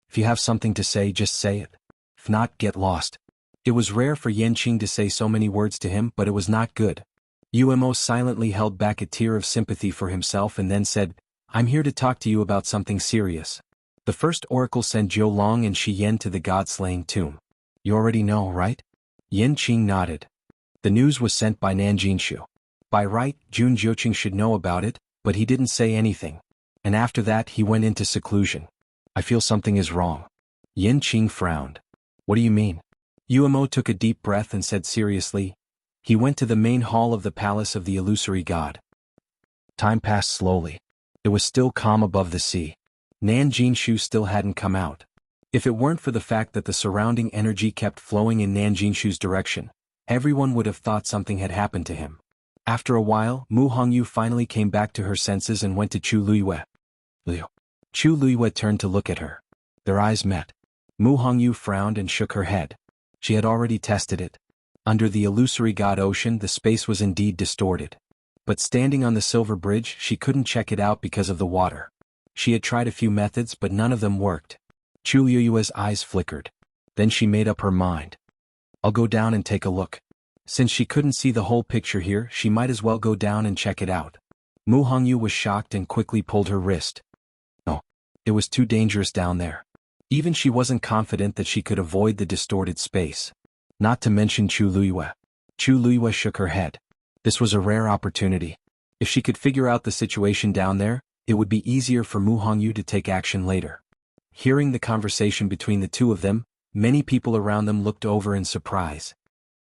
If you have something to say, just say it. If not, get lost. It was rare for Yan Qing to say so many words to him, but it was not good. Umo silently held back a tear of sympathy for himself and then said, I'm here to talk to you about something serious. The first oracle sent Zhou Long and Shi Yan to the god-slaying tomb. You already know, right? Yan Qing nodded. The news was sent by Nanjinshu. By right, Jun Zhouqing should know about it, but he didn't say anything. And after that he went into seclusion. I feel something is wrong. Yan Qing frowned. What do you mean? Umo took a deep breath and said seriously, He went to the main hall of the palace of the illusory god. Time passed slowly. It was still calm above the sea. Nanjinshu still hadn't come out. If it weren't for the fact that the surrounding energy kept flowing in Nanjinshu's direction, everyone would have thought something had happened to him. After a while, Mu Hongyu finally came back to her senses and went to Chu Luiyue. Chu Luiyue turned to look at her. Their eyes met. Mu Hongyu frowned and shook her head. She had already tested it. Under the illusory god ocean, the space was indeed distorted. But standing on the silver bridge, she couldn't check it out because of the water. She had tried a few methods, but none of them worked. Chu Luiyue's eyes flickered. Then she made up her mind. I'll go down and take a look. Since she couldn't see the whole picture here, she might as well go down and check it out. Mu Hongyu was shocked and quickly pulled her wrist. No. It was too dangerous down there. Even she wasn't confident that she could avoid the distorted space. Not to mention Chu Luiyue. Chu Luiyue shook her head. This was a rare opportunity. If she could figure out the situation down there, it would be easier for Mu Hongyu to take action later. Hearing the conversation between the two of them, many people around them looked over in surprise.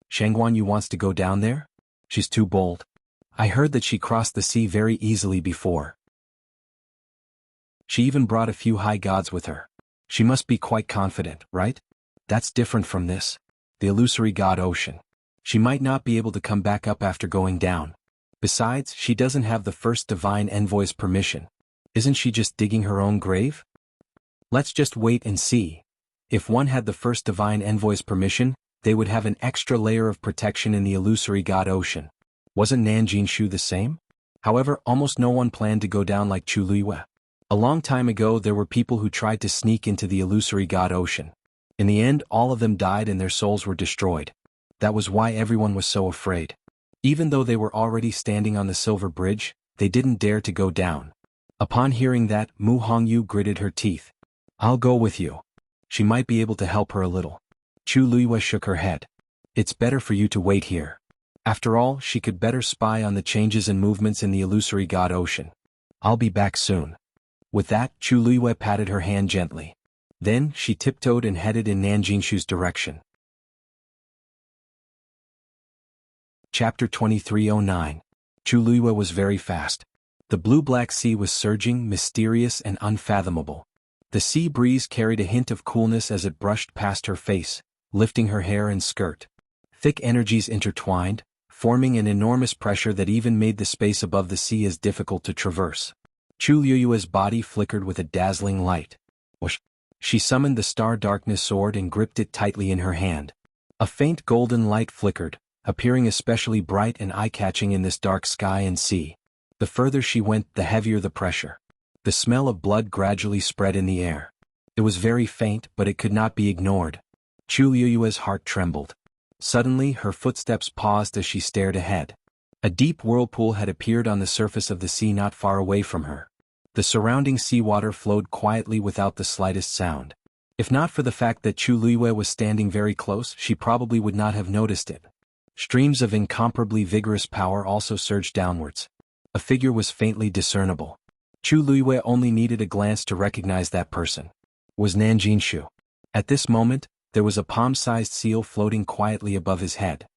Shangguanyu wants to go down there? She's too bold. I heard that she crossed the sea very easily before. She even brought a few high gods with her. She must be quite confident, right? That's different from this. The illusory god ocean. She might not be able to come back up after going down. Besides, she doesn't have the first divine envoy's permission. Isn't she just digging her own grave? Let's just wait and see. If one had the first divine envoy's permission, they would have an extra layer of protection in the illusory god ocean. Wasn't Nanjinshu the same? However, almost no one planned to go down like Chu Luiyue. A long time ago there were people who tried to sneak into the illusory god ocean. In the end, all of them died and their souls were destroyed. That was why everyone was so afraid. Even though they were already standing on the silver bridge, they didn't dare to go down. Upon hearing that, Mu Hongyu gritted her teeth. I'll go with you. She might be able to help her a little. Chu Luiyue shook her head. It's better for you to wait here. After all, she could better spy on the changes and movements in the illusory god ocean. I'll be back soon. With that, Chu Luiyue patted her hand gently. Then, she tiptoed and headed in Nanjinshu's direction. Chapter 2309. Chu Luiyue was very fast. The blue-black sea was surging, mysterious and unfathomable. The sea breeze carried a hint of coolness as it brushed past her face, lifting her hair and skirt. Thick energies intertwined, forming an enormous pressure that even made the space above the sea as difficult to traverse. Chu Luiyue's body flickered with a dazzling light. Whoosh! She summoned the star darkness sword and gripped it tightly in her hand. A faint golden light flickered, appearing especially bright and eye-catching in this dark sky and sea. The further she went, the heavier the pressure. The smell of blood gradually spread in the air. It was very faint, but it could not be ignored. Chu Liyue's heart trembled. Suddenly, her footsteps paused as she stared ahead. A deep whirlpool had appeared on the surface of the sea not far away from her. The surrounding seawater flowed quietly without the slightest sound. If not for the fact that Chu Liyue was standing very close, she probably would not have noticed it. Streams of incomparably vigorous power also surged downwards. A figure was faintly discernible. Chu Liyue only needed a glance to recognize that person. It was Nanjinshu. At this moment, there was a palm-sized seal floating quietly above his head.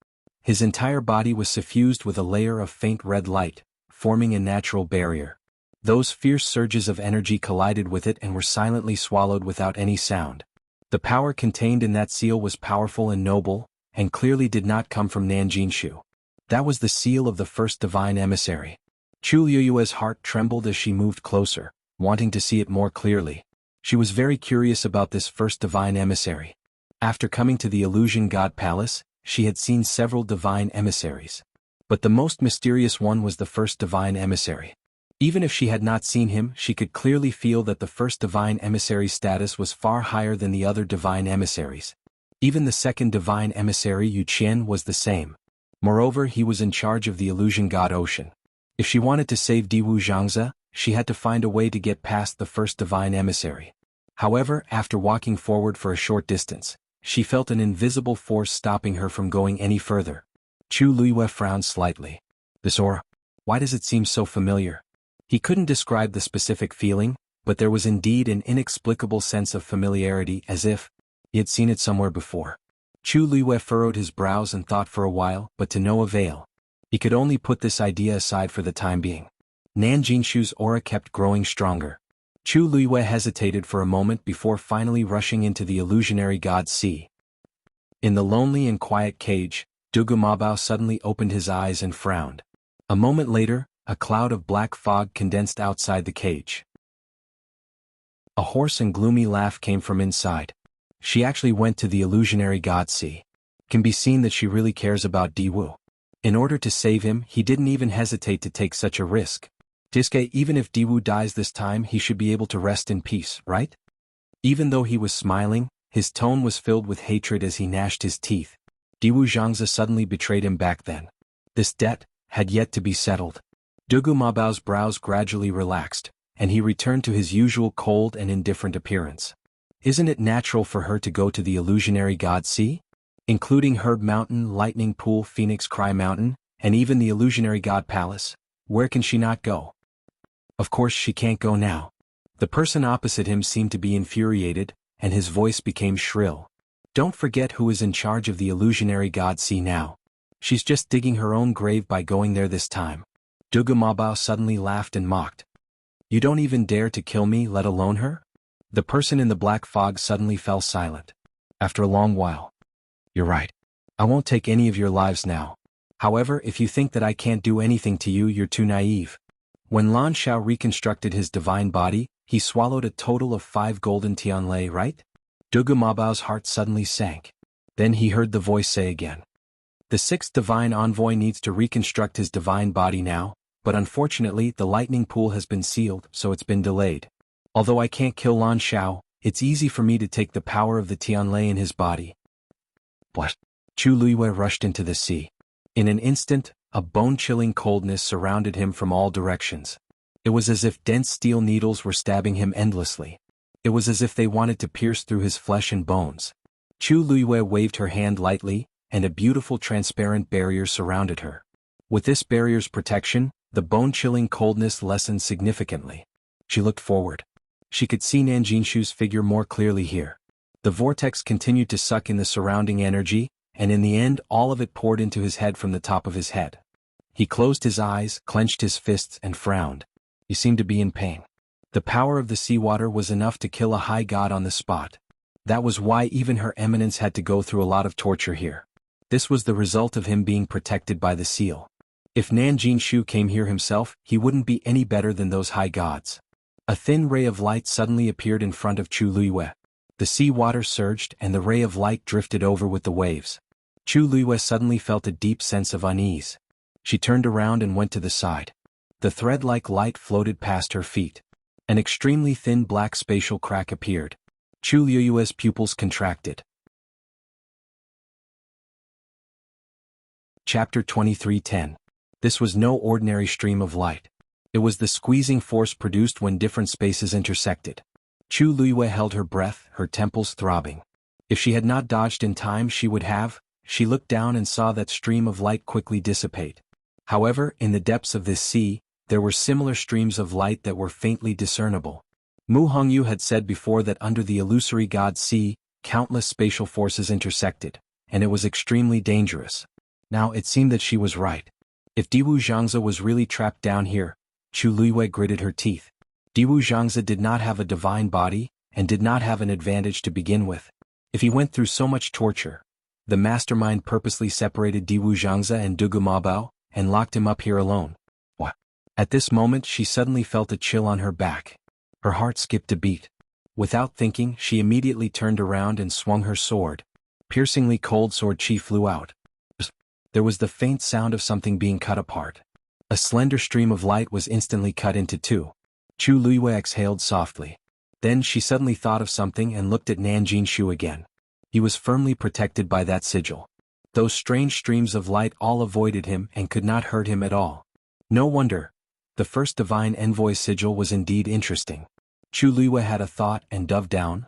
His entire body was suffused with a layer of faint red light, forming a natural barrier. Those fierce surges of energy collided with it and were silently swallowed without any sound. The power contained in that seal was powerful and noble, and clearly did not come from Nanjinshu. That was the seal of the first divine emissary. Chu Liyue's heart trembled as she moved closer, wanting to see it more clearly. She was very curious about this first divine emissary. After coming to the Illusion God Palace, she had seen several divine emissaries. But the most mysterious one was the first divine emissary. Even if she had not seen him, she could clearly feel that the first divine emissary's status was far higher than the other divine emissaries. Even the second divine emissary Yu Qian was the same. Moreover, he was in charge of the Illusion God Ocean. If she wanted to save Diwu Zhangze, she had to find a way to get past the first divine emissary. However, after walking forward for a short distance, she felt an invisible force stopping her from going any further. Chu Liyue frowned slightly. This aura, why does it seem so familiar? He couldn't describe the specific feeling, but there was indeed an inexplicable sense of familiarity, as if he had seen it somewhere before. Chu Liyue furrowed his brows and thought for a while, but to no avail. He could only put this idea aside for the time being. Nanjinshu's aura kept growing stronger. Chu Liyue hesitated for a moment before finally rushing into the illusionary god sea. In the lonely and quiet cage, Dugu Mabao suddenly opened his eyes and frowned. A moment later, a cloud of black fog condensed outside the cage. A hoarse and gloomy laugh came from inside. She actually went to the illusionary god sea. It can be seen that she really cares about Diwu. In order to save him, he didn't even hesitate to take such a risk. Diske, even if Diwu dies this time, he should be able to rest in peace, right? Even though he was smiling, his tone was filled with hatred as he gnashed his teeth. Diwu Zhangze suddenly betrayed him back then. This debt had yet to be settled. Dugu Mabao's brows gradually relaxed, and he returned to his usual cold and indifferent appearance. Isn't it natural for her to go to the illusionary god sea? Including Herb Mountain, Lightning Pool, Phoenix Cry Mountain, and even the illusionary god palace. Where can she not go? Of course she can't go now. The person opposite him seemed to be infuriated, and his voice became shrill. Don't forget who is in charge of the illusionary god sea now. She's just digging her own grave by going there this time. Dugu Mabao suddenly laughed and mocked. You don't even dare to kill me, let alone her? The person in the black fog suddenly fell silent. After a long while. You're right. I won't take any of your lives now. However, if you think that I can't do anything to you, you're too naive. When Lan Shao reconstructed his divine body, he swallowed a total of 5 golden tianlei, right? Dugu Mabao's heart suddenly sank. Then he heard the voice say again. The 6th divine envoy needs to reconstruct his divine body now, but unfortunately the lightning pool has been sealed, so it's been delayed. Although I can't kill Lan Shao, it's easy for me to take the power of the tianlei in his body. What? Chu Liyue rushed into the sea. In an instant, a bone-chilling coldness surrounded him from all directions. It was as if dense steel needles were stabbing him endlessly. It was as if they wanted to pierce through his flesh and bones. Chu Liyue waved her hand lightly, and a beautiful transparent barrier surrounded her. With this barrier's protection, the bone-chilling coldness lessened significantly. She looked forward. She could see Nanjinshu's figure more clearly here. The vortex continued to suck in the surrounding energy, and in the end all of it poured into his head from the top of his head. He closed his eyes, clenched his fists, and frowned. He seemed to be in pain. The power of the seawater was enough to kill a high god on the spot. That was why even Her Eminence had to go through a lot of torture here. This was the result of him being protected by the seal. If Nanjinshu came here himself, he wouldn't be any better than those high gods. A thin ray of light suddenly appeared in front of Chu Liyue. The sea water surged and the ray of light drifted over with the waves. Chu Luiyue suddenly felt a deep sense of unease. She turned around and went to the side. The thread-like light floated past her feet. An extremely thin black spatial crack appeared. Chu Luiyue's pupils contracted. Chapter 23:10. This was no ordinary stream of light. It was the squeezing force produced when different spaces intersected. Chu Luiyue held her breath, her temples throbbing. If she had not dodged in time she would have. She looked down and saw that stream of light quickly dissipate. However, in the depths of this sea, there were similar streams of light that were faintly discernible. Mu Hongyu had said before that under the illusory God Sea, countless spatial forces intersected, and it was extremely dangerous. Now it seemed that she was right. If Diwu Zhangze was really trapped down here, Chu Luiyue gritted her teeth. Diwu Zhangze did not have a divine body, and did not have an advantage to begin with. If he went through so much torture, the mastermind purposely separated Diwu Zhangze and Dugu Mabao, and locked him up here alone. What? At this moment she suddenly felt a chill on her back. Her heart skipped a beat. Without thinking, she immediately turned around and swung her sword. Piercingly cold sword chi flew out. There was the faint sound of something being cut apart. A slender stream of light was instantly cut into two. Chu Luiyue exhaled softly. Then she suddenly thought of something and looked at Nanjin Shu again. He was firmly protected by that sigil. Those strange streams of light all avoided him and could not hurt him at all. No wonder. The first divine envoy sigil was indeed interesting. Chu Luiyue had a thought and dove down.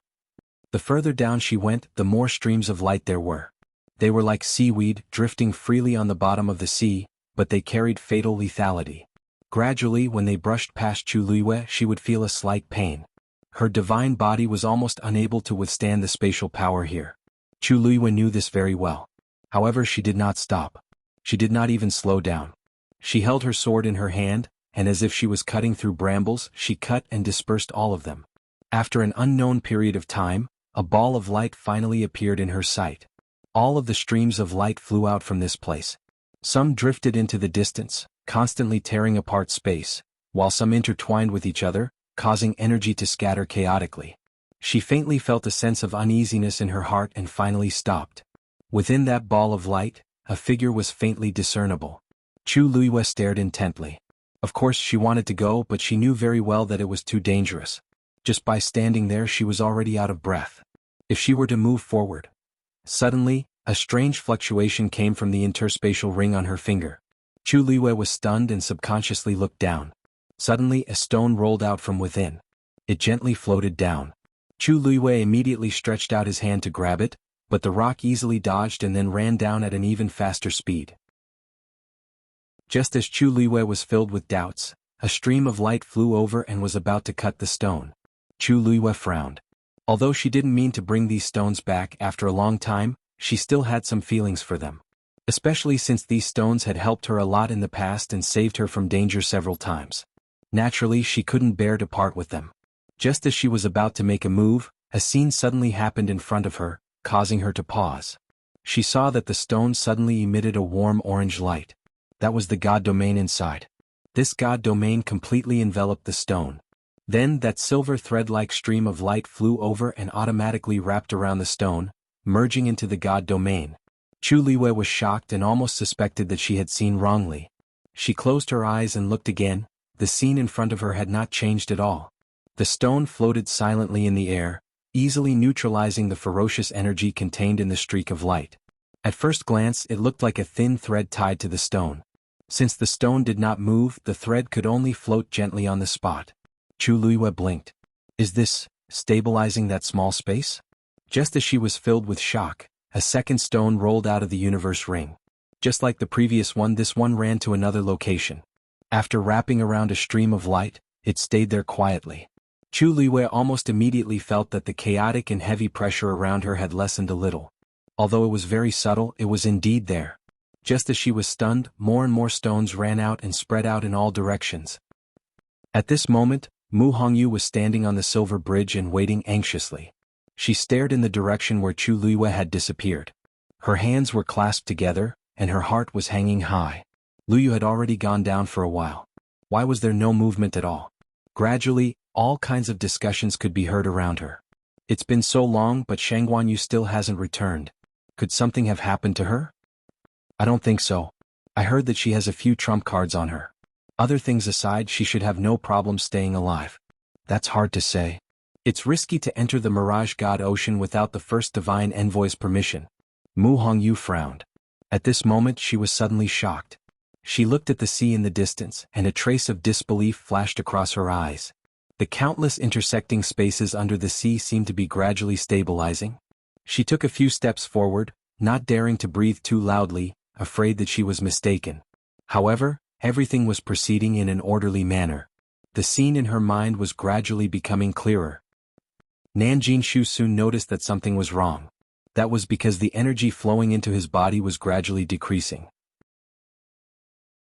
The further down she went, the more streams of light there were. They were like seaweed, drifting freely on the bottom of the sea, but they carried fatal lethality. Gradually, when they brushed past Chu Luiyue, she would feel a slight pain. Her divine body was almost unable to withstand the spatial power here. Chu Luiyue knew this very well. However, she did not stop. She did not even slow down. She held her sword in her hand, and as if she was cutting through brambles, she cut and dispersed all of them. After an unknown period of time, a ball of light finally appeared in her sight. All of the streams of light flew out from this place. Some drifted into the distance, constantly tearing apart space, while some intertwined with each other, causing energy to scatter chaotically. She faintly felt a sense of uneasiness in her heart and finally stopped. Within that ball of light, a figure was faintly discernible. Chu Luiyue stared intently. Of course she wanted to go, but she knew very well that it was too dangerous. Just by standing there she was already out of breath. If she were to move forward. Suddenly, a strange fluctuation came from the interspatial ring on her finger. Chu Luiyue was stunned and subconsciously looked down. Suddenly a stone rolled out from within. It gently floated down. Chu Luiyue immediately stretched out his hand to grab it, but the rock easily dodged and then ran down at an even faster speed. Just as Chu Luiyue was filled with doubts, a stream of light flew over and was about to cut the stone. Chu Luiyue frowned. Although she didn't mean to bring these stones back after a long time, she still had some feelings for them. Especially since these stones had helped her a lot in the past and saved her from danger several times. Naturally, she couldn't bear to part with them. Just as she was about to make a move, a scene suddenly happened in front of her, causing her to pause. She saw that the stone suddenly emitted a warm orange light. That was the god domain inside. This god domain completely enveloped the stone. Then that silver thread-like stream of light flew over and automatically wrapped around the stone, merging into the god domain. Chu Luiyue was shocked and almost suspected that she had seen wrongly. She closed her eyes and looked again. The scene in front of her had not changed at all. The stone floated silently in the air, easily neutralizing the ferocious energy contained in the streak of light. At first glance it looked like a thin thread tied to the stone. Since the stone did not move, the thread could only float gently on the spot. Chu Luiyue blinked. Is this stabilizing that small space? Just as she was filled with shock, a second stone rolled out of the universe ring. Just like the previous one, this one ran to another location. After wrapping around a stream of light, it stayed there quietly. Chu Luiyue almost immediately felt that the chaotic and heavy pressure around her had lessened a little. Although it was very subtle, it was indeed there. Just as she was stunned, more and more stones ran out and spread out in all directions. At this moment, Mu Hongyu was standing on the silver bridge and waiting anxiously. She stared in the direction where Chu Luiyue had disappeared. Her hands were clasped together, and her heart was hanging high. Luiyue had already gone down for a while. Why was there no movement at all? Gradually, all kinds of discussions could be heard around her. It's been so long, but Shangguan Yu still hasn't returned. Could something have happened to her? I don't think so. I heard that she has a few trump cards on her. Other things aside, she should have no problem staying alive. That's hard to say. It's risky to enter the Mirage God Ocean without the first divine envoy's permission. Mu Hongyu frowned. At this moment she was suddenly shocked. She looked at the sea in the distance, and a trace of disbelief flashed across her eyes. The countless intersecting spaces under the sea seemed to be gradually stabilizing. She took a few steps forward, not daring to breathe too loudly, afraid that she was mistaken. However, everything was proceeding in an orderly manner. The scene in her mind was gradually becoming clearer. Nanjing Shu soon noticed that something was wrong. That was because the energy flowing into his body was gradually decreasing.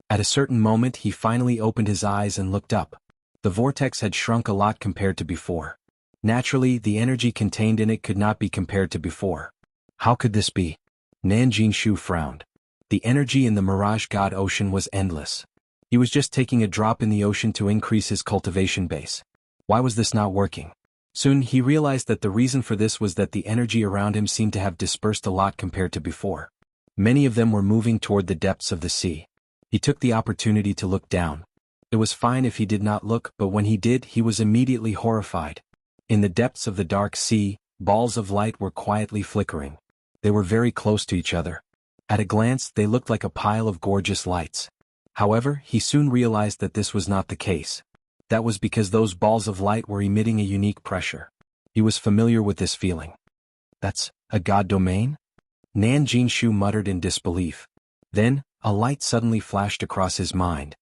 At a certain moment he finally opened his eyes and looked up. The vortex had shrunk a lot compared to before. Naturally, the energy contained in it could not be compared to before. How could this be? Nanjing Shu frowned. The energy in the Mirage God Ocean was endless. He was just taking a drop in the ocean to increase his cultivation base. Why was this not working? Soon he realized that the reason for this was that the energy around him seemed to have dispersed a lot compared to before. Many of them were moving toward the depths of the sea. He took the opportunity to look down. It was fine if he did not look, but when he did, he was immediately horrified. In the depths of the dark sea, balls of light were quietly flickering. They were very close to each other. At a glance, they looked like a pile of gorgeous lights. However, he soon realized that this was not the case. That was because those balls of light were emitting a unique pressure. He was familiar with this feeling. That's a god domain? Nanjing Shu muttered in disbelief. Then, a light suddenly flashed across his mind.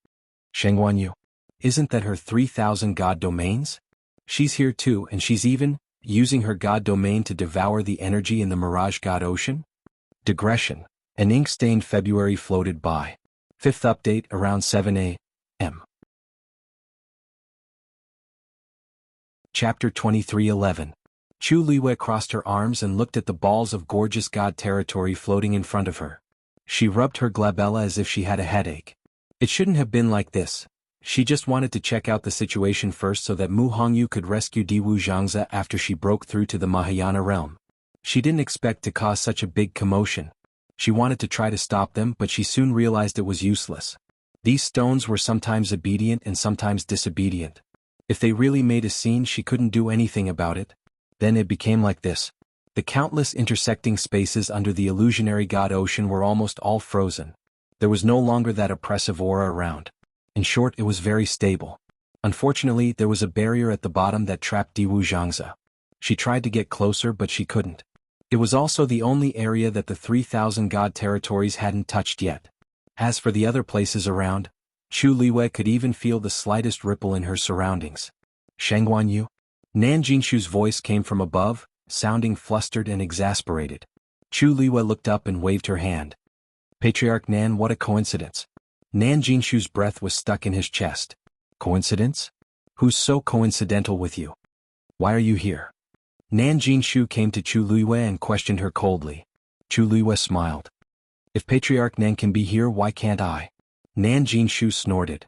Shengguanyu. Isn't that her 3,000 god domains? She's here too, and she's even using her god domain to devour the energy in the Mirage God Ocean? Digression. An ink-stained February floated by. Fifth update around 7 a.m. Chapter 23:11. Chu Liwei crossed her arms and looked at the balls of gorgeous god territory floating in front of her. She rubbed her glabella as if she had a headache. It shouldn't have been like this. She just wanted to check out the situation first so that Mu Hongyu could rescue Diwu Zhangzi after she broke through to the Mahayana realm. She didn't expect to cause such a big commotion. She wanted to try to stop them, but she soon realized it was useless. These stones were sometimes obedient and sometimes disobedient. If they really made a scene, she couldn't do anything about it. Then it became like this. The countless intersecting spaces under the illusionary god ocean were almost all frozen. There was no longer that oppressive aura around. In short, it was very stable. Unfortunately, there was a barrier at the bottom that trapped Diwu Zhangzi. She tried to get closer, but she couldn't. It was also the only area that the 3,000 god territories hadn't touched yet. As for the other places around, Chu Liwei could even feel the slightest ripple in her surroundings. Shengguanyu? Nanjing Shu's voice came from above, sounding flustered and exasperated. Chu Liwei looked up and waved her hand. Patriarch Nan, what a coincidence. Nanjing Shu's breath was stuck in his chest. Coincidence? Who's so coincidental with you? Why are you here? Nanjing Shu came to Chu Liwei and questioned her coldly. Chu Liwei smiled. If Patriarch Nan can be here, why can't I? Nanjing Shu snorted.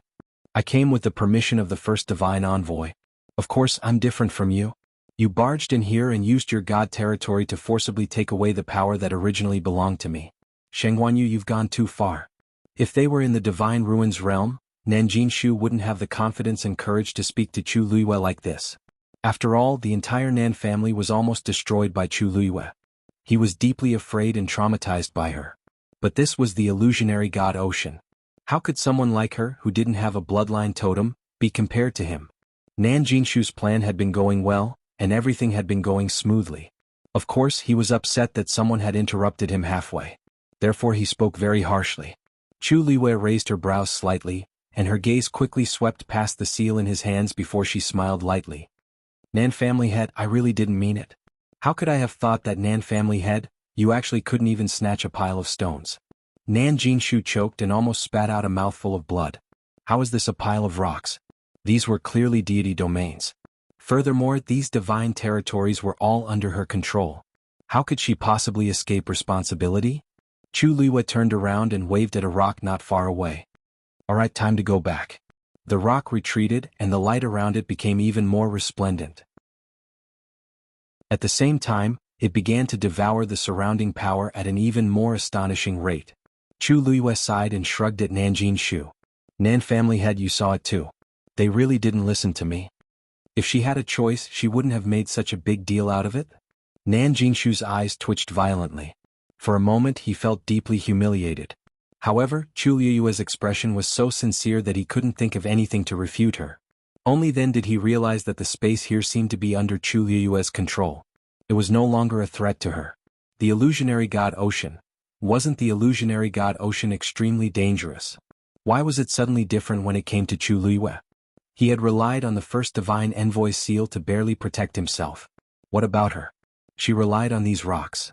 I came with the permission of the first divine envoy. Of course, I'm different from you. You barged in here and used your god territory to forcibly take away the power that originally belonged to me. Shengguanyu, you've gone too far. If they were in the divine ruins realm, Nanjing Shu wouldn't have the confidence and courage to speak to Chu Liwei like this. After all, the entire Nan family was almost destroyed by Chu Liwei. He was deeply afraid and traumatized by her. But this was the illusionary god ocean. How could someone like her, who didn't have a bloodline totem, be compared to him? Nanjing Shu's plan had been going well, and everything had been going smoothly. Of course, he was upset that someone had interrupted him halfway. Therefore he spoke very harshly. Chu Liwei raised her brows slightly, and her gaze quickly swept past the seal in his hands before she smiled lightly. Nan family head, I really didn't mean it. How could I have thought that, Nan family head? You actually couldn't even snatch a pile of stones. Nanjing Shu choked and almost spat out a mouthful of blood. How is this a pile of rocks? These were clearly deity domains. Furthermore, these divine territories were all under her control. How could she possibly escape responsibility? Chu Liwei turned around and waved at a rock not far away. Alright, time to go back. The rock retreated and the light around it became even more resplendent. At the same time, It began to devour the surrounding power at an even more astonishing rate. Chu Luiyue sighed and shrugged at Nan Jinshu. Nan family head, you saw it too. They really didn't listen to me. If she had a choice, she wouldn't have made such a big deal out of it. Nan Jinshu's eyes twitched violently. For a moment he felt deeply humiliated. However, Chu Luiyue's expression was so sincere that he couldn't think of anything to refute her. Only then did he realize that the space here seemed to be under Chu Luiyue's control. It was no longer a threat to her. The illusionary god ocean. Wasn't the illusionary god ocean extremely dangerous? Why was it suddenly different when it came to Chu Luiyue? He had relied on the first divine envoy seal to barely protect himself. What about her? She relied on these rocks.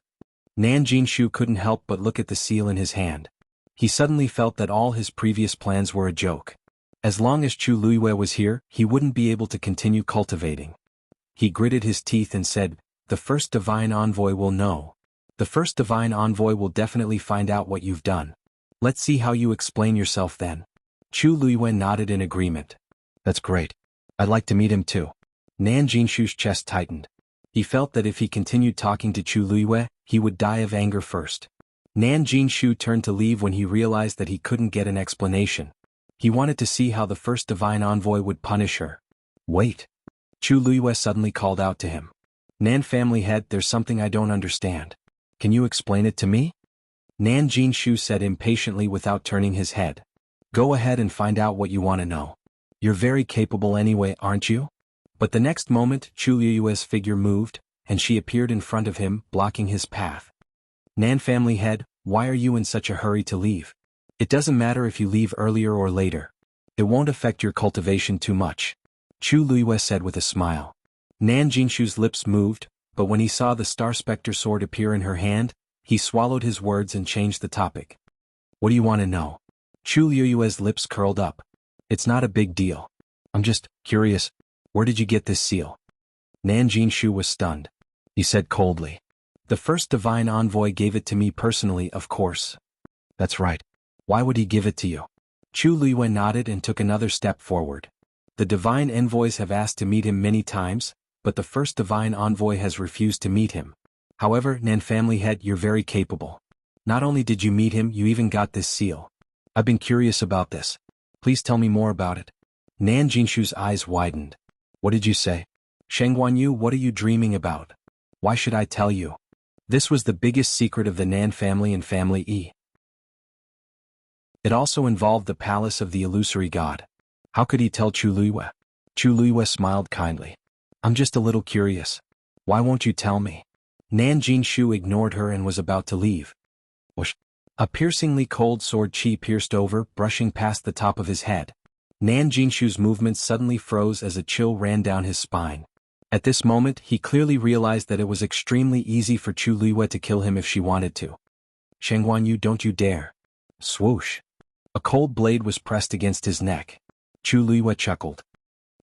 Nan Jinshu couldn't help but look at the seal in his hand. He suddenly felt that all his previous plans were a joke. As long as Chu Luiyue was here, he wouldn't be able to continue cultivating. He gritted his teeth and said, "The first divine envoy will know. The first divine envoy will definitely find out what you've done. Let's see how you explain yourself then." Chu Luiyue nodded in agreement. "That's great. I'd like to meet him too." Nan Jinshu's chest tightened. He felt that if he continued talking to Chu Luiyue, he would die of anger first. Nan Jinshu turned to leave when he realized that he couldn't get an explanation. He wanted to see how the first divine envoy would punish her. "Wait." Chu Luiyue suddenly called out to him. "Nan family head, there's something I don't understand. Can you explain it to me?" Nan Jinshu said impatiently without turning his head. "Go ahead and find out what you want to know. You're very capable anyway, aren't you?" But the next moment, Chu Luiyue's figure moved, and she appeared in front of him, blocking his path. "Nan family head, why are you in such a hurry to leave? It doesn't matter if you leave earlier or later. It won't affect your cultivation too much," Chu Luiyue said with a smile. Nan Jinshu's lips moved, but when he saw the Star Spectre sword appear in her hand, he swallowed his words and changed the topic. "What do you want to know?" Chu Luiyue's lips curled up. "It's not a big deal. I'm just curious, where did you get this seal?" Nan Jinshu was stunned. He said coldly, "The first divine envoy gave it to me personally, of course." "That's right. Why would he give it to you?" Chu Luiyue nodded and took another step forward. "The divine envoys have asked to meet him many times, but the first divine envoy has refused to meet him. However, Nan family head, you're very capable. Not only did you meet him, you even got this seal. I've been curious about this. Please tell me more about it." Nan Jinshu's eyes widened. "What did you say? Shengguanyu, what are you dreaming about? Why should I tell you?" This was the biggest secret of the Nan family and Family E. It also involved the palace of the illusory god. How could he tell Chu Luiyue? Chu Luiyue smiled kindly. "I'm just a little curious. Why won't you tell me?" Nan Jinshu ignored her and was about to leave. Whoosh! A piercingly cold sword chi pierced over, brushing past the top of his head. Nan Jinshu's movements suddenly froze as a chill ran down his spine. At this moment, he clearly realized that it was extremely easy for Chu Luiyue to kill him if she wanted to. "Shengguanyu, don't you dare." Swoosh! A cold blade was pressed against his neck. Chu Luiyue chuckled.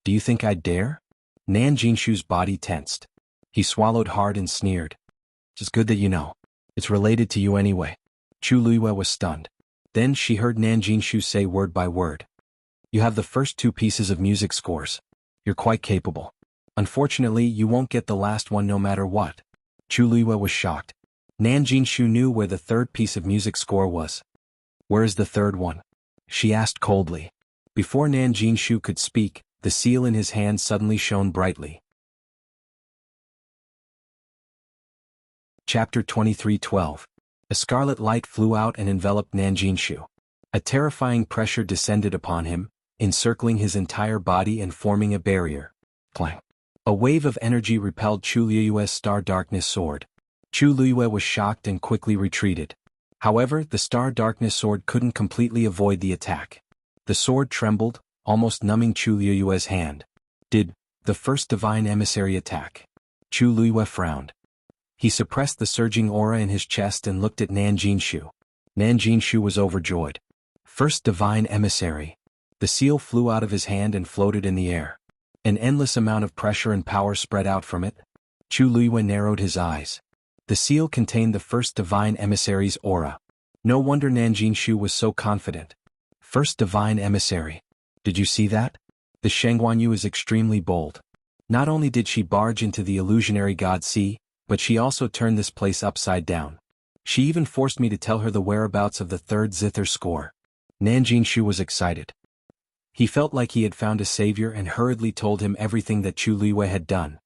"Do you think I'd dare?" Nan Jinshu's body tensed. He swallowed hard and sneered. "It's good that you know. It's related to you anyway." Chu Luiyue was stunned. Then she heard Nan Jinshu say word by word. "You have the first two pieces of music scores. You're quite capable. Unfortunately, you won't get the last one no matter what." Chu Luiyue was shocked. Nan Jinshu knew where the third piece of music score was. "Where is the third one?" she asked coldly. Before Nan Jinshu could speak, the seal in his hand suddenly shone brightly. Chapter 23:12. A scarlet light flew out and enveloped Nan Jinshu. A terrifying pressure descended upon him, encircling his entire body and forming a barrier. Clang! A wave of energy repelled Chu Luiyue's Star Darkness sword. Chu Luiyue was shocked and quickly retreated. However, the Star Darkness sword couldn't completely avoid the attack. The sword trembled, almost numbing Chu Luiyue's hand. Did the first divine emissary attack? Chu Luiyue frowned. He suppressed the surging aura in his chest and looked at Nan Jinshu. Nan Jinshu was overjoyed. First divine emissary. The seal flew out of his hand and floated in the air. An endless amount of pressure and power spread out from it. Chu Luiyue narrowed his eyes. The seal contained the first divine emissary's aura. No wonder Nan Jinshu was so confident. First divine emissary. Did you see that? The Shengguanyu is extremely bold. Not only did she barge into the illusionary god sea, but she also turned this place upside down. She even forced me to tell her the whereabouts of the third zither score. Nanjinshu was excited. He felt like he had found a savior and hurriedly told him everything that Chu Liwei had done.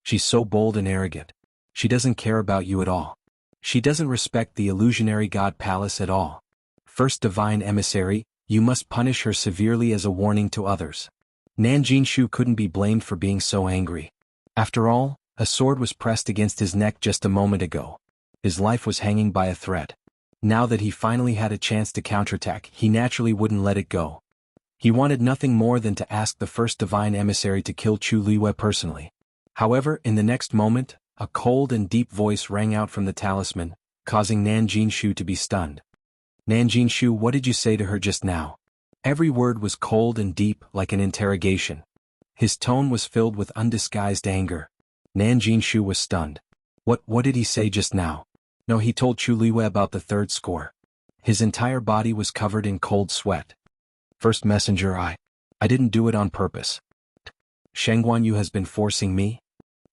She's so bold and arrogant. She doesn't care about you at all. She doesn't respect the illusionary god palace at all. First divine emissary, you must punish her severely as a warning to others. Nanjinshu couldn't be blamed for being so angry. After all, a sword was pressed against his neck just a moment ago. His life was hanging by a thread. Now that he finally had a chance to counterattack, he naturally wouldn't let it go. He wanted nothing more than to ask the first divine emissary to kill Chu Liwei personally. However, in the next moment, a cold and deep voice rang out from the talisman, causing Nanjinshu to be stunned. Nanjinshu, what did you say to her just now? Every word was cold and deep, like an interrogation. His tone was filled with undisguised anger. Nanjinshu was stunned. What did he say just now? No, he told Chu Liwei about the third score. His entire body was covered in cold sweat. First messenger, I didn't do it on purpose. Shengguan Yu has been forcing me?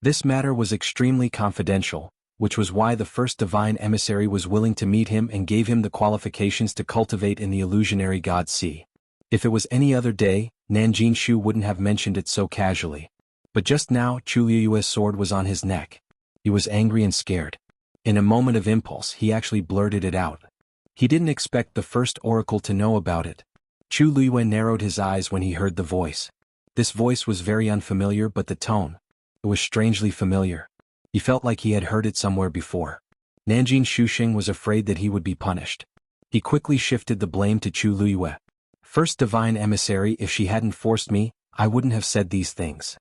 This matter was extremely confidential, which was why the first divine emissary was willing to meet him and gave him the qualifications to cultivate in the illusionary god sea. If it was any other day, Nanjinshu wouldn't have mentioned it so casually. But just now, Chu Liu's sword was on his neck. He was angry and scared. In a moment of impulse, he actually blurted it out. He didn't expect the first oracle to know about it. Chu Liu narrowed his eyes when he heard the voice. This voice was very unfamiliar, but the tone, it was strangely familiar. He felt like he had heard it somewhere before. Nanjinshu Sheng was afraid that he would be punished. He quickly shifted the blame to Chu Liu. First divine emissary, if she hadn't forced me, I wouldn't have said these things.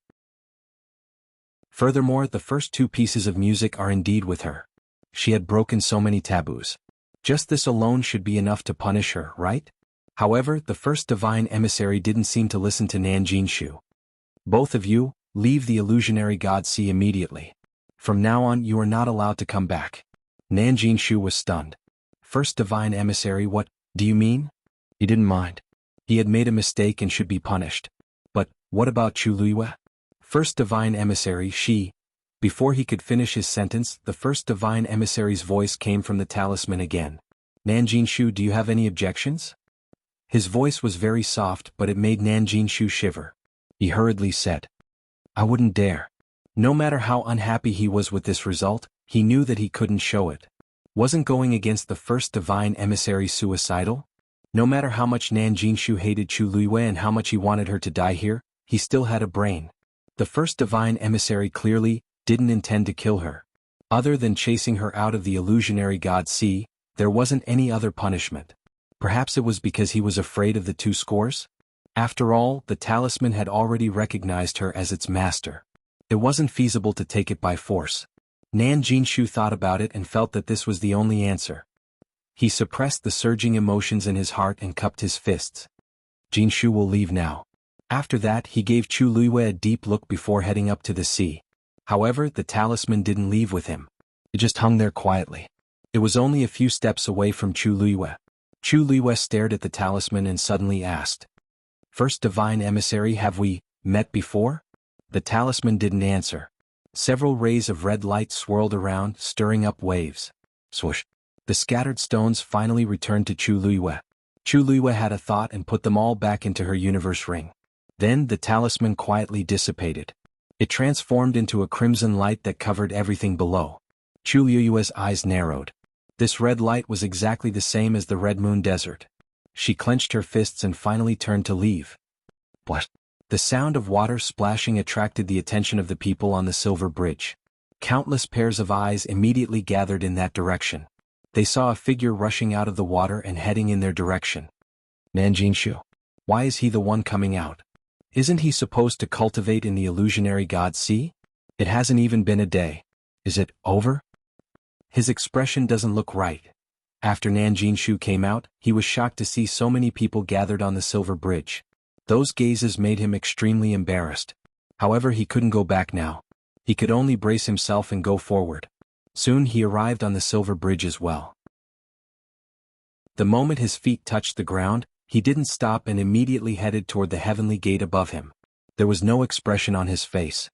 Furthermore, the first two pieces of music are indeed with her. She had broken so many taboos. Just this alone should be enough to punish her, right? However, the first divine emissary didn't seem to listen to Nanjinshu. Both of you, leave the illusionary god sea immediately. From now on, you are not allowed to come back. Nanjinshu was stunned. First divine emissary, what do you mean? He didn't mind. He had made a mistake and should be punished. But, what about Chu Liu? First divine emissary, she. Before he could finish his sentence, the first divine emissary's voice came from the talisman again. Nanjinshu, do you have any objections? His voice was very soft, but it made Nanjinshu shiver. He hurriedly said, I wouldn't dare. No matter how unhappy he was with this result, he knew that he couldn't show it. Wasn't going against the first divine emissary suicidal? No matter how much Nanjinshu hated Chu Liu and how much he wanted her to die here, he still had a brain. The first divine emissary clearly didn't intend to kill her. Other than chasing her out of the illusionary god sea, there wasn't any other punishment. Perhaps it was because he was afraid of the two scores? After all, the talisman had already recognized her as its master. It wasn't feasible to take it by force. Nanjinshu thought about it and felt that this was the only answer. He suppressed the surging emotions in his heart and cupped his fists. Jinshu will leave now. After that, he gave Chu Liu a deep look before heading up to the sea. However, the talisman didn't leave with him. It just hung there quietly. It was only a few steps away from Chu Liu. Chu Liu stared at the talisman and suddenly asked, First divine emissary, have we met before? The talisman didn't answer. Several rays of red light swirled around, stirring up waves. Swoosh. The scattered stones finally returned to Chu Liu. Chu Liu had a thought and put them all back into her universe ring. Then the talisman quietly dissipated. It transformed into a crimson light that covered everything below. Chu Liu's eyes narrowed. This red light was exactly the same as the Red Moon Desert. She clenched her fists and finally turned to leave. What? The sound of water splashing attracted the attention of the people on the silver bridge. Countless pairs of eyes immediately gathered in that direction. They saw a figure rushing out of the water and heading in their direction. Nanjinshu. Why is he the one coming out? Isn't he supposed to cultivate in the illusionary god sea? It hasn't even been a day. Is it over? His expression doesn't look right. After Nanjinshu came out, he was shocked to see so many people gathered on the silver bridge. Those gazes made him extremely embarrassed. However, he couldn't go back now. He could only brace himself and go forward. Soon he arrived on the silver bridge as well. The moment his feet touched the ground, he didn't stop and immediately headed toward the heavenly gate above him. There was no expression on his face.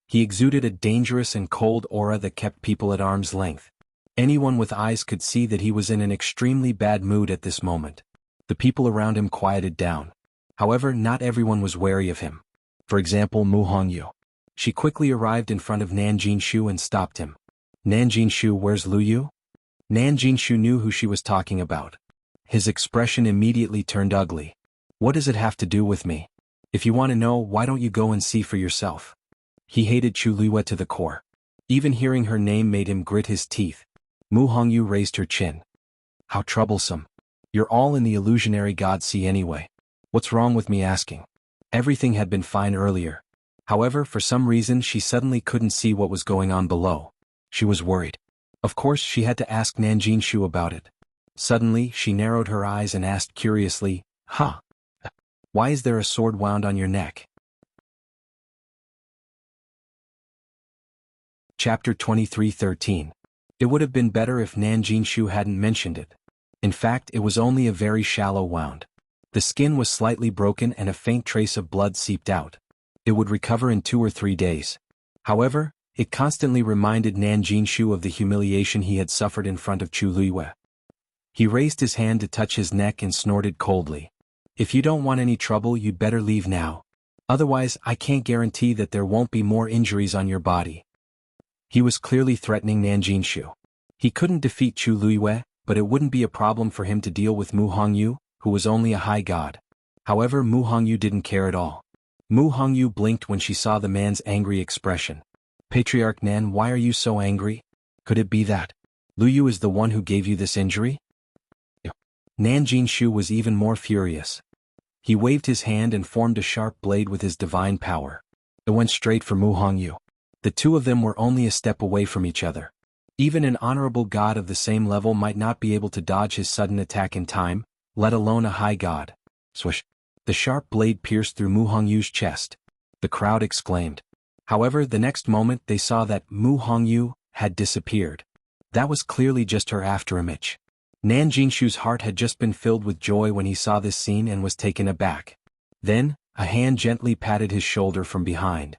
He exuded a dangerous and cold aura that kept people at arm's length. Anyone with eyes could see that he was in an extremely bad mood at this moment. The people around him quieted down. However, not everyone was wary of him. For example, Mu Hongyu. She quickly arrived in front of Nan Jinshu and stopped him. Nan Jinshu, where's Lu Yu? Nan Jinshu knew who she was talking about. His expression immediately turned ugly. What does it have to do with me? If you want to know, why don't you go and see for yourself? He hated Chu Luiyue to the core. Even hearing her name made him grit his teeth. Mu Hongyu raised her chin. How troublesome. You're all in the illusionary god sea anyway. What's wrong with me asking? Everything had been fine earlier. However, for some reason she suddenly couldn't see what was going on below. She was worried. Of course she had to ask Nan Jinshu about it. Suddenly she narrowed her eyes and asked curiously, "Huh? Why is there a sword wound on your neck?" Chapter 23:13. It would have been better if Nan Jinshu hadn't mentioned it. In fact, it was only a very shallow wound. The skin was slightly broken and a faint trace of blood seeped out. It would recover in 2 or 3 days. However, it constantly reminded Nan Jinshu of the humiliation he had suffered in front of Chu Luiyue. He raised his hand to touch his neck and snorted coldly. "If you don't want any trouble, you'd better leave now. Otherwise, I can't guarantee that there won't be more injuries on your body." He was clearly threatening Nan Jinshu. He couldn't defeat Chu Luiyue, but it wouldn't be a problem for him to deal with Mu Hongyu, who was only a high god. However, Mu Hongyu didn't care at all. Mu Hongyu blinked when she saw the man's angry expression. "Patriarch Nan, why are you so angry? Could it be that Lu Yu is the one who gave you this injury?" Nan Jinshu was even more furious. He waved his hand and formed a sharp blade with his divine power. It went straight for Mu Hongyu. The two of them were only a step away from each other. Even an honorable god of the same level might not be able to dodge his sudden attack in time, let alone a high god. Swish! The sharp blade pierced through Mu Hongyu's chest. The crowd exclaimed. However, the next moment they saw that Mu Hongyu had disappeared. That was clearly just her afterimage. Nan Jinshu's heart had just been filled with joy when he saw this scene and was taken aback. Then, a hand gently patted his shoulder from behind.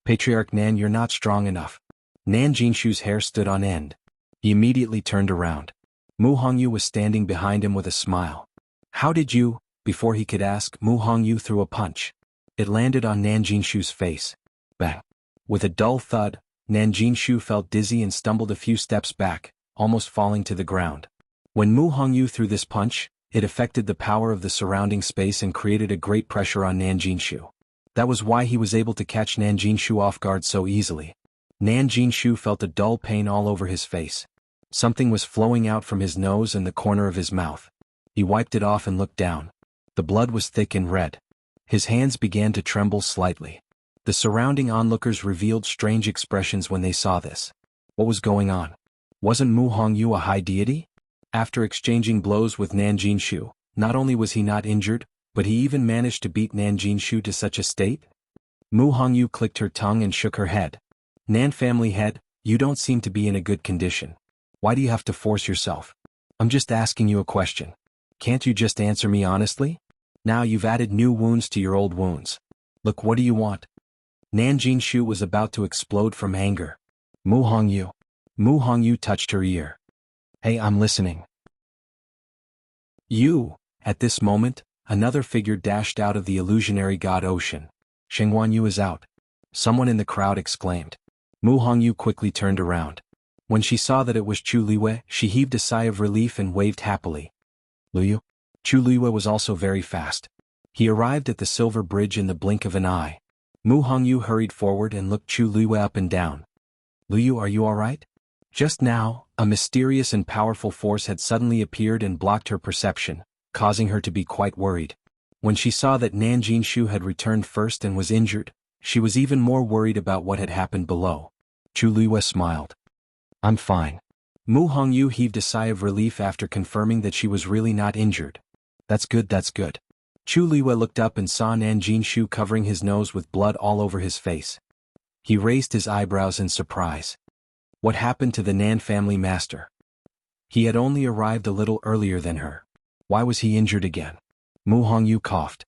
"Patriarch Nan, you're not strong enough." Nan Jinshu's hair stood on end. He immediately turned around. Mu Hongyu was standing behind him with a smile. "How did you?" Before he could ask, Mu Hongyu threw a punch. It landed on Nan Jinshu's face. Bang! With a dull thud, Nan Jinshu felt dizzy and stumbled a few steps back, almost falling to the ground. When Mu Hongyu threw this punch, it affected the power of the surrounding space and created a great pressure on Nan Jinshu. That was why he was able to catch Nan Jinshu off guard so easily. Nan Jinshu felt a dull pain all over his face. Something was flowing out from his nose and the corner of his mouth. He wiped it off and looked down. The blood was thick and red. His hands began to tremble slightly. The surrounding onlookers revealed strange expressions when they saw this. What was going on? Wasn't Mu Hongyu a high deity? After exchanging blows with Nan Jinshu, not only was he not injured, but he even managed to beat Nan Jinshu to such a state? Mu Hongyu clicked her tongue and shook her head. "Nan family head, you don't seem to be in a good condition. Why do you have to force yourself? I'm just asking you a question. Can't you just answer me honestly? Now you've added new wounds to your old wounds. Look, what do you want?" Nan Jinshu was about to explode from anger. Mu Hongyu touched her ear. "Hey, I'm listening." "You." At this moment, another figure dashed out of the illusionary god ocean. "Shengguan Yu is out." Someone in the crowd exclaimed. Mu Hongyu quickly turned around. When she saw that it was Chu Luiyue, she heaved a sigh of relief and waved happily. "Lu Yu?" Chu Luiyue was also very fast. He arrived at the silver bridge in the blink of an eye. Mu Hongyu hurried forward and looked Chu Luiyue up and down. "Lu Yu, are you all right?" Just now, a mysterious and powerful force had suddenly appeared and blocked her perception, causing her to be quite worried. When she saw that Nan Jinshu had returned first and was injured, she was even more worried about what had happened below. Chu Luiyue smiled. "I'm fine." Mu Hongyu heaved a sigh of relief after confirming that she was really not injured. That's good, that's good." Chu Luiyue looked up and saw Nan Jinshu covering his nose with blood all over his face. He raised his eyebrows in surprise. What happened to the Nan family master? He had only arrived a little earlier than her. Why was he injured again? Mu Hongyu coughed.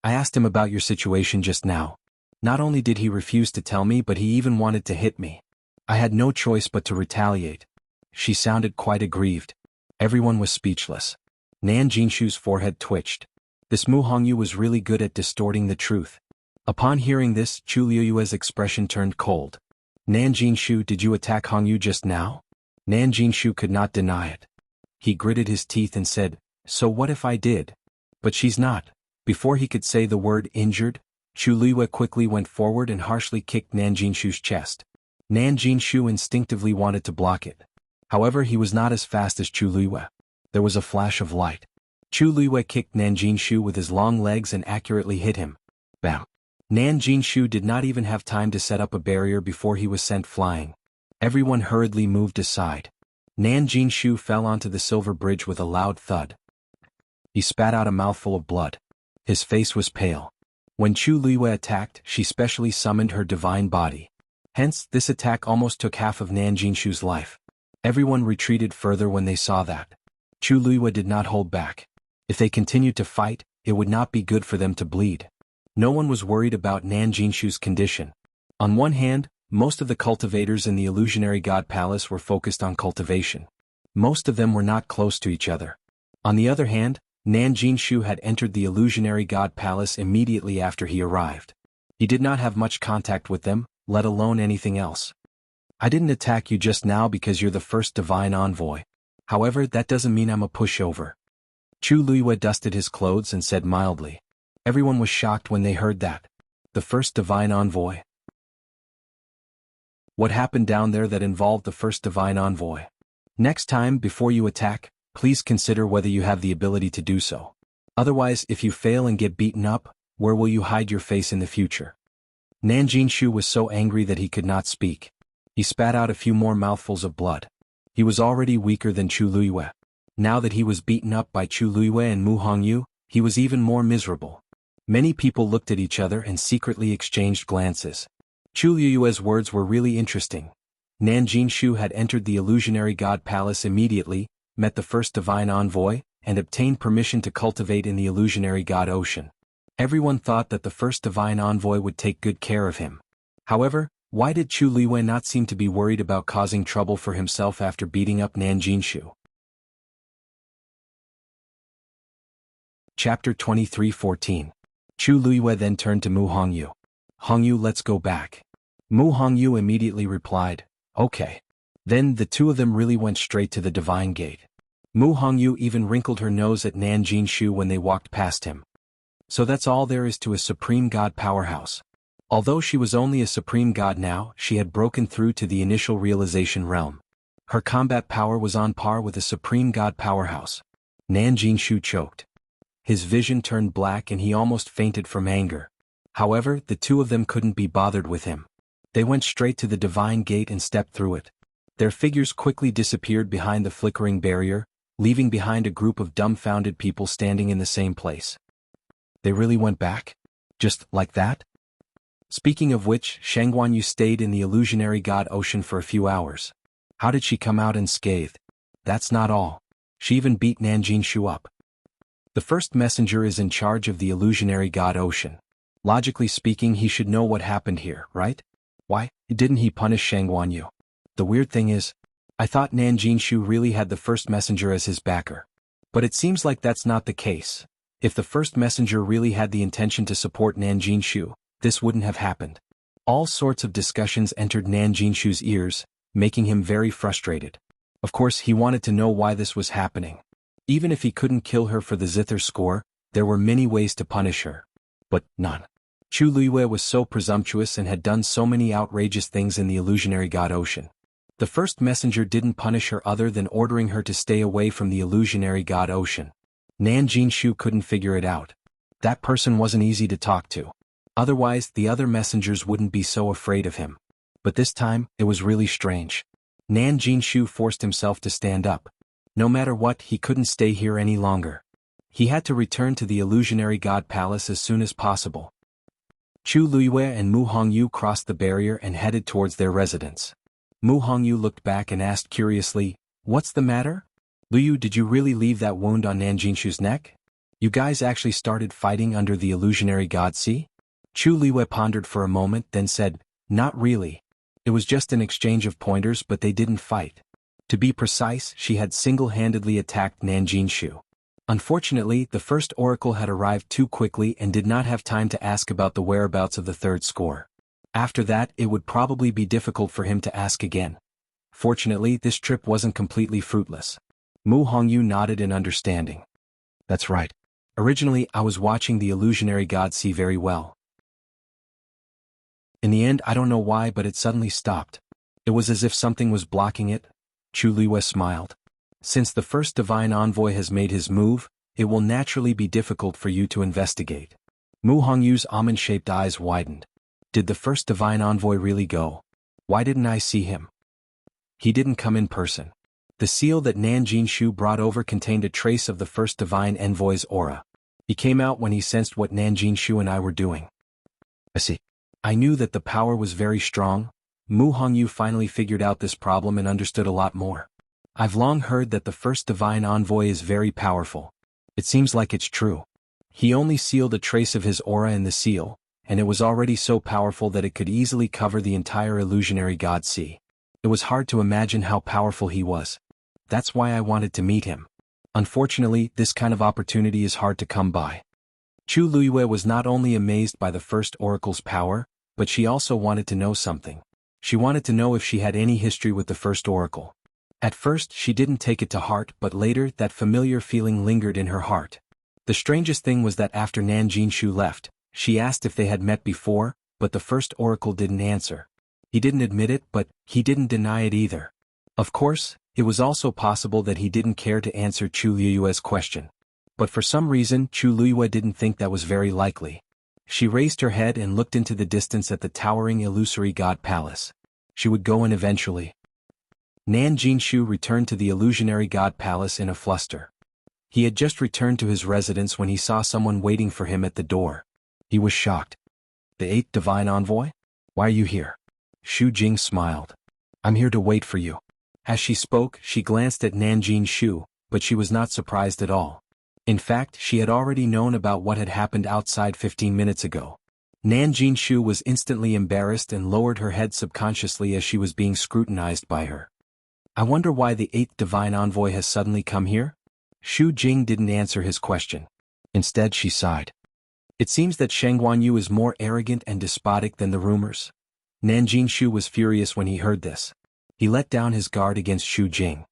"I asked him about your situation just now. Not only did he refuse to tell me, but he even wanted to hit me. I had no choice but to retaliate. She sounded quite aggrieved. Everyone was speechless. Nan Jinshu's forehead twitched. This Mu Hongyu was really good at distorting the truth. Upon hearing this, Chu Liuyue's expression turned cold. Nan Jinshu, did you attack Hongyu just now? Nan Jinshu could not deny it. He gritted his teeth and said, so what if I did? But she's not. Before he could say the word injured, Chu Liyue quickly went forward and harshly kicked Nan Jinshu's chest. Nan Jinshu instinctively wanted to block it. However, he was not as fast as Chu Liyue. There was a flash of light. Chu Liyue kicked Nan Jinshu with his long legs and accurately hit him. Bam! Nan Jinshu did not even have time to set up a barrier before he was sent flying. Everyone hurriedly moved aside. Nan Jinshu fell onto the silver bridge with a loud thud. He spat out a mouthful of blood. His face was pale. When Chu Liyue attacked, she specially summoned her divine body. Hence, this attack almost took half of Nan Jinshu's life. Everyone retreated further when they saw that. Chu Liyue did not hold back. If they continued to fight, it would not be good for them to bleed. No one was worried about Nan Jinshu's condition. On one hand, most of the cultivators in the illusionary god palace were focused on cultivation. Most of them were not close to each other. On the other hand, Nan Jinshu had entered the illusionary god palace immediately after he arrived. He did not have much contact with them, let alone anything else. I didn't attack you just now because you're the first divine envoy. However, that doesn't mean I'm a pushover. Chu Liyue dusted his clothes and said mildly. Everyone was shocked when they heard that. The first divine envoy. What happened down there that involved the first divine envoy? Next time, before you attack, please consider whether you have the ability to do so. Otherwise, if you fail and get beaten up, where will you hide your face in the future? Nan Jinshu was so angry that he could not speak. He spat out a few more mouthfuls of blood. He was already weaker than Chu Liyue. Now that he was beaten up by Chu Liyue and Mu Hongyu, he was even more miserable. Many people looked at each other and secretly exchanged glances. Chu Liyue's words were really interesting. Nan Jinshu had entered the illusionary god palace immediately, met the first divine envoy, and obtained permission to cultivate in the illusionary god ocean. Everyone thought that the first divine envoy would take good care of him. However, why did Chu Liyue not seem to be worried about causing trouble for himself after beating up Nan Jinshu? Chapter 23:14. Chu Liyue then turned to Mu Hongyu. Hongyu, let's go back. Mu Hongyu immediately replied, okay. Then the two of them really went straight to the divine gate. Mu Hongyu even wrinkled her nose at Nan Jinshu when they walked past him. So that's all there is to a supreme god powerhouse. Although she was only a supreme god now, she had broken through to the initial realization realm. Her combat power was on par with a supreme god powerhouse. Nan Jinshu choked. His vision turned black and he almost fainted from anger. However, the two of them couldn't be bothered with him. They went straight to the divine gate and stepped through it. Their figures quickly disappeared behind the flickering barrier, leaving behind a group of dumbfounded people standing in the same place. They really went back? Just like that? Speaking of which, Shangguan Yu stayed in the illusionary god ocean for a few hours. How did she come out unscathed? That's not all. She even beat Nan Jinshu up. The first messenger is in charge of the illusionary god ocean. Logically speaking, he should know what happened here, right? Why didn't he punish Shangguan Yu? The weird thing is, I thought Nan Jinshu really had the first messenger as his backer. But it seems like that's not the case. If the first messenger really had the intention to support Nan Jinshu, this wouldn't have happened. All sorts of discussions entered Nan Jinshu's ears, making him very frustrated. Of course, he wanted to know why this was happening. Even if he couldn't kill her for the zither score, there were many ways to punish her. But none. Chu Liyue was so presumptuous and had done so many outrageous things in the illusionary god ocean. The first messenger didn't punish her other than ordering her to stay away from the illusionary god ocean. Nan Jinshu couldn't figure it out. That person wasn't easy to talk to. Otherwise, the other messengers wouldn't be so afraid of him. But this time, it was really strange. Nan Jinshu forced himself to stand up. No matter what, he couldn't stay here any longer. He had to return to the illusionary god palace as soon as possible. Chu Liyue and Mu Hongyu crossed the barrier and headed towards their residence. Mu Hongyu looked back and asked curiously, "What's the matter? Liu, did you really leave that wound on Nan Jinshu's neck? You guys actually started fighting under the illusionary god sea?" Chu Liwei pondered for a moment, then said, "Not really. It was just an exchange of pointers, but they didn't fight. To be precise, she had single-handedly attacked Nanjing Shu. Unfortunately, the first oracle had arrived too quickly and did not have time to ask about the whereabouts of the third score. After that, it would probably be difficult for him to ask again. Fortunately, this trip wasn't completely fruitless." Mu Hongyu nodded in understanding. "That's right. Originally, I was watching the illusionary god see very well. In the end, I don't know why, but it suddenly stopped. It was as if something was blocking it." Chu Liwei smiled. "Since the first divine envoy has made his move, it will naturally be difficult for you to investigate." Mu Hongyu's almond-shaped eyes widened. "Did the first divine envoy really go? Why didn't I see him?" "He didn't come in person. The seal that Nanjing Shu brought over contained a trace of the first divine envoy's aura. He came out when he sensed what Nanjing Shu and I were doing." "I see. I knew that the power was very strong." Mu Hongyu finally figured out this problem and understood a lot more. "I've long heard that the first divine envoy is very powerful. It seems like it's true. He only sealed a trace of his aura in the seal, and it was already so powerful that it could easily cover the entire illusionary god sea. It was hard to imagine how powerful he was. That's why I wanted to meet him. Unfortunately, this kind of opportunity is hard to come by." Chu Liwei was not only amazed by the first oracle's power, but she also wanted to know something. She wanted to know if she had any history with the first oracle. At first, she didn't take it to heart, but later that familiar feeling lingered in her heart. The strangest thing was that after Nanjing Shu left, she asked if they had met before, but the first oracle didn't answer. He didn't admit it, but he didn't deny it either. Of course, it was also possible that he didn't care to answer Chu Liwei's question. But for some reason, Chu Liwei didn't think that was very likely. She raised her head and looked into the distance at the towering illusory god palace. She would go in eventually. Nanjing Shu returned to the illusionary god palace in a fluster. He had just returned to his residence when he saw someone waiting for him at the door. He was shocked. "The eighth divine envoy? Why are you here?" Shu Jing smiled. "I'm here to wait for you." As she spoke, she glanced at Nanjing Shu, but she was not surprised at all. In fact, she had already known about what had happened outside 15 minutes ago. Nanjing Shu was instantly embarrassed and lowered her head subconsciously as she was being scrutinized by her. "I wonder why the eighth divine envoy has suddenly come here?" Shu Jing didn't answer his question. Instead, she sighed. "It seems that Sheng Guanyu is more arrogant and despotic than the rumors." Nanjing Shu was furious when he heard this. He let down his guard against Shu Jing.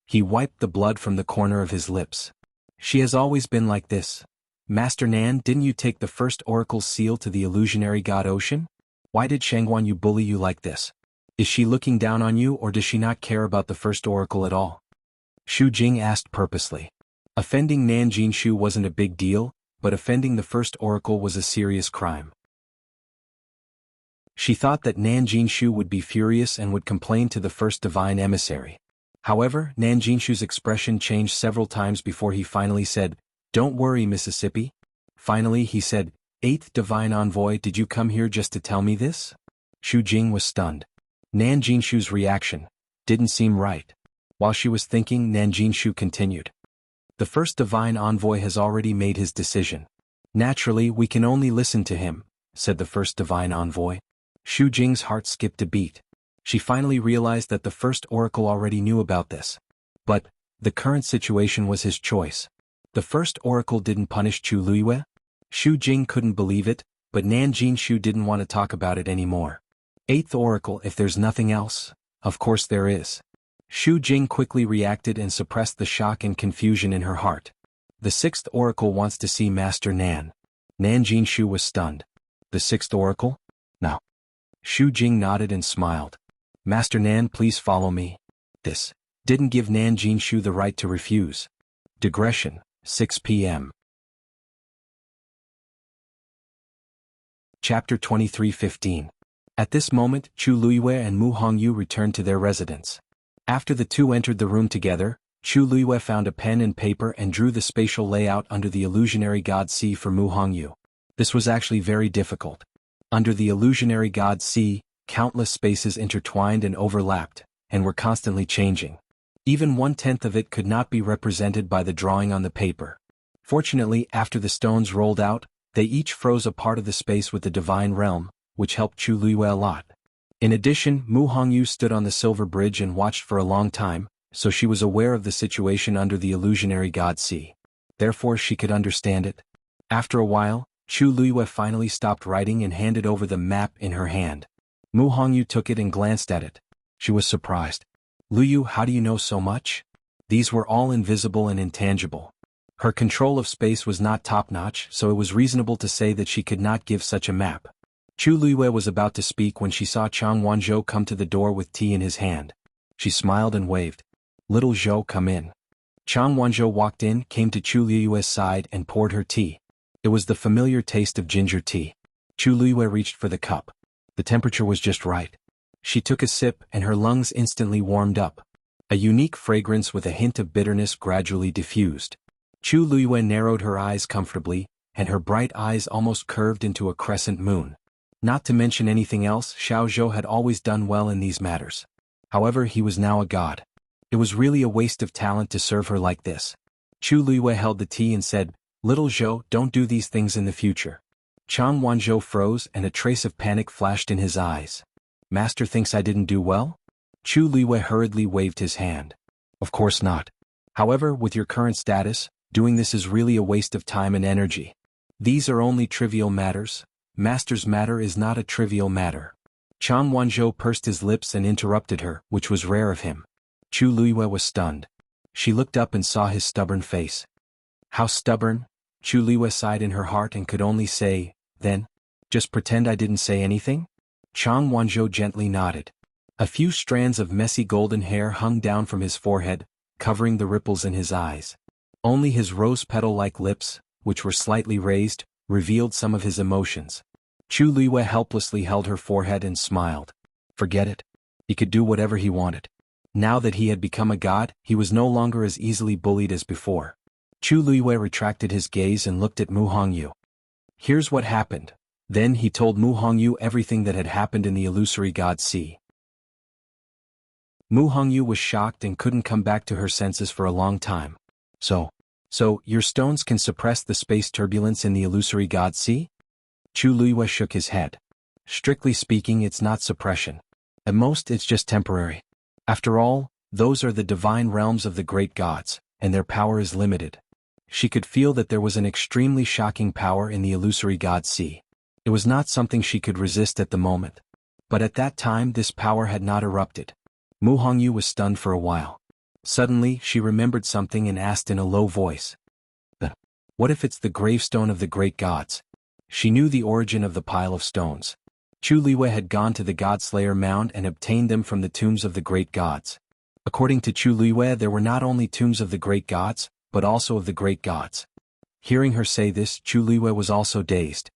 He wiped the blood from the corner of his lips. "She has always been like this. Master Nan, didn't you take the first oracle's seal to the illusionary god Ocean? Why did Sheng Guanyu bully you like this? Is she looking down on you, or does she not care about the first oracle at all?" Shu Jing asked purposely. Offending Nanjing Shu wasn't a big deal, but offending the first oracle was a serious crime. She thought that Nanjing Shu would be furious and would complain to the first divine emissary. However, Nanjing Shu's expression changed several times before he finally said, "Don't worry, Mississippi." Finally he said, "Eighth divine envoy, did you come here just to tell me this?" Shu Jing was stunned. Nanjing Shu's reaction didn't seem right. While she was thinking, Nanjing Shu continued. "The first divine envoy has already made his decision. Naturally, we can only listen to him," said the first divine envoy. Shu Jing's heart skipped a beat. She finally realized that the first oracle already knew about this. But the current situation was his choice. The first oracle didn't punish Chu Liwei? Shu Jing couldn't believe it, but Nanjing Shu didn't want to talk about it anymore. "Eighth oracle, if there's nothing else." "Of course there is." Shu Jing quickly reacted and suppressed the shock and confusion in her heart. "The sixth oracle wants to see Master Nan." Nanjing Shu was stunned. "The sixth oracle? No." Shu Jing nodded and smiled. "Master Nan, please follow me." This didn't give Nanjing Shu the right to refuse. Digression, 6 p.m. Chapter 23:15. At this moment, Chu Liwei and Mu Hongyu returned to their residence. After the two entered the room together, Chu Liwei found a pen and paper and drew the spatial layout under the illusionary god sea for Mu Hongyu. This was actually very difficult. Under the illusionary god sea, countless spaces intertwined and overlapped, and were constantly changing. Even 1/10 of it could not be represented by the drawing on the paper. Fortunately, after the stones rolled out, They each froze a part of the space with the divine realm, which helped Chu Luiyue a lot. In addition, Mu Hongyu stood on the silver bridge and watched for a long time, so she was aware of the situation under the illusionary god sea. Therefore she could understand it. After a while, Chu Luiyue finally stopped writing and handed over the map in her hand. Mu Hongyu took it and glanced at it. She was surprised. "Luyu, how do you know so much?" These were all invisible and intangible. Her control of space was not top-notch, so it was reasonable to say that she could not give such a map. Chu Luiyue was about to speak when she saw Chang Wanzhou come to the door with tea in his hand. She smiled and waved. "Little Zhou, come in." Chang Wanzhou walked in, came to Chu Luiyue's side and poured her tea. It was the familiar taste of ginger tea. Chu Luiyue reached for the cup. The temperature was just right. She took a sip and her lungs instantly warmed up. A unique fragrance with a hint of bitterness gradually diffused. Chu Luiyue narrowed her eyes comfortably, and her bright eyes almost curved into a crescent moon. Not to mention anything else, Xiao Zhou had always done well in these matters. However, he was now a god. It was really a waste of talent to serve her like this. Chu Luiyue held the tea and said, "Little Zhou, don't do these things in the future." Chang Wanzhou froze and a trace of panic flashed in his eyes. "Master thinks I didn't do well?" Chu Luiyue hurriedly waved his hand. "Of course not. However, with your current status, doing this is really a waste of time and energy. These are only trivial matters. Master's matter is not a trivial matter." Chang Wanzhou pursed his lips and interrupted her, which was rare of him. Chu Luiyue was stunned. She looked up and saw his stubborn face. "How stubborn?" Chu Luiyue sighed in her heart and could only say, "Then, just pretend I didn't say anything?" Chang Wanzhou gently nodded. A few strands of messy golden hair hung down from his forehead, covering the ripples in his eyes. Only his rose petal-like lips, which were slightly raised, revealed some of his emotions. Chu Luiyue helplessly held her forehead and smiled. Forget it. He could do whatever he wanted. Now that he had become a god, he was no longer as easily bullied as before. Chu Luiyue retracted his gaze and looked at Mu Hongyu. "Here's what happened." Then he told Mu Hongyu everything that had happened in the illusory god sea. Mu Hongyu was shocked and couldn't come back to her senses for a long time. So, your stones can suppress the space turbulence in the illusory god sea?" Chu Luiyue shook his head. "Strictly speaking, it's not suppression. At most, it's just temporary. After all, those are the divine realms of the great gods, and their power is limited." She could feel that there was an extremely shocking power in the illusory god sea. It was not something she could resist at the moment. But at that time this power had not erupted. Mu Hongyu was stunned for a while. Suddenly, she remembered something and asked in a low voice. What if it's the gravestone of the great gods?" She knew the origin of the pile of stones. Chu Luiyue had gone to the God-Slayer mound and obtained them from the tombs of the great gods. According to Chu Luiyue, there were not only tombs of the great gods, but also of the great gods. Hearing her say this, Chu Luiyue was also dazed.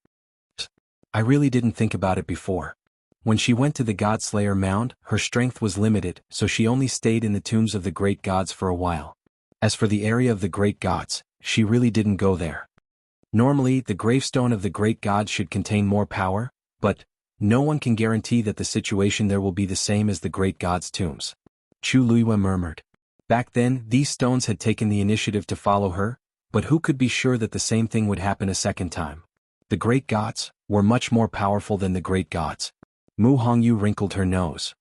"I really didn't think about it before. When she went to the God-Slayer mound, her strength was limited, so she only stayed in the tombs of the great gods for a while. As for the area of the great gods, she really didn't go there. Normally, the gravestone of the great gods should contain more power, but no one can guarantee that the situation there will be the same as the great gods' tombs." Chu Luiyue murmured. Back then, these stones had taken the initiative to follow her, but who could be sure that the same thing would happen a second time? The great gods were much more powerful than the great gods. Mu Hongyu wrinkled her nose.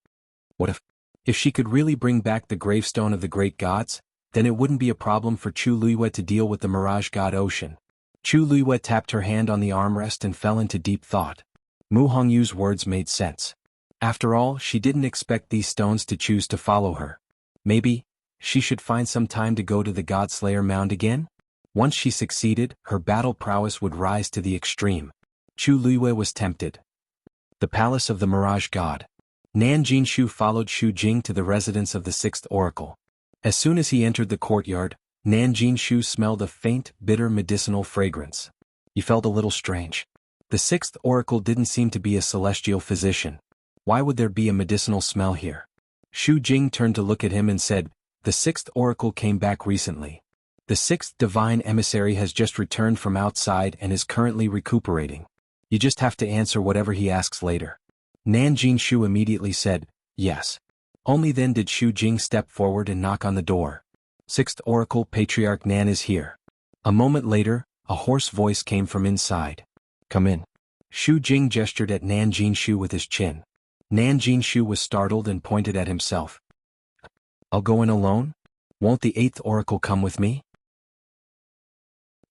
What if she could really bring back the gravestone of the great gods, then it wouldn't be a problem for Chu Luiyue to deal with the Mirage God Ocean. Chu Luiyue tapped her hand on the armrest and fell into deep thought. Mu Hongyu's words made sense. After all, she didn't expect these stones to choose to follow her. Maybe she should find some time to go to the God-Slayer mound again? Once she succeeded, her battle prowess would rise to the extreme. Chu Luiyue was tempted. The Palace of the Mirage God. Nan Jinshu followed Xu Jing to the residence of the sixth oracle. As soon as he entered the courtyard, Nan Jinshu smelled a faint, bitter medicinal fragrance. He felt a little strange. The sixth oracle didn't seem to be a celestial physician. Why would there be a medicinal smell here? Xu Jing turned to look at him and said, "The sixth oracle came back recently. The sixth divine emissary has just returned from outside and is currently recuperating. You just have to answer whatever he asks later." Nan Jinshu immediately said, "Yes." Only then did Xu Jing step forward and knock on the door. "Sixth oracle, Patriarch Nan is here." A moment later, a hoarse voice came from inside. Come in. Xu Jing gestured at Nan Jinshu with his chin. Nan Jinshu was startled and pointed at himself. I'll go in alone? Won't the 8th oracle come with me?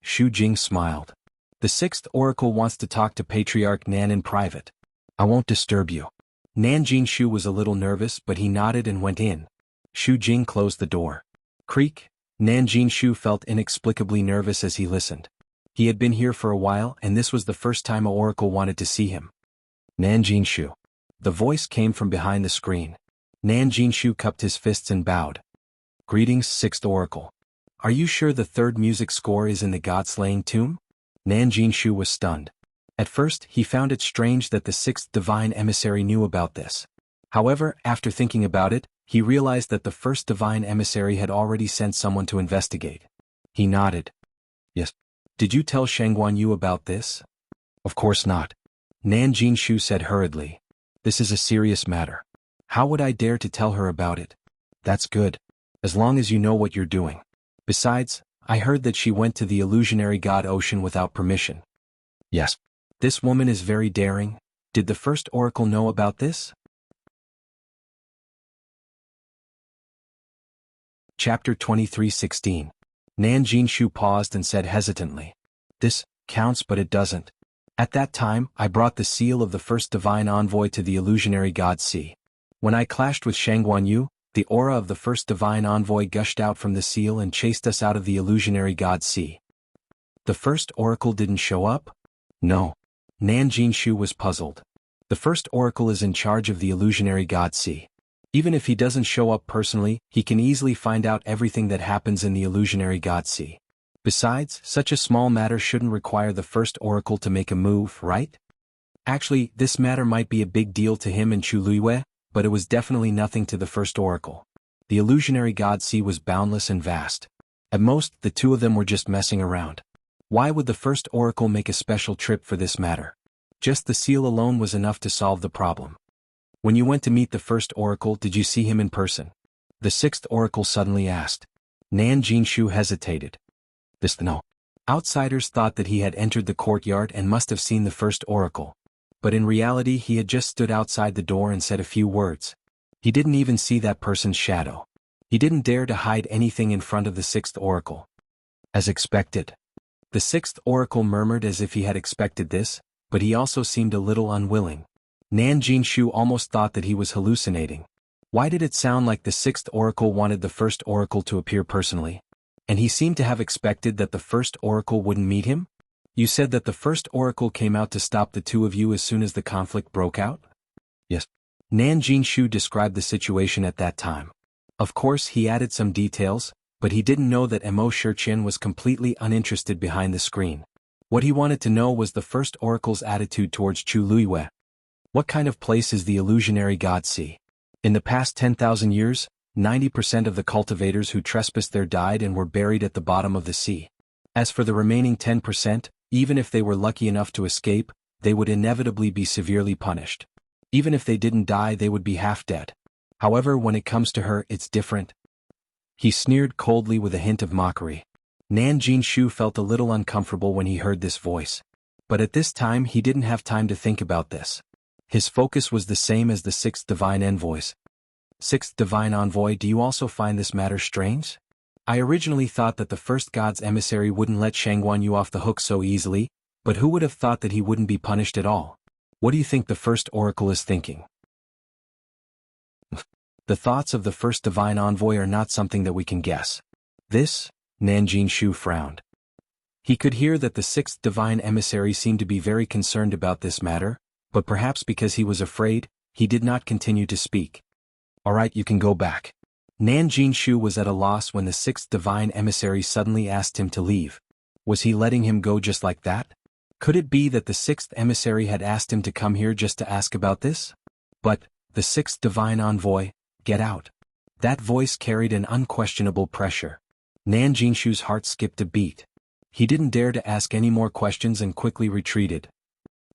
Xu Jing smiled. The 6th oracle wants to talk to Patriarch Nan in private. I won't disturb you. Nan Jinshu was a little nervous, but he nodded and went in. Xu Jing closed the door. Creak. Nan Jinshu felt inexplicably nervous as he listened. He had been here for a while, and this was the first time an oracle wanted to see him. Nan Jinshu. The voice came from behind the screen. Nan Jinshu cupped his fists and bowed. Greetings, 6th oracle. Are you sure the 3rd music score is in the God-slaying tomb? Nan Jinshu was stunned. At first, he found it strange that the 6th divine emissary knew about this. However, after thinking about it, he realized that the 1st divine emissary had already sent someone to investigate. He nodded. Yes. Did you tell Shangguan Yu about this? Of course not. Nan Jinshu said hurriedly. This is a serious matter. How would I dare to tell her about it? That's good. As long as you know what you're doing. Besides, I heard that she went to the illusionary god ocean without permission. Yes. This woman is very daring. Did the 1st oracle know about this? Chapter 23:16. Nan Jinshu paused and said hesitantly. This counts, but it doesn't. At that time, I brought the seal of the 1st divine envoy to the illusionary god sea. When I clashed with Shangguan Yu, the aura of the 1st divine envoy gushed out from the seal and chased us out of the illusionary god sea. The 1st oracle didn't show up? No. Nan Jinshu was puzzled. The 1st oracle is in charge of the illusionary god sea. Even if he doesn't show up personally, he can easily find out everything that happens in the illusionary god sea. Besides, such a small matter shouldn't require the 1st oracle to make a move, right? Actually, this matter might be a big deal to him and Chu Luiyue, but it was definitely nothing to the 1st oracle. The illusionary god sea was boundless and vast. At most, the two of them were just messing around. Why would the 1st oracle make a special trip for this matter? Just the seal alone was enough to solve the problem. When you went to meet the 1st oracle, did you see him in person? The 6th oracle suddenly asked. Nan Jinshu hesitated. No. Outsiders thought that he had entered the courtyard and must have seen the 1st oracle. But in reality he had just stood outside the door and said a few words. He didn't even see that person's shadow. He didn't dare to hide anything in front of the 6th oracle. As expected. The 6th oracle murmured as if he had expected this, but he also seemed a little unwilling. Nan Jinshu almost thought that he was hallucinating. Why did it sound like the 6th oracle wanted the 1st oracle to appear personally? And he seemed to have expected that the 1st oracle wouldn't meet him? You said that the 1st oracle came out to stop the two of you as soon as the conflict broke out? Yes. Nan Jinshu described the situation at that time. Of course he added some details, but he didn't know that Mo Shiqian was completely uninterested behind the screen. What he wanted to know was the 1st oracle's attitude towards Chu Luiyue. What kind of place is the illusionary god sea? In the past 10,000 years, 90% of the cultivators who trespassed there died and were buried at the bottom of the sea. As for the remaining 10%, even if they were lucky enough to escape, they would inevitably be severely punished. Even if they didn't die, they would be half dead. However, when it comes to her, it's different. He sneered coldly with a hint of mockery. Nan Jinshu felt a little uncomfortable when he heard this voice. But at this time he didn't have time to think about this. His focus was the same as the 6th divine envoys. 6th divine envoy, do you also find this matter strange? I originally thought that the 1st god's emissary wouldn't let Shangguan Yu off the hook so easily, but who would have thought that he wouldn't be punished at all? What do you think the 1st oracle is thinking? The thoughts of the 1st divine envoy are not something that we can guess. This? Nan Jinshu frowned. He could hear that the 6th divine emissary seemed to be very concerned about this matter, but perhaps because he was afraid, he did not continue to speak. All right, you can go back. Nan Jinshu was at a loss when the 6th divine emissary suddenly asked him to leave. Was he letting him go just like that? Could it be that the 6th emissary had asked him to come here just to ask about this? But, the 6th divine envoy, get out. That voice carried an unquestionable pressure. Nan Jinshu's heart skipped a beat. He didn't dare to ask any more questions and quickly retreated.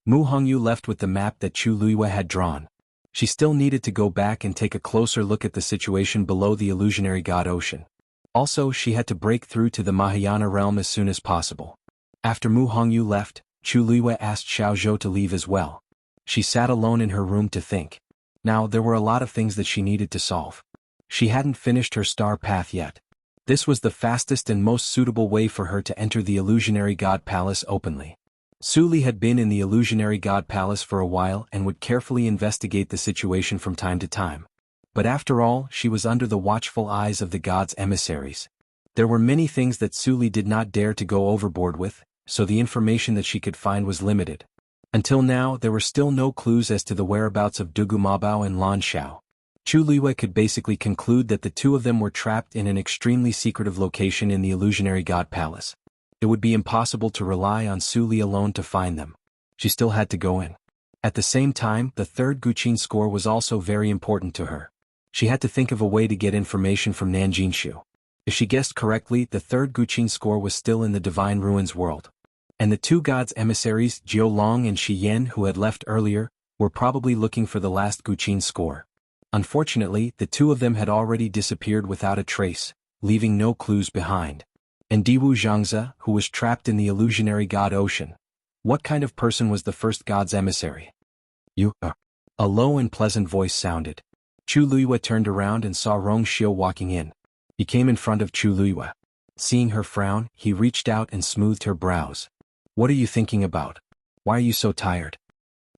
Mu Hongyu left with the map that Chu Luiyue had drawn. She still needed to go back and take a closer look at the situation below the illusionary god ocean. Also, she had to break through to the Mahayana realm as soon as possible. After Mu Hongyu left, Chu Luiyue asked Xiao Zhou to leave as well. She sat alone in her room to think. Now there were a lot of things that she needed to solve. She hadn't finished her star path yet. This was the fastest and most suitable way for her to enter the illusionary god palace openly. Su Li had been in the illusionary god palace for a while and would carefully investigate the situation from time to time. But after all, she was under the watchful eyes of the god's emissaries. There were many things that Su Li did not dare to go overboard with, so the information that she could find was limited. Until now, there were still no clues as to the whereabouts of Dugu Mabao and Lan Xiao. Chu Luiyue could basically conclude that the two of them were trapped in an extremely secretive location in the illusionary god palace. It would be impossible to rely on Su Li alone to find them. She still had to go in. At the same time, the third Guqin score was also very important to her. She had to think of a way to get information from Nanjinshu. If she guessed correctly, the third Guqin score was still in the Divine Ruins world. And the two gods' emissaries, Jiu Long and Shi Yan, who had left earlier, were probably looking for the last Guqin score. Unfortunately, the two of them had already disappeared without a trace, leaving no clues behind. And Diwu Zhangze, who was trapped in the illusionary god ocean. What kind of person was the first god's emissary? You are. A low and pleasant voice sounded. Chu Luiyue turned around and saw Rong Xiu walking in. He came in front of Chu Luiyue. Seeing her frown, he reached out and smoothed her brows. What are you thinking about? Why are you so tired?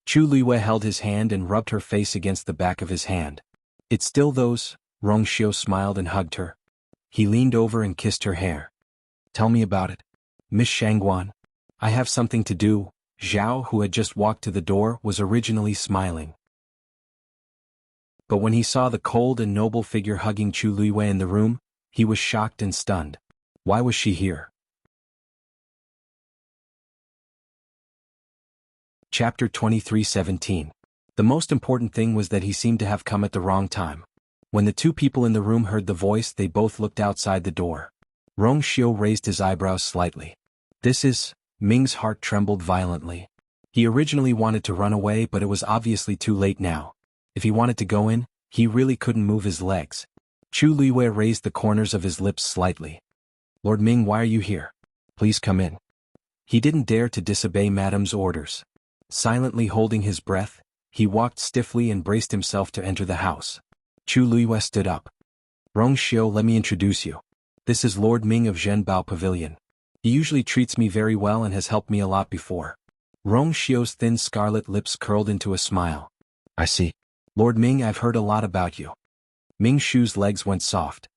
Chu Luiyue held his hand and rubbed her face against the back of his hand. It's still those. Rong Xiu smiled and hugged her. He leaned over and kissed her hair. Tell me about it. Miss Shangguan. I have something to do. Zhao, who had just walked to the door, was originally smiling. But when he saw the cold and noble figure hugging Chu Luiyue in the room, he was shocked and stunned. Why was she here? Chapter 23:17. The most important thing was that he seemed to have come at the wrong time. When the two people in the room heard the voice, they both looked outside the door. Rong Xiu raised his eyebrows slightly. This is... Ming's heart trembled violently. He originally wanted to run away, but it was obviously too late now. If he wanted to go in, he really couldn't move his legs. Chu Luiyue raised the corners of his lips slightly. Lord Ming, why are you here? Please come in. He didn't dare to disobey Madame's orders. Silently holding his breath, he walked stiffly and braced himself to enter the house. Chu Luiyue stood up. Rong Xiu, let me introduce you. This is Lord Ming of Zhenbao Pavilion. He usually treats me very well and has helped me a lot before. Rong Xiu's thin scarlet lips curled into a smile. I see. Lord Ming, I've heard a lot about you. Ming Shu's legs went soft.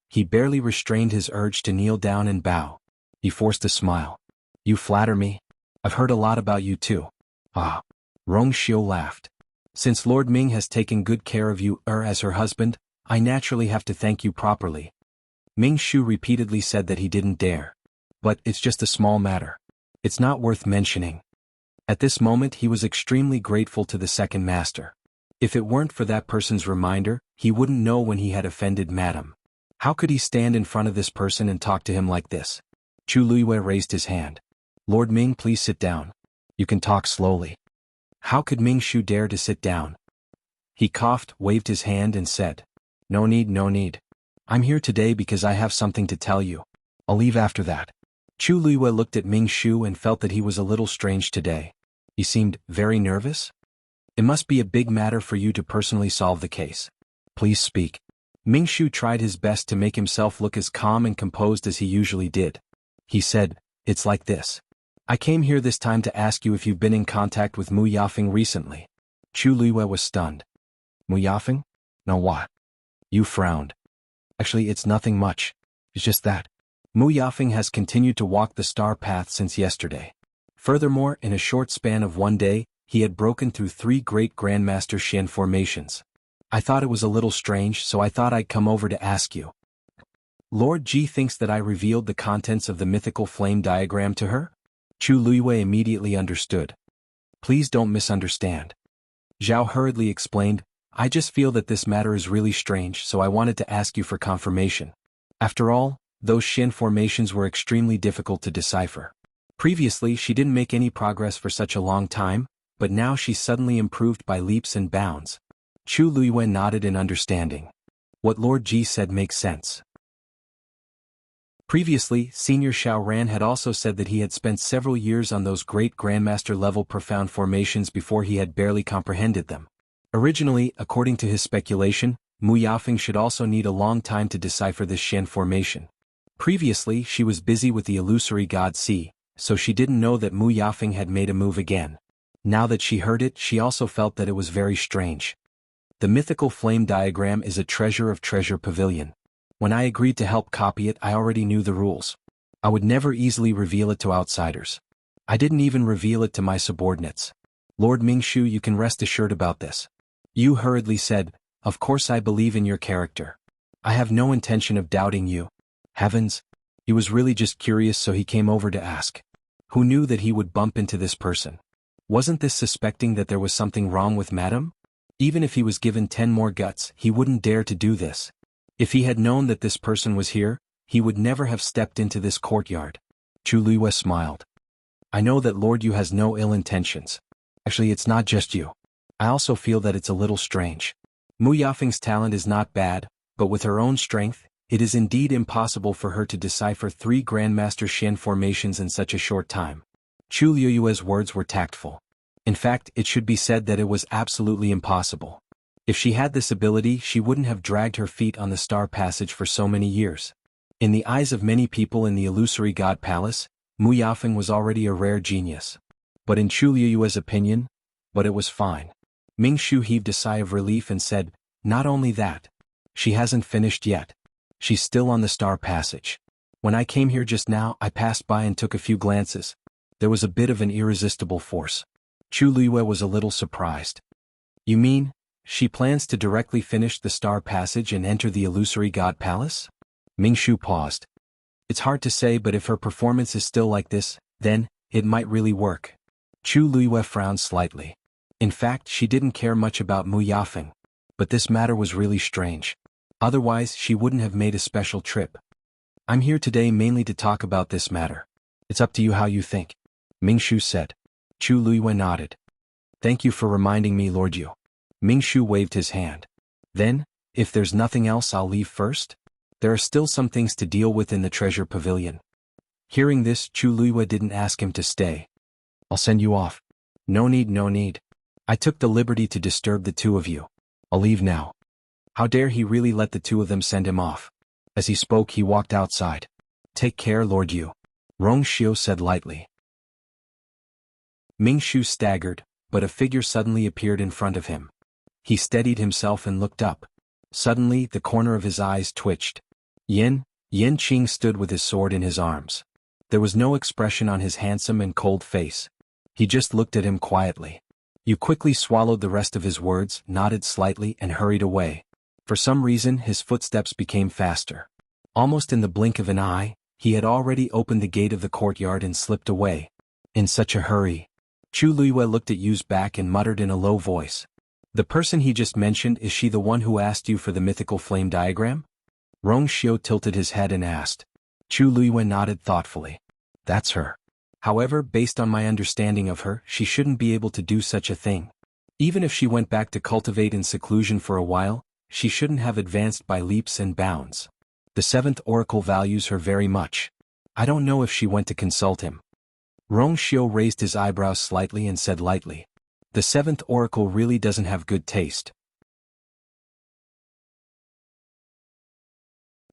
He barely restrained his urge to kneel down and bow. He forced a smile. You flatter me. I've heard a lot about you too. Ah. Rong Xiu laughed. Since Lord Ming has taken good care of you as her husband, I naturally have to thank you properly. Ming Shu repeatedly said that he didn't dare. But it's just a small matter. It's not worth mentioning. At this moment he was extremely grateful to the second master. If it weren't for that person's reminder, he wouldn't know when he had offended Madame. How could he stand in front of this person and talk to him like this? Chu Luiyue raised his hand. Lord Ming, please sit down. You can talk slowly. How could Ming Shu dare to sit down? He coughed, waved his hand and said, No need, no need. I'm here today because I have something to tell you. I'll leave after that. Chu Luiyue looked at Ming Shu and felt that he was a little strange today. He seemed very nervous. It must be a big matter for you to personally solve the case. Please speak. Ming Shu tried his best to make himself look as calm and composed as he usually did. He said, It's like this. I came here this time to ask you if you've been in contact with Mu Yafeng recently. Chu Luiyue was stunned. Mu Yafeng? No, what? You frowned. Actually, it's nothing much. It's just that Mu Yafeng has continued to walk the star path since yesterday. Furthermore, in a short span of one day, he had broken through 3 great Grandmaster Xian formations. I thought it was a little strange, so I thought I'd come over to ask you. Lord Ji thinks that I revealed the contents of the mythical flame diagram to her? Chu Luiyue immediately understood. Please don't misunderstand. Zhao hurriedly explained, I just feel that this matter is really strange, so I wanted to ask you for confirmation. After all, those Xian formations were extremely difficult to decipher. Previously she didn't make any progress for such a long time, but now she suddenly improved by leaps and bounds. Chu Luiyue nodded in understanding. What Lord Ji said makes sense. Previously, Senior Xiao Ran had also said that he had spent several years on those great Grandmaster-level profound formations before he had barely comprehended them. Originally, according to his speculation, Mu Yafeng should also need a long time to decipher this Shen formation. Previously, she was busy with the illusory god Si, so she didn't know that Mu Yafeng had made a move again. Now that she heard it, she also felt that it was very strange. The mythical flame diagram is a treasure of Treasure Pavilion. When I agreed to help copy it, I already knew the rules. I would never easily reveal it to outsiders. I didn't even reveal it to my subordinates. Lord Mingshu, you can rest assured about this. Yu hurriedly said, "Of course I believe in your character. I have no intention of doubting you." Heavens! He was really just curious, so he came over to ask. Who knew that he would bump into this person? Wasn't this suspecting that there was something wrong with Madame? Even if he was given 10 more guts, he wouldn't dare to do this. If he had known that this person was here, he would never have stepped into this courtyard. Chu Luiyue smiled. I know that Lord Yu has no ill intentions. Actually, it's not just you. I also feel that it's a little strange. Mu Yafeng's talent is not bad, but with her own strength, it is indeed impossible for her to decipher 3 Grandmaster Shen formations in such a short time. Chu Luiyue's words were tactful. In fact, it should be said that it was absolutely impossible. If she had this ability, she wouldn't have dragged her feet on the Star Passage for so many years. In the eyes of many people in the Illusory God Palace, Mu Yafeng was already a rare genius. But in Chu Luiyue's opinion, it was fine. Ming Shu heaved a sigh of relief and said, not only that. She hasn't finished yet. She's still on the Star Passage. When I came here just now, I passed by and took a few glances. There was a bit of an irresistible force. Chu Luiyue was a little surprised. You mean, she plans to directly finish the Star Passage and enter the Illusory God Palace? Ming Shu paused. It's hard to say, but if her performance is still like this, then, it might really work. Chu Luiyue frowned slightly. In fact, she didn't care much about Mu Yafeng. But this matter was really strange. Otherwise, she wouldn't have made a special trip. I'm here today mainly to talk about this matter. It's up to you how you think. Ming Shu said. Chu Luiyue nodded. Thank you for reminding me, Lord Yu. Ming Shu waved his hand. Then, if there's nothing else, I'll leave first. There are still some things to deal with in the Treasure Pavilion. Hearing this, Chu Luiyue didn't ask him to stay. I'll send you off. No need, no need. I took the liberty to disturb the two of you. I'll leave now. How dare he really let the two of them send him off? As he spoke, he walked outside. Take care, Lord Yu. Rong Xiu said lightly. Ming Shu staggered, but a figure suddenly appeared in front of him. He steadied himself and looked up. Suddenly, the corner of his eyes twitched. Yen Qing stood with his sword in his arms. There was no expression on his handsome and cold face. He just looked at him quietly. Yu quickly swallowed the rest of his words, nodded slightly, and hurried away. For some reason, his footsteps became faster. Almost in the blink of an eye, he had already opened the gate of the courtyard and slipped away. In such a hurry. Chu Luiyue looked at Yu's back and muttered in a low voice. The person he just mentioned, is she the one who asked you for the mythical flame diagram? Rong Xiu tilted his head and asked. Chu Luiyue nodded thoughtfully. That's her. However, based on my understanding of her, she shouldn't be able to do such a thing. Even if she went back to cultivate in seclusion for a while, she shouldn't have advanced by leaps and bounds. The 7th Oracle values her very much. I don't know if she went to consult him. Rong Xiu raised his eyebrows slightly and said lightly. The 7th Oracle really doesn't have good taste.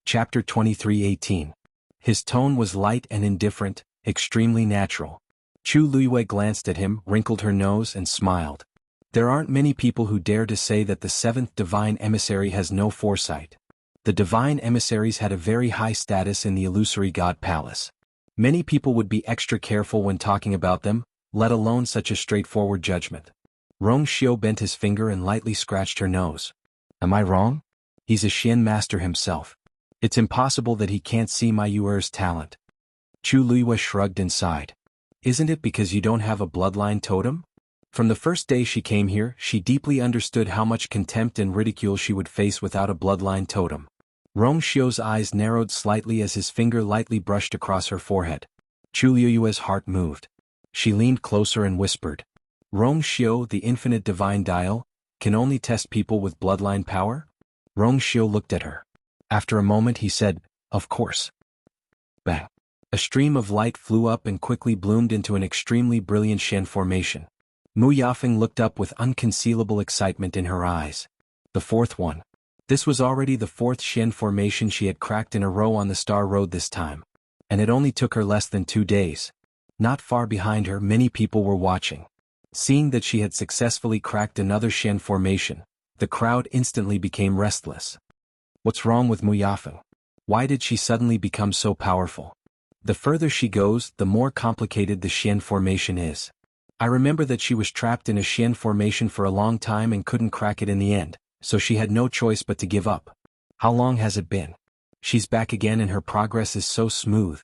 Chapter 23:18. His tone was light and indifferent, extremely natural. Chu Luiyue glanced at him, wrinkled her nose and smiled. There aren't many people who dare to say that the 7th Divine Emissary has no foresight. The Divine Emissaries had a very high status in the Illusory God Palace. Many people would be extra careful when talking about them, let alone such a straightforward judgment. Rong Xiu bent his finger and lightly scratched her nose. Am I wrong? He's a Xian master himself. It's impossible that he can't see my Yuer's talent. Chu Luiyue shrugged and sighed. Isn't it because you don't have a bloodline totem? From the first day she came here, she deeply understood how much contempt and ridicule she would face without a bloodline totem. Rong Xiu's eyes narrowed slightly as his finger lightly brushed across her forehead. Chu Luiyue's heart moved. She leaned closer and whispered. Rong Xiu, the infinite divine dial, can only test people with bloodline power? Rong Xiu looked at her. After a moment he said, of course. Bang! A stream of light flew up and quickly bloomed into an extremely brilliant Shen formation. Mu Yafeng looked up with unconcealable excitement in her eyes. The fourth one. This was already the fourth Shen formation she had cracked in a row on the Star Road this time. And it only took her less than 2 days. Not far behind her, many people were watching. Seeing that she had successfully cracked another Shen formation, the crowd instantly became restless. What's wrong with Mu Yafeng? Why did she suddenly become so powerful? The further she goes, the more complicated the Shen formation is. I remember that she was trapped in a Shen formation for a long time and couldn't crack it in the end, so she had no choice but to give up. How long has it been? She's back again and her progress is so smooth.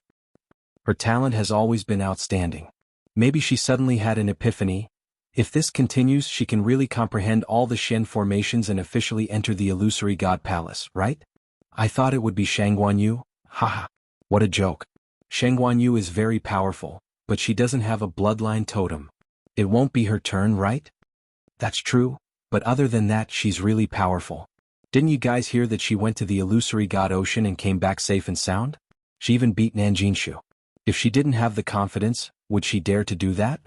Her talent has always been outstanding. Maybe she suddenly had an epiphany. If this continues, she can really comprehend all the Shen formations and officially enter the illusory god palace, right? I thought it would be Shangguanyu. Haha. What a joke. Shangguanyu is very powerful, but she doesn't have a bloodline totem. It won't be her turn, right? That's true, but other than that she's really powerful. Didn't you guys hear that she went to the illusory god ocean and came back safe and sound? She even beat Nanjinshu. If she didn't have the confidence, would she dare to do that?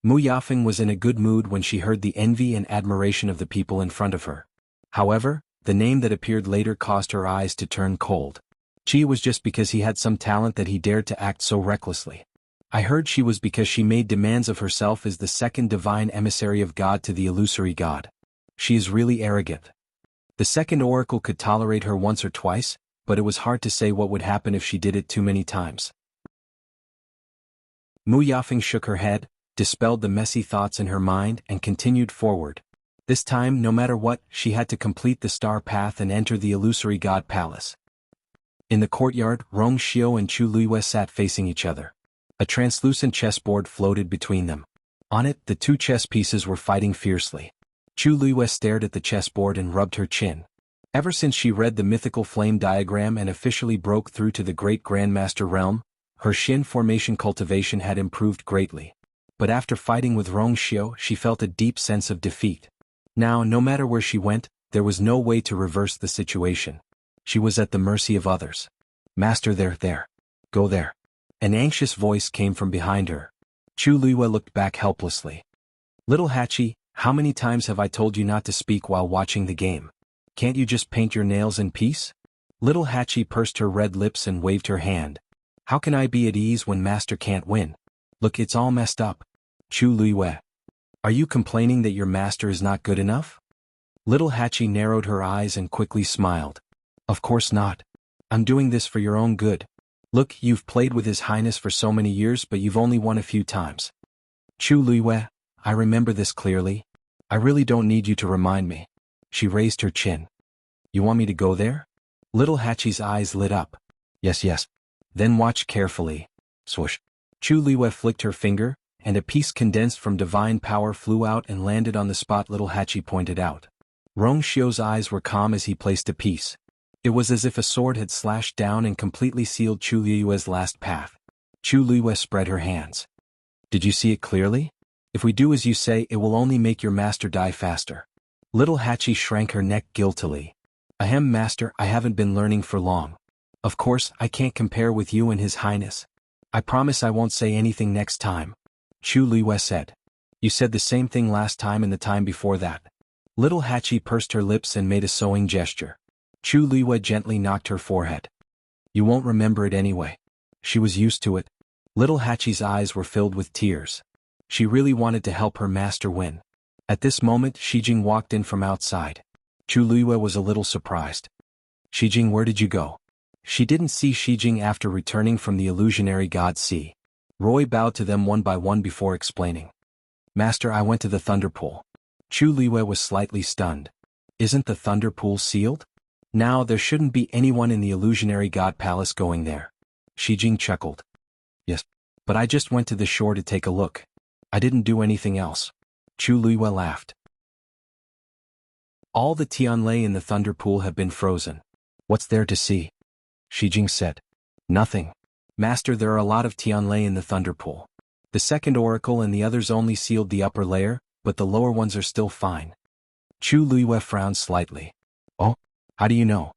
Mu Yafeng was in a good mood when she heard the envy and admiration of the people in front of her. However, the name that appeared later caused her eyes to turn cold. She was just because he had some talent that he dared to act so recklessly. I heard she was because she made demands of herself as the second divine emissary of God to the illusory god. She is really arrogant. The second oracle could tolerate her once or twice, but it was hard to say what would happen if she did it too many times. Mu Yafeng shook her head, dispelled the messy thoughts in her mind and continued forward. This time, no matter what, she had to complete the star path and enter the illusory god palace. In the courtyard, Rong Xiao and Chu Luiyue sat facing each other. A translucent chessboard floated between them. On it, the two chess pieces were fighting fiercely. Chu Luiyue stared at the chessboard and rubbed her chin. Ever since she read the mythical flame diagram and officially broke through to the great Grandmaster realm, her Shen formation cultivation had improved greatly. But after fighting with Rong Xiao, she felt a deep sense of defeat. Now, no matter where she went, there was no way to reverse the situation. She was at the mercy of others. Master, there. Go there. An anxious voice came from behind her. Chu Luiyue looked back helplessly. Little Hachi, how many times have I told you not to speak while watching the game? Can't you just paint your nails in peace? Little Hachi pursed her red lips and waved her hand. How can I be at ease when Master can't win? Look, it's all messed up. Chu Luiyue. Are you complaining that your master is not good enough? Little Hachi narrowed her eyes and quickly smiled. Of course not. I'm doing this for your own good. Look, you've played with His Highness for so many years but you've only won a few times. Chu Luiyue, I remember this clearly. I really don't need you to remind me. She raised her chin. You want me to go there? Little Hachi's eyes lit up. Yes. Then watch carefully. Swoosh. Chu Luiyue flicked her finger, and a piece condensed from divine power flew out and landed on the spot Little Hachi pointed out. Rong Xiao's eyes were calm as he placed a piece. It was as if a sword had slashed down and completely sealed Chu Luiyue's last path. Chu Luiyue spread her hands. Did you see it clearly? If we do as you say, it will only make your master die faster. Little Hachi shrank her neck guiltily. Ahem, master, I haven't been learning for long. Of course, I can't compare with you and His Highness. I promise I won't say anything next time. Chu Luiyue said. You said the same thing last time and the time before that. Little Hachi pursed her lips and made a sewing gesture. Chu Luiyue gently knocked her forehead. You won't remember it anyway. She was used to it. Little Hachi's eyes were filled with tears. She really wanted to help her master win. At this moment, Shijing walked in from outside. Chu Luiyue was a little surprised. Shijing, where did you go? She didn't see Shijing after returning from the illusionary god sea. Roy bowed to them one by one before explaining. Master, I went to the Thunder Pool. Chu Luiyue was slightly stunned. Isn't the Thunder Pool sealed? Now there shouldn't be anyone in the illusionary god palace going there. Shijing chuckled. Yes, but I just went to the shore to take a look. I didn't do anything else. Chu Luiyue laughed. All the Tianlei in the Thunder Pool have been frozen. What's there to see? Shijing said. Nothing. Master, there are a lot of Tianlei in the Thunder Pool. The second oracle and the others only sealed the upper layer, but the lower ones are still fine. Chu Luiyue frowned slightly. Oh, how do you know?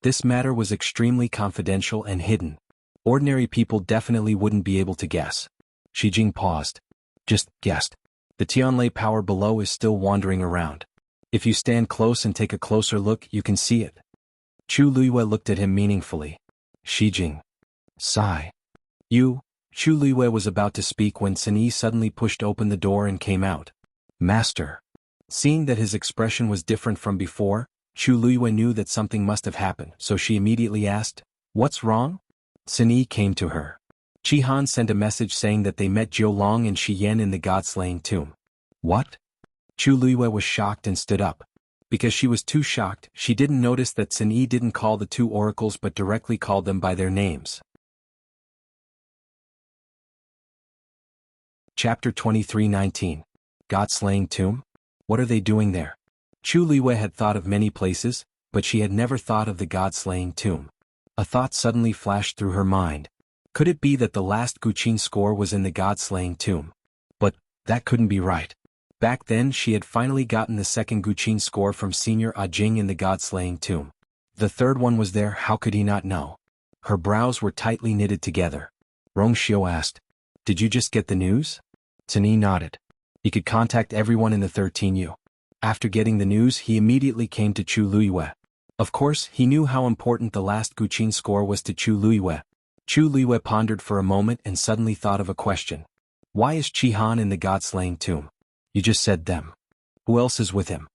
This matter was extremely confidential and hidden. Ordinary people definitely wouldn't be able to guess. Shi Jing paused. Just guessed. The Tianlei power below is still wandering around. If you stand close and take a closer look, you can see it. Chu Luiyue looked at him meaningfully. Shi Jing. Sigh. You. Chu Luiyue was about to speak when Sun Yi suddenly pushed open the door and came out. Master. Seeing that his expression was different from before, Chu Luiyue knew that something must have happened, so she immediately asked, "What's wrong?" Sun Yi came to her. Qi Han sent a message saying that they met Jiu Long and Shi Yan in the god-slaying tomb. What? Chu Luiyue was shocked and stood up. Because she was too shocked, she didn't notice that Sun Yi didn't call the two oracles but directly called them by their names. Chapter 23:19. God-slaying tomb? What are they doing there? Chu Luiyue had thought of many places, but she had never thought of the god-slaying tomb. A thought suddenly flashed through her mind. Could it be that the last Guqin score was in the god-slaying tomb? But that couldn't be right. Back then she had finally gotten the second Guqin score from Senior Jing in the god-slaying tomb. The third one was there, how could he not know? Her brows were tightly knitted together. Rongxiu asked, "Did you just get the news?" Sun Yi nodded. He could contact everyone in the 13U. After getting the news, he immediately came to Chu Luiyue. Of course, he knew how important the last Guqin score was to Chu Luiyue. Chu Luiyue pondered for a moment and suddenly thought of a question. Why is Qi Han in the god-slaying tomb? You just said them. Who else is with him?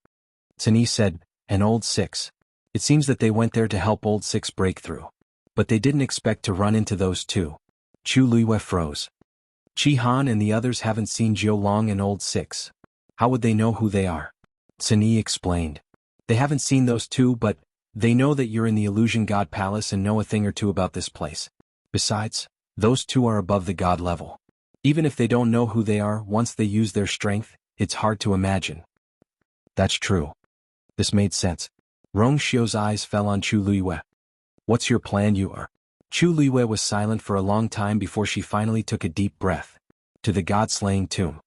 Sun Yi said, an old six. It seems that they went there to help old six break through. But they didn't expect to run into those two. Chu Luiyue froze. Qi Han and the others haven't seen Jiu Long and old six. How would they know who they are? Sun Yi explained. They haven't seen those two, but they know that you're in the Illusion God Palace and know a thing or two about this place. Besides, those two are above the god level. Even if they don't know who they are, once they use their strength, it's hard to imagine. That's true. This made sense. Rongxiu's eyes fell on Chu Luiyue. What's your plan, you are? Chu Luiyue was silent for a long time before she finally took a deep breath. To the god-slaying tomb.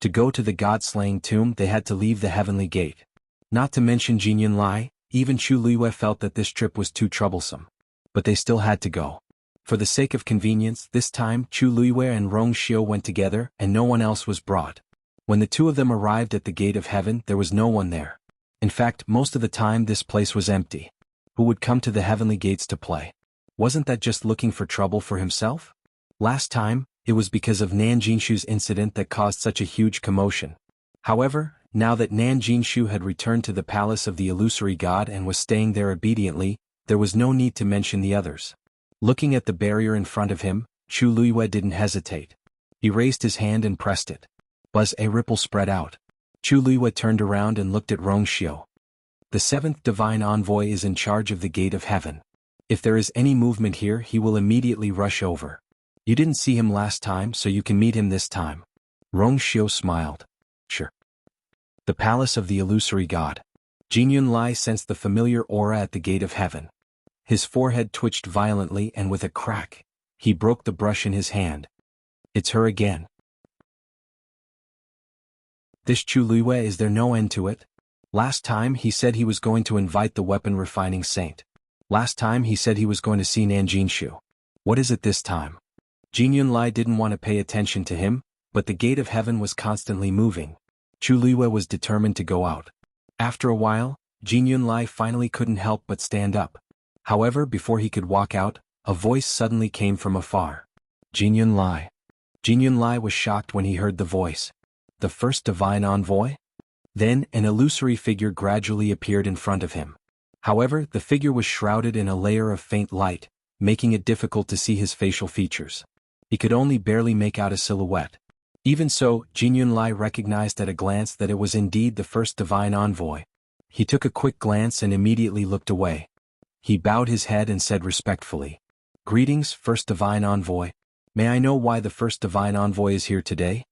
To go to the god-slaying tomb, they had to leave the heavenly gate. Not to mention Jinyan Lai, even Chu Luiyue felt that this trip was too troublesome. But they still had to go. For the sake of convenience, this time Chu Luiyue and Rongxiu went together and no one else was brought. When the two of them arrived at the gate of heaven, there was no one there. In fact, most of the time this place was empty. Who would come to the heavenly gates to play? Wasn't that just looking for trouble for himself? Last time, it was because of Nan Jinshu's incident that caused such a huge commotion. However, now that Nan Jinshu had returned to the palace of the illusory god and was staying there obediently, there was no need to mention the others. Looking at the barrier in front of him, Chu Luiyue didn't hesitate. He raised his hand and pressed it. Buzz, a ripple spread out. Chu Luiyue turned around and looked at Rongxiu. The seventh divine envoy is in charge of the gate of heaven. If there is any movement here, he will immediately rush over. You didn't see him last time, so you can meet him this time. Rongxiu smiled. Sure. The palace of the illusory god. Jinyan Lai sensed the familiar aura at the gate of heaven. His forehead twitched violently and with a crack, he broke the brush in his hand. It's her again. This Chu Luiyue, is there no end to it? Last time he said he was going to invite the weapon refining saint. Last time he said he was going to see Nan Jinshu. What is it this time? Jinyan Lai didn't want to pay attention to him, but the gate of heaven was constantly moving. Chu Luiyue was determined to go out. After a while, Jinyan Lai finally couldn't help but stand up. However, before he could walk out, a voice suddenly came from afar. Jinyan Lai. Jinyan Lai was shocked when he heard the voice. The first divine envoy? Then, an illusory figure gradually appeared in front of him. However, the figure was shrouded in a layer of faint light, making it difficult to see his facial features. He could only barely make out a silhouette. Even so, Jinyan Lai recognized at a glance that it was indeed the first divine envoy. He took a quick glance and immediately looked away. He bowed his head and said respectfully, "Greetings, first divine envoy. May I know why the first divine envoy is here today?"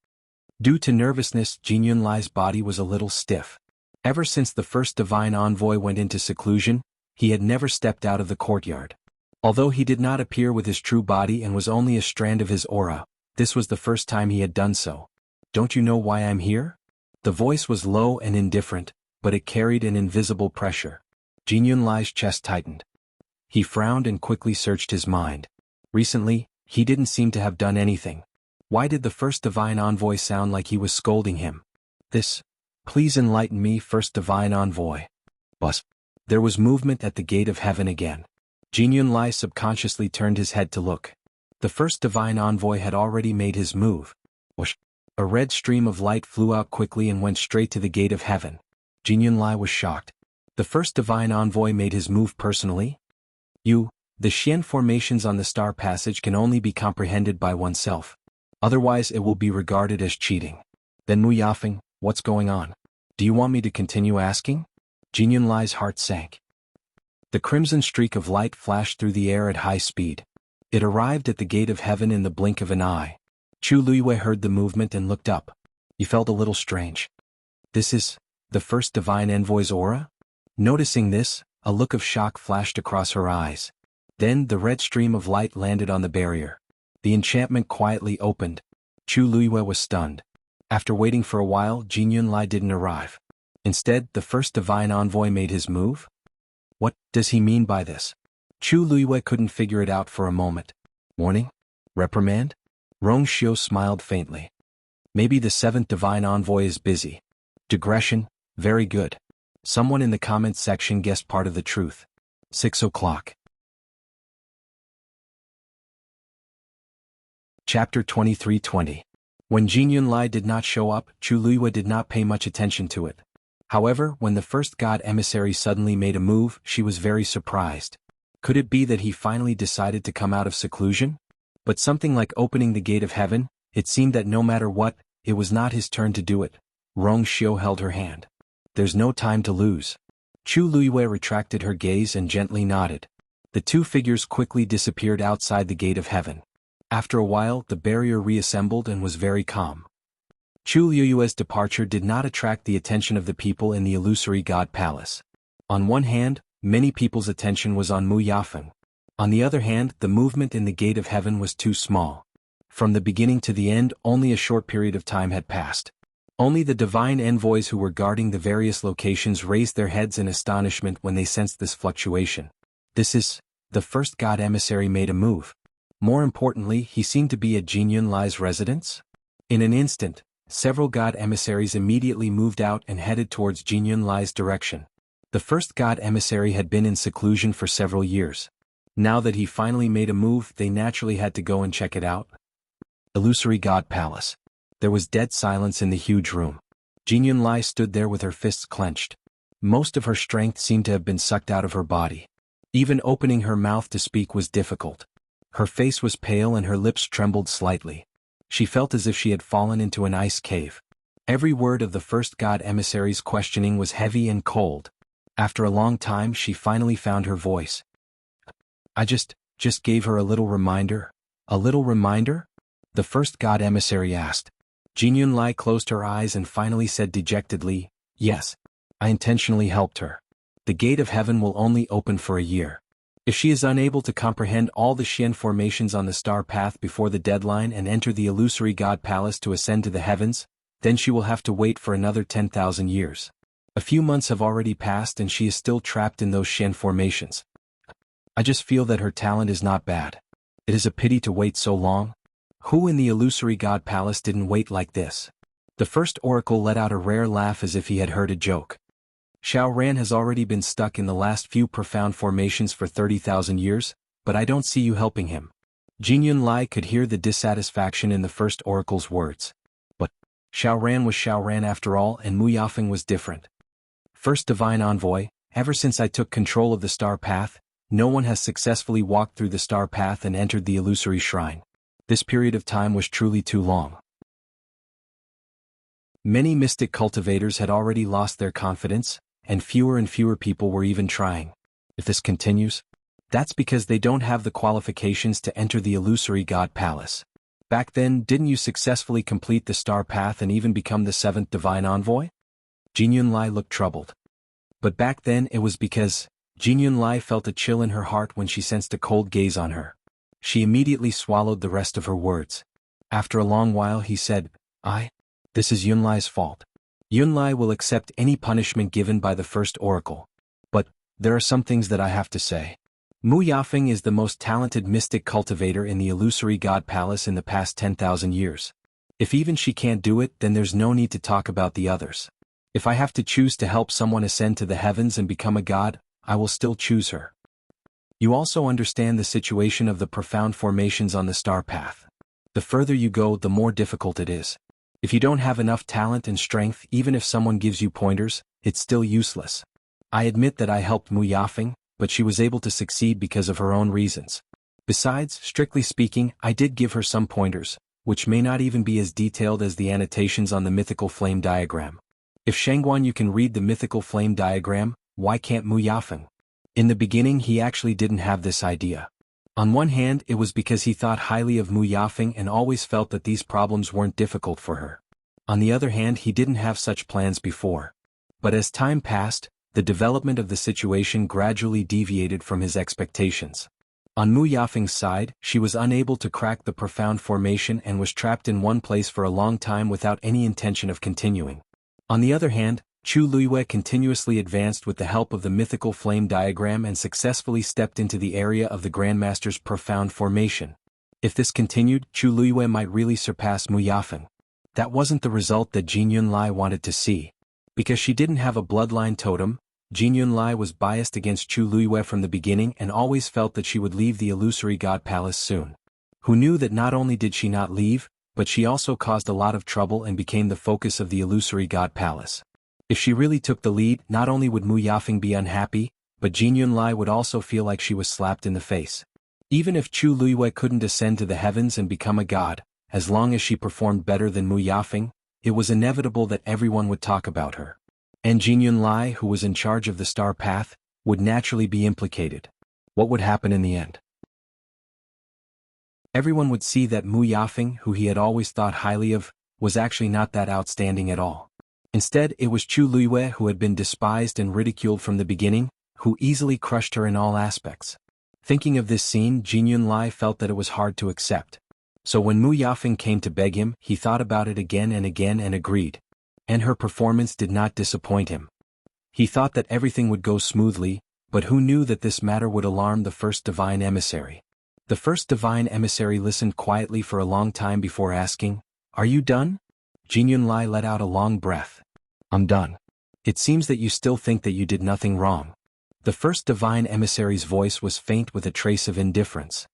Due to nervousness, Jinyan Lai's body was a little stiff. Ever since the first divine envoy went into seclusion, he had never stepped out of the courtyard. Although he did not appear with his true body and was only a strand of his aura, this was the first time he had done so. "Don't you know why I'm here?" The voice was low and indifferent, but it carried an invisible pressure. Jinyan Lai's chest tightened. He frowned and quickly searched his mind. Recently, he didn't seem to have done anything. Why did the first divine envoy sound like he was scolding him? Please enlighten me, first divine envoy. Bus. There was movement at the gate of heaven again. Jin Yunlai subconsciously turned his head to look. The first divine envoy had already made his move. Whoosh. A red stream of light flew out quickly and went straight to the gate of heaven. Jin Yunlai was shocked. The first divine envoy made his move personally? The Xian formations on the star passage can only be comprehended by oneself. Otherwise it will be regarded as cheating. Then Mu Yafeng, what's going on? Do you want me to continue asking? Jin Yunlai's heart sank. The crimson streak of light flashed through the air at high speed. It arrived at the gate of heaven in the blink of an eye. Chu Luiyue heard the movement and looked up. He felt a little strange. This is the first divine envoy's aura? Noticing this, a look of shock flashed across her eyes. Then the red stream of light landed on the barrier. The enchantment quietly opened. Chu Luiyue was stunned. After waiting for a while, Jin Yunlai didn't arrive. Instead, the first divine envoy made his move? What does he mean by this? Chu Luiyue couldn't figure it out for a moment. Warning? Reprimand? Rong Xiu smiled faintly. Maybe the seventh divine envoy is busy. Digression? Very good. Someone in the comments section guessed part of the truth. 6 o'clock. Chapter 23:20. When Jin Yunlai did not show up, Chu Luiyue did not pay much attention to it. However, when the first god emissary suddenly made a move, she was very surprised. Could it be that he finally decided to come out of seclusion? But something like opening the gate of heaven, it seemed that no matter what, it was not his turn to do it. Rong Xiu held her hand. There's no time to lose. Chu Luiyue retracted her gaze and gently nodded. The two figures quickly disappeared outside the gate of heaven. After a while, the barrier reassembled and was very calm. Chu Luiyue's departure did not attract the attention of the people in the illusory god palace. On one hand, many people's attention was on Mu Yafeng. On the other hand, the movement in the gate of heaven was too small. From the beginning to the end, only a short period of time had passed. Only the divine envoys who were guarding the various locations raised their heads in astonishment when they sensed this fluctuation. The first god emissary made a move. More importantly, he seemed to be at Jin Yunlai's residence. In an instant, several god emissaries immediately moved out and headed towards Jin Yunlai's direction. The first god emissary had been in seclusion for several years. Now that he finally made a move, they naturally had to go and check it out. Illusory God Palace. There was dead silence in the huge room. Jin Yunlai stood there with her fists clenched. Most of her strength seemed to have been sucked out of her body. Even opening her mouth to speak was difficult. Her face was pale and her lips trembled slightly. She felt as if she had fallen into an ice cave. Every word of the first god emissary's questioning was heavy and cold. After a long time, she finally found her voice. I just gave her a little reminder. A little reminder? The first god emissary asked. Jin Yunlai closed her eyes and finally said dejectedly, yes. I intentionally helped her. The gate of heaven will only open for a year. If she is unable to comprehend all the Xian formations on the star path before the deadline and enter the illusory god palace to ascend to the heavens, then she will have to wait for another 10,000 years. A few months have already passed and she is still trapped in those Xian formations. I just feel that her talent is not bad. It is a pity to wait so long. Who in the illusory god palace didn't wait like this? The first oracle let out a rare laugh as if he had heard a joke. Xiao Ran has already been stuck in the last few profound formations for 30,000 years, but I don't see you helping him. Jin Yunlai could hear the dissatisfaction in the first oracle's words. But Xiao Ran was Xiao Ran after all, and Mu Yafeng was different. First divine envoy, ever since I took control of the star path, no one has successfully walked through the star path and entered the illusory shrine. This period of time was truly too long. Many mystic cultivators had already lost their confidence, and fewer people were even trying. If this continues, that's because they don't have the qualifications to enter the illusory god palace. Back then, didn't you successfully complete the star path and even become the seventh divine envoy? Jin Yunlai looked troubled. But back then it was because Jin Yunlai felt a chill in her heart when she sensed a cold gaze on her. She immediately swallowed the rest of her words. After a long while he said, This is Yunlai's fault. Yunlai will accept any punishment given by the first oracle. But there are some things that I have to say. Mu Yafeng is the most talented mystic cultivator in the illusory god palace in the past 10,000 years. If even she can't do it, then there's no need to talk about the others. If I have to choose to help someone ascend to the heavens and become a god, I will still choose her. You also understand the situation of the profound formations on the star path. The further you go, the more difficult it is. If you don't have enough talent and strength, even if someone gives you pointers, it's still useless. I admit that I helped Mu Yafeng, but she was able to succeed because of her own reasons. Besides, strictly speaking, I did give her some pointers, which may not even be as detailed as the annotations on the mythical flame diagram. If Shangguan Yu can read the mythical flame diagram, why can't Mu Yafeng? In the beginning he actually didn't have this idea. On one hand, it was because he thought highly of Mu Yafeng and always felt that these problems weren't difficult for her. On the other hand, he didn't have such plans before. But as time passed, the development of the situation gradually deviated from his expectations. On Mu Yafeng's side, she was unable to crack the profound formation and was trapped in one place for a long time without any intention of continuing. On the other hand, Chu Luiyue continuously advanced with the help of the mythical flame diagram and successfully stepped into the area of the Grandmaster's profound formation. If this continued, Chu Luiyue might really surpass Mu Yafeng. That wasn't the result that Jin Yunlai wanted to see. Because she didn't have a bloodline totem, Jin Yunlai was biased against Chu Luiyue from the beginning and always felt that she would leave the illusory god palace soon. Who knew that not only did she not leave, but she also caused a lot of trouble and became the focus of the illusory god palace. If she really took the lead, not only would Mu Yafeng be unhappy, but Jin Yunlai would also feel like she was slapped in the face. Even if Chu Luiyue couldn't ascend to the heavens and become a god, as long as she performed better than Mu Yafeng, it was inevitable that everyone would talk about her. And Jin Yunlai, who was in charge of the star path, would naturally be implicated. What would happen in the end? Everyone would see that Mu Yafeng, who he had always thought highly of, was actually not that outstanding at all. Instead, it was Chu Luiyue, who had been despised and ridiculed from the beginning, who easily crushed her in all aspects. Thinking of this scene, Jin Yunlai felt that it was hard to accept. So when Mu Yafeng came to beg him, he thought about it again and agreed. And her performance did not disappoint him. He thought that everything would go smoothly, but who knew that this matter would alarm the first divine emissary? The first divine emissary listened quietly for a long time before asking, "Are you done?" Jin Yunlai let out a long breath. "I'm done. It seems that you still think that you did nothing wrong." The first divine emissary's voice was faint with a trace of indifference.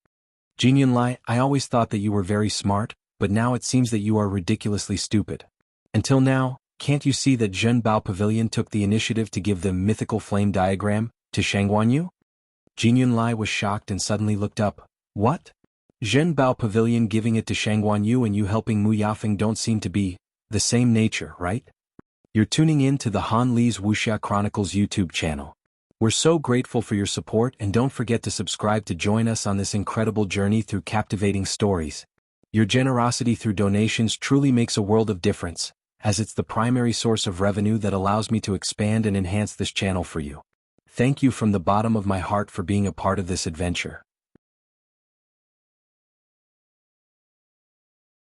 "Jin Yunlai, I always thought that you were very smart, but now it seems that you are ridiculously stupid. Until now, can't you see that Zhen Bao Pavilion took the initiative to give the mythical flame diagram to Shangguan Yu?" Jin Yunlai was shocked and suddenly looked up. "What? Zhen Bao Pavilion giving it to Shangguan Yu and you helping Mu Yafeng don't seem to be the same nature, right?" You're tuning in to the Han Li's Wuxia Chronicles YouTube channel. We're so grateful for your support and don't forget to subscribe to join us on this incredible journey through captivating stories. Your generosity through donations truly makes a world of difference, as it's the primary source of revenue that allows me to expand and enhance this channel for you. Thank you from the bottom of my heart for being a part of this adventure.